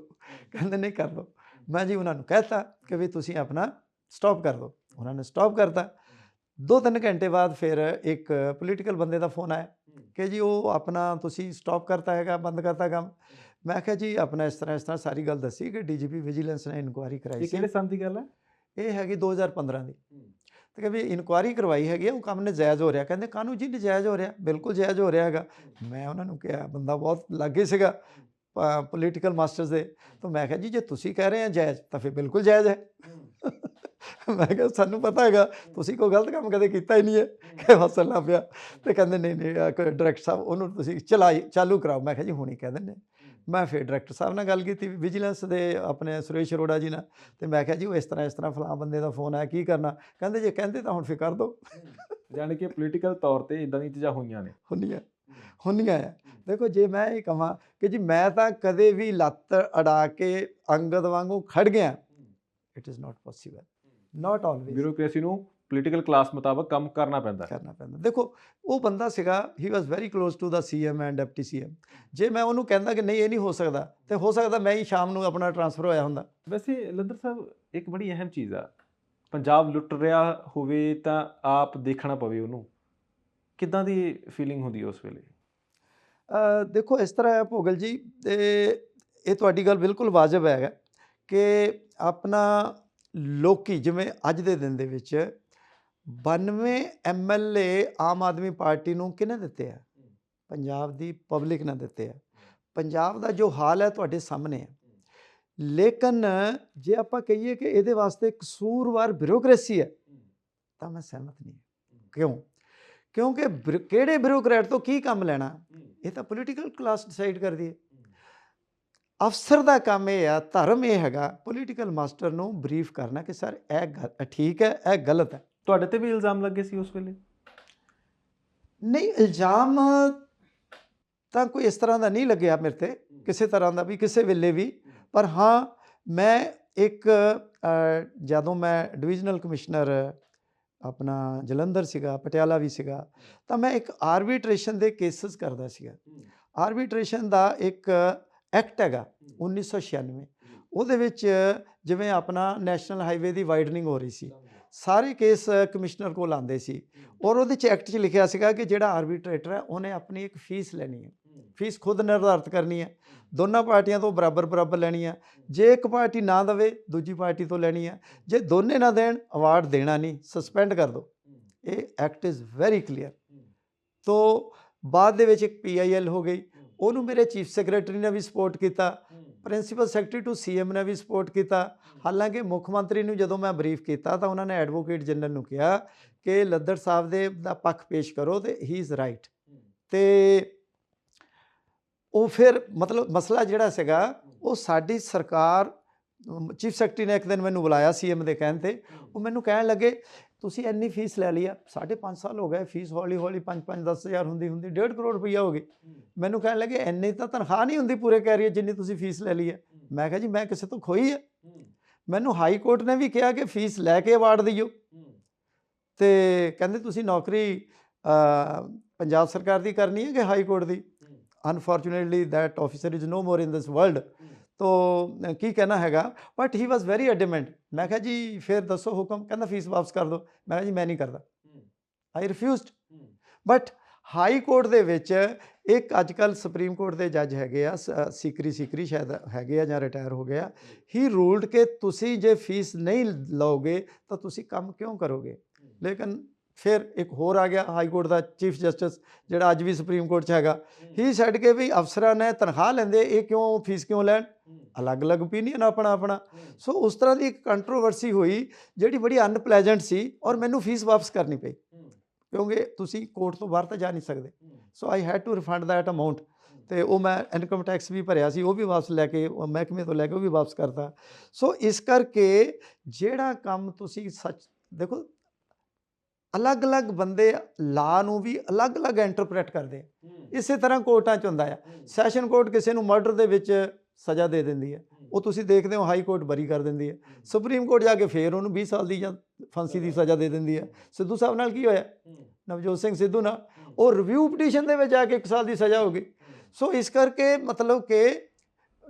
ਕਹਿੰਦੇ ਨਹੀਂ ਕਰ ਲਓ। ਮੈਂ ਜੀ ਉਹਨਾਂ ਨੂੰ ਕਹਿਤਾ ਕਿ ਵੀ ਤੁਸੀਂ ਆਪਣਾ ਸਟਾਪ ਕਰ ਦਿਓ। ਉਹਨਾਂ ਨੇ ਸਟਾਪ ਕਰਤਾ। 2-3 ਘੰਟੇ ਬਾਅਦ ਫਿਰ ਇੱਕ ਪੋਲੀਟੀਕਲ ਬੰਦੇ ਦਾ ਫੋਨ ਆਇਆ ਕਿ ਜੀ ਉਹ ਆਪਣਾ ਤੁਸੀਂ ਸਟਾਪ ਕਰਤਾ ਹੈਗਾ, ਬੰਦ ਕਰਤਾ ਕੰਮ। ਮੈਂ ਕਿਹਾ ਜੀ ਆਪਣਾ ਇਸ ਤਰ੍ਹਾਂ ਸਾਰੀ ਗੱਲ ਦੱਸੀ ਕਿ DGP ਵਿਜੀਲੈਂਸ ਨੇ ਇਨਕੁਆਇਰੀ ਕਰਾਈ ਸੀ। ਕਿਹੜੇ ਸੰਨ ਦੀ ਗੱਲ ਹੈ? ਇਹ ਹੈਗੀ 2015 ਦੀ। ਤੇ ਕਿ ਵੀ ਇਨਕੁਆਇਰੀ ਕਰਵਾਈ ਹੈਗੀ ਆ, ਉਹ ਕੰਮ ਨਜਾਇਜ਼ ਹੋ ਰਿਹਾ। ਕਹਿੰਦੇ ਕਾਹਨੂੰ ਜੀ ਨਜਾਇਜ਼ ਹੋ ਰਿਹਾ? ਬਿਲਕੁਲ ਜਾਇਜ਼ ਹੋ ਰਿਹਾ ਹੈਗਾ। ਮੈਂ ਉਹਨਾਂ ਨੂੰ ਕਿਹਾ, ਬੰਦਾ ਬਹੁਤ ਲਾਗੇ ਸੀਗਾ ਪੋਲੀਟੀਕਲ ਮਾਸਟਰਸ ਦੇ, ਤਾਂ ਮੈਂ ਕਿਹਾ ਜੀ ਜੇ ਤੁਸੀਂ ਕਹਿ ਰਹੇ ਆ ਜਾਇਜ਼ ਤਾਂ ਫਿਰ ਬਿਲਕੁਲ ਜਾਇਜ਼ ਹੈ। ਮੈਂ ਕਿਹਾ ਸਾਨੂੰ ਪਤਾ ਹੈਗਾ ਤੁਸੀਂ ਕੋਈ ਗਲਤ ਕੰਮ ਕਦੇ ਕੀਤਾ ਹੀ ਨਹੀਂ ਹੈ ਕਿ ਹੱਸਣ ਲੱਗ ਪਿਆ। ਤੇ ਕਹਿੰਦੇ ਨਹੀਂ ਡਾਇਰੈਕਟਰ ਸਾਹਿਬ ਉਹਨੂੰ ਤੁਸੀਂ ਚਾਲੂ ਕਰਾਓ। ਮੈਂ ਕਿਹਾ ਜੀ ਹੁਣੀ ਕਹਿ ਦਿੰਦੇ। ਮੈਂ ਫਿਰ ਡਾਇਰੈਕਟਰ ਸਾਹਿਬ ਨਾਲ ਗੱਲ ਕੀਤੀ ਵਿਜੀਲੈਂਸ ਦੇ ਆਪਣੇ ਸੁਰੇਸ਼ ਅਰੋੜਾ ਜੀ ਨਾਲ, ਤੇ ਮੈਂ ਕਿਹਾ ਜੀ ਉਹ ਇਸ ਤਰ੍ਹਾਂ ਫਲਾਂ ਬੰਦੇ ਦਾ ਫੋਨ ਆਇਆ, ਕੀ ਕਰਨਾ? ਕਹਿੰਦੇ ਜੇ ਕਹਿੰਦੇ ਤਾਂ ਹੁਣ ਫਿਰ ਕਰ ਦਿਓ। ਜਾਣੀ ਕਿ ਪੋਲੀਟੀਕਲ ਤੌਰ ਤੇ ਇਦਾਂ ਦੀਆਂ ਚੀਜ਼ਾਂ ਹੋਈਆਂ ਨੇ। ਹੁੰਦੀਆਂ ਆ। ਦੇਖੋ ਜੇ ਮੈਂ ਇਹ ਕਹਾਂ ਕਿ ਜੀ ਮੈਂ ਤਾਂ ਕਦੇ ਵੀ ਲੱਤ ਅੜਾ ਕੇ ਅੰਗਦ ਵਾਂਗੂ ਖੜ ਗਿਆ, it is not possible, not always. Bureaucracy ਨੂੰ ਪੋਲੀਟੀਕਲ ਕਲਾਸ ਮੁਤਾਬਕ ਕੰਮ ਕਰਨਾ ਪੈਂਦਾ। ਦੇਖੋ ਉਹ ਬੰਦਾ ਸੀਗਾ, he was very close to the CM and deputy CM. ਜੇ ਮੈਂ ਉਹਨੂੰ ਕਹਿੰਦਾ ਕਿ ਨਹੀਂ ਇਹ ਨਹੀਂ ਹੋ ਸਕਦਾ, ਤੇ ਹੋ ਸਕਦਾ ਮੈਂ ਹੀ ਸ਼ਾਮ ਨੂੰ ਆਪਣਾ ਟਰਾਂਸਫਰ ਹੋਇਆ ਹੁੰਦਾ। ਵੈਸੇ ਲੰਦਰ ਸਾਹਿਬ ਇੱਕ ਬੜੀ ਅਹਿਮ ਚੀਜ਼ ਆ, ਪੰਜਾਬ ਲੁੱਟ ਰਿਹਾ ਹੋਵੇ ਤਾਂ ਆਪ ਦੇਖਣਾ ਪਵੇ ਉਹਨੂੰ, ਕਿੱਦਾਂ ਦੀ ਫੀਲਿੰਗ ਹੁੰਦੀ ਉਸ ਵੇਲੇ? ਦੇਖੋ ਇਸ ਤਰ੍ਹਾਂ ਹੈ ਭੋਗਲ ਜੀ, ਇਹ ਤੁਹਾਡੀ ਗੱਲ ਬਿਲਕੁਲ ਵਾਜਬ ਹੈਗਾ ਕਿ ਆਪਣਾ ਲੋਕੀ ਜਿਵੇਂ ਅੱਜ ਦੇ ਦਿਨ ਦੇ ਵਿੱਚ 92 MLA ਆਮ ਆਦਮੀ ਪਾਰਟੀ ਨੂੰ ਕਿਹਨੇ ਦਿੱਤੇ ਆ? ਪੰਜਾਬ ਦੀ ਪਬਲਿਕ ਨੇ ਦਿੱਤੇ ਆ। ਪੰਜਾਬ ਦਾ ਜੋ ਹਾਲ ਹੈ ਤੁਹਾਡੇ ਸਾਹਮਣੇ ਹੈ। ਲੇਕਿਨ ਜੇ ਆਪਾਂ ਕਹੀਏ ਕਿ ਇਹਦੇ ਵਾਸਤੇ ਕਸੂਰਵਾਰ ਬਿਊਰੋਕ੍ਰੇਸੀ ਹੈ, ਤਾਂ ਮੈਂ ਸਹਿਮਤ ਨਹੀਂ। ਕਿਉਂ? ਕਿਉਂਕਿ ਕਿਹੜੇ ਬਿਊਰੋਕਰੇਟ ਤੋਂ ਕੀ ਕੰਮ ਲੈਣਾ, ਇਹ ਤਾਂ ਪੋਲੀਟੀਕਲ ਕਲਾਸ ਡਿਸਾਈਡ ਕਰਦੀ ਹੈ। ਅਫਸਰ ਦਾ ਕੰਮ ਇਹ ਆ, ਧਰਮ ਇਹ ਹੈਗਾ ਪੋਲੀਟੀਕਲ ਮਾਸਟਰ ਨੂੰ ਬਰੀਫ ਕਰਨਾ ਕਿ ਸਰ ਇਹ ਠੀਕ ਹੈ, ਇਹ ਗਲਤ ਹੈ। ਤੁਹਾਡੇ ਤੇ ਵੀ ਇਲਜ਼ਾਮ ਲੱਗੇ ਸੀ ਉਸ ਵੇਲੇ? ਨਹੀਂ, ਇਲਜ਼ਾਮ ਤਾਂ ਕੋਈ ਇਸ ਤਰ੍ਹਾਂ ਦਾ ਨਹੀਂ ਲੱਗਿਆ ਮੇਰੇ ਤੇ, ਕਿਸੇ ਤਰ੍ਹਾਂ ਦਾ ਵੀ, ਕਿਸੇ ਵੇਲੇ ਵੀ। ਪਰ ਹਾਂ, ਮੈਂ ਇੱਕ ਜਦੋਂ ਮੈਂ ਡਿਵੀਜ਼ਨਲ ਕਮਿਸ਼ਨਰ ਆਪਣਾ ਜਲੰਧਰ ਸੀਗਾ, ਪਟਿਆਲਾ ਵੀ ਸੀਗਾ, ਤਾਂ ਮੈਂ ਇੱਕ ਆਰਬਿਟ੍ਰੇਸ਼ਨ ਦੇ ਕੇਸਿਸ ਕਰਦਾ ਸੀਗਾ। ਆਰਬਿਟ੍ਰੇਸ਼ਨ ਦਾ ਇੱਕ ਐਕਟ ਹੈਗਾ 1996, ਉਹਦੇ ਵਿੱਚ ਜਿਵੇਂ ਆਪਣਾ ਨੈਸ਼ਨਲ ਹਾਈਵੇ ਦੀ ਵਾਈਡਨਿੰਗ ਹੋ ਰਹੀ ਸੀ, ਸਾਰੇ ਕੇਸ ਕਮਿਸ਼ਨਰ ਕੋਲ ਆਉਂਦੇ ਸੀ, ਔਰ ਉਹਦੇ 'ਚ ਐਕਟ 'ਚ ਲਿਖਿਆ ਸੀਗਾ ਕਿ ਜਿਹੜਾ ਆਰਬਿਟਰੇਟਰ ਹੈ ਉਹਨੇ ਆਪਣੀ ਇੱਕ ਫੀਸ ਲੈਣੀ ਹੈ, ਫੀਸ ਖੁਦ ਨਿਰਧਾਰਿਤ ਕਰਨੀ ਹੈ, ਦੋਨਾਂ ਪਾਰਟੀਆਂ ਤੋਂ ਬਰਾਬਰ ਲੈਣੀ ਹੈ। ਜੇ ਇੱਕ ਪਾਰਟੀ ਨਾ ਦੇਵੇ ਦੂਜੀ ਪਾਰਟੀ ਤੋਂ ਲੈਣੀ ਹੈ, ਜੇ ਦੋਨੇ ਨਾ ਦੇਣ ਅਵਾਰਡ ਦੇਣਾ ਨਹੀਂ, ਸਸਪੈਂਡ ਕਰ ਦਿਓ। ਇਹ ਐਕਟ ਇਜ਼ ਵੈਰੀ ਕਲੀਅਰ। ਤੋ ਬਾਅਦ ਦੇ ਵਿੱਚ ਇੱਕ PIL ਹੋ ਗਈ, ਉਹਨੂੰ ਮੇਰੇ ਚੀਫ ਸੈਕਟਰੀ ਨੇ ਵੀ ਸਪੋਰਟ ਕੀਤਾ, ਪ੍ਰਿੰਸੀਪਲ ਸੈਕਟਰੀ ਟੂ CM ਨੇ ਵੀ ਸਪੋਰਟ ਕੀਤਾ। ਹਾਲਾਂਕਿ ਮੁੱਖ ਮੰਤਰੀ ਨੂੰ ਜਦੋਂ ਮੈਂ ਬਰੀਫ ਕੀਤਾ ਤਾਂ ਉਹਨਾਂ ਨੇ ਐਡਵੋਕੇਟ ਜਨਰਲ ਨੂੰ ਕਿਹਾ ਕਿ ਲੱਦੜ ਸਾਹਿਬ ਦੇ ਦਾ ਪੱਖ ਪੇਸ਼ ਕਰੋ ਤੇ ਹੀ ਇਜ਼ ਰਾਈਟ। ਤੇ ਉਹ ਫਿਰ ਮਤਲਬ ਮਸਲਾ ਜਿਹੜਾ ਸੀਗਾ ਉਹ ਸਾਡੀ ਸਰਕਾਰ, ਚੀਫ ਸੈਕਟਰੀ ਨੇ ਇੱਕ ਦਿਨ ਮੈਨੂੰ ਬੁਲਾਇਆ CM ਦੇ ਕਹਿਣ 'ਤੇ, ਉਹ ਮੈਨੂੰ ਕਹਿਣ ਲੱਗੇ ਤੁਸੀਂ ਇੰਨੀ ਫੀਸ ਲੈ ਲਈ ਆ, 5.5 ਸਾਲ ਹੋ ਗਏ, ਫੀਸ ਹੌਲੀ 5-5 10 ਹਜ਼ਾਰ ਹੁੰਦੀ 1.5 ਕਰੋੜ ਰੁਪਈਆ ਹੋ ਗਈ। ਮੈਨੂੰ ਕਹਿਣ ਲੱਗੇ ਇੰਨੀ ਤਾਂ ਤਨਖਾਹ ਨਹੀਂ ਹੁੰਦੀ ਪੂਰੇ ਕੈਰੀਅਰ ਜਿੰਨੀ ਤੁਸੀਂ ਫੀਸ ਲੈ ਲਈ ਹੈ। ਮੈਂ ਕਿਹਾ ਜੀ ਮੈਂ ਕਿਸੇ ਤੋਂ ਖੋਈ ਹੈ? ਮੈਨੂੰ ਹਾਈ ਕੋਰਟ ਨੇ ਵੀ ਕਿਹਾ ਕਿ ਫੀਸ ਲੈ ਕੇ ਅਵਾਰਡ ਦਿਓ, ਤੇ ਕਹਿੰਦੇ ਤੁਸੀਂ ਨੌਕਰੀ ਪੰਜਾਬ ਸਰਕਾਰ ਦੀ ਕਰਨੀ ਹੈ ਕਿ ਹਾਈ ਕੋਰਟ ਦੀ? Unfortunately that officer is no more in this world. ਤੋ ਕੀ ਕਹਿਣਾ ਹੈਗਾ, but he was very adamant. ਮੈਂ ਕਿਹਾ ਜੀ ਫਿਰ ਦੱਸੋ ਹੁਕਮ? ਕਹਿੰਦਾ ਫੀਸ ਵਾਪਸ ਕਰ ਦਿਓ। ਮੈਂ ਕਿਹਾ ਜੀ ਮੈਂ ਨਹੀਂ ਕਰਦਾ, ਆਈ ਰਿਫਿਊਜ਼ਡ। ਬਟ ਹਾਈ ਕੋਰਟ ਦੇ ਵਿੱਚ ਇੱਕ ਅੱਜ ਕੱਲ੍ਹ ਸੁਪਰੀਮ ਕੋਰਟ ਦੇ ਜੱਜ ਹੈਗੇ ਆ, ਸੀਕਰੀ ਸ਼ਾਇਦ ਹੈਗੇ ਆ ਜਾਂ ਰਿਟਾਇਰ ਹੋ ਗਿਆ, ਹੀ ਰੂਲਡ ਕਿ ਤੁਸੀਂ ਜੇ ਫੀਸ ਨਹੀਂ ਲਓਗੇ ਤਾਂ ਤੁਸੀਂ ਕੰਮ ਕਿਉਂ ਕਰੋਗੇ। ਲੇਕਿਨ ਫਿਰ ਇੱਕ ਹੋਰ ਆ ਗਿਆ ਹਾਈ ਕੋਰਟ ਦਾ ਚੀਫ ਜਸਟਿਸ, ਜਿਹੜਾ ਅੱਜ ਵੀ ਸੁਪਰੀਮ ਕੋਰਟ 'ਚ ਹੈਗਾ, ਹੀ ਸੈਡ ਕਿ ਵੀ ਅਫਸਰਾਂ ਨੇ ਤਨਖਾਹ ਲੈਂਦੇ, ਇਹ ਕਿਉਂ ਫੀਸ ਕਿਉਂ ਲੈਣ? ਅਲੱਗ ਓਪੀਨੀਅਨ ਆਪਣਾ। ਸੋ ਉਸ ਤਰ੍ਹਾਂ ਦੀ ਇੱਕ ਕੰਟਰੋਵਰਸੀ ਹੋਈ ਜਿਹੜੀ ਬੜੀ ਅਨਪਲੈਜੈਂਟ ਸੀ, ਔਰ ਮੈਨੂੰ ਫੀਸ ਵਾਪਸ ਕਰਨੀ ਪਈ ਕਿਉਂਕਿ ਤੁਸੀਂ ਕੋਰਟ ਤੋਂ ਬਾਹਰ ਤਾਂ ਜਾ ਨਹੀਂ ਸਕਦੇ। So I had to refund that amount. ਅਤੇ ਉਹ ਮੈਂ ਇਨਕਮ ਟੈਕਸ ਵੀ ਭਰਿਆ ਸੀ, ਉਹ ਵੀ ਵਾਪਸ ਲੈ ਕੇ, ਮਹਿਕਮੇ ਤੋਂ ਲੈ ਕੇ ਉਹ ਵੀ ਵਾਪਸ ਕਰਤਾ। ਸੋ ਇਸ ਕਰਕੇ ਜਿਹੜਾ ਕੰਮ ਤੁਸੀਂ ਦੇਖੋ, ਅਲੱਗ ਬੰਦੇ ਲਾ ਨੂੰ ਵੀ ਅਲੱਗ ਇੰਟਰਪ੍ਰੈਟ ਕਰਦੇ ਆ। ਇਸੇ ਤਰ੍ਹਾਂ ਕੋਰਟਾਂ 'ਚ ਹੁੰਦਾ ਆ। ਸੈਸ਼ਨ ਕੋਰਟ ਕਿਸੇ ਨੂੰ ਮਰਡਰ ਦੇ ਵਿੱਚ ਸਜ਼ਾ ਦੇ ਦਿੰਦੀ ਹੈ, ਉਹ ਤੁਸੀਂ ਦੇਖਦੇ ਹੋ ਹਾਈ ਕੋਰਟ ਬਰੀ ਕਰ ਦਿੰਦੀ ਹੈ। ਸੁਪਰੀਮ ਕੋਰਟ ਜਾ ਕੇ ਫਿਰ ਉਹਨੂੰ 20 ਸਾਲ ਦੀ ਜਾਂ ਫਾਂਸੀ ਦੀ ਸਜ਼ਾ ਦੇ ਦਿੰਦੀ ਹੈ। ਸਿੱਧੂ ਸਾਹਿਬ ਨਾਲ ਕੀ ਹੋਇਆ, ਨਵਜੋਤ ਸਿੰਘ ਸਿੱਧੂ ਨਾਲ, ਉਹ ਰਿਵਿਊ ਪਟੀਸ਼ਨ ਦੇ ਵਿੱਚ ਜਾ ਕੇ 1 ਸਾਲ ਦੀ ਸਜ਼ਾ ਹੋ ਗਈ। ਸੋ ਇਸ ਕਰਕੇ ਮਤਲਬ ਕਿ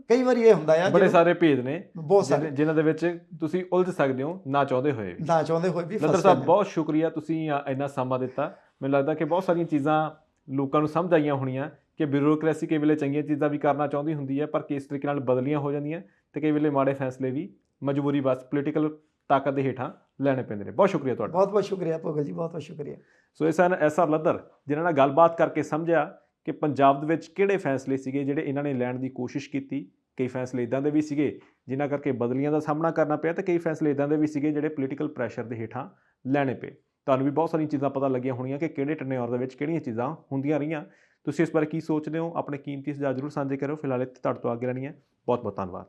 ਕਈ ਵਾਰੀ ਇਹ ਹੁੰਦਾ ਆ, ਬੜੇ ਸਾਰੇ ਭੇਦ ਨੇ ਬਹੁਤ ਸਾਰੇ ਜਿਨ੍ਹਾਂ ਦੇ ਵਿੱਚ ਤੁਸੀਂ ਉਲਝ ਸਕਦੇ ਹੋ ਨਾ ਚਾਹੁੰਦੇ ਹੋਏ ਵੀ। ਲੱਦਰ ਸਾਹਿਬ ਬਹੁਤ ਸ਼ੁਕਰੀਆ, ਤੁਸੀਂ ਇੰਨਾ ਸਮਾਂ ਦਿੱਤਾ। ਮੈਨੂੰ ਲੱਗਦਾ ਕਿ ਬਹੁਤ ਸਾਰੀਆਂ ਚੀਜ਼ਾਂ ਲੋਕਾਂ ਨੂੰ ਸਮਝ ਆਈਆਂ ਹੋਣੀਆਂ ਕਿ ਬਿਊਰੋਕ੍ਰੇਸੀ ਕਈ ਵੇਲੇ ਚੰਗੀਆਂ ਚੀਜ਼ਾਂ ਵੀ ਕਰਨਾ ਚਾਹੁੰਦੀ ਹੁੰਦੀ ਹੈ, ਪਰ ਕਿਸ ਤਰੀਕੇ ਨਾਲ ਬਦਲੀਆਂ ਹੋ ਜਾਂਦੀਆਂ, ਅਤੇ ਕਈ ਵੇਲੇ ਮਾੜੇ ਫੈਸਲੇ ਵੀ ਮਜਬੂਰੀ ਬਸ ਪੋਲੀਟੀਕਲ ਤਾਕਤ ਦੇ ਹੇਠਾਂ ਲੈਣੇ ਪੈਂਦੇ ਨੇ। ਬਹੁਤ ਸ਼ੁਕਰੀਆ ਤੁਹਾਡਾ। ਬਹੁਤ ਸ਼ੁਕਰੀਆ ਭੋਗਲ ਜੀ, ਬਹੁਤ ਸ਼ੁਕਰੀਆ। ਸੋ ਇਹ ਸਨ SR ਲੱਦਰ, ਜਿਨ੍ਹਾਂ ਨਾਲ ਗੱਲਬਾਤ ਕਰਕੇ ਸਮਝਿਆ ਕਿ ਪੰਜਾਬ ਦੇ ਵਿੱਚ ਕਿਹੜੇ ਫੈਸਲੇ ਸੀਗੇ ਜਿਹੜੇ ਇਹਨਾਂ ਨੇ ਲੈਣ ਦੀ ਕੋਸ਼ਿਸ਼ ਕੀਤੀ। ਕਈ ਫੈਸਲੇ ਇੱਦਾਂ ਦੇ ਵੀ ਸੀਗੇ ਜਿਨ੍ਹਾਂ ਕਰਕੇ ਬਦਲੀਆਂ ਦਾ ਸਾਹਮਣਾ ਕਰਨਾ ਪਿਆ, ਅਤੇ ਕਈ ਫੈਸਲੇ ਇੱਦਾਂ ਦੇ ਵੀ ਸੀਗੇ ਜਿਹੜੇ ਪੋਲੀਟੀਕਲ ਪ੍ਰੈਸ਼ਰ ਦੇ ਹੇਠਾਂ ਲੈਣੇ ਪਏ। ਤੁਹਾਨੂੰ ਵੀ ਬਹੁਤ ਸਾਰੀਆਂ ਚੀਜ਼ਾਂ ਪਤਾ ਲੱਗੀਆਂ ਹੋਣੀਆਂ ਕਿ ਕਿਹੜੇ ਟਨਿਓਰ ਦੇ ਵਿੱਚ ਕਿਹੜੀਆਂ ਚੀਜ਼ਾਂ ਹੁੰਦੀਆਂ ਰਹੀਆਂ। ਤੁਸੀਂ ਇਸ ਬਾਰੇ ਕੀ ਸੋਚਦੇ ਹੋ? ਆਪਣੇ ਕੀਮਤੀ ਸੁਝਾਅ ਜ਼ਰੂਰ ਸਾਂਝੇ ਕਰੋ। ਫਿਲਹਾਲ ਇੱਥੇ ਤੁਹਾਡੇ ਤੋਂ ਆਗੇ ਲੈਣੀ ਹੈ। ਬਹੁਤ ਬਹੁਤ ਧੰਨਵਾਦ।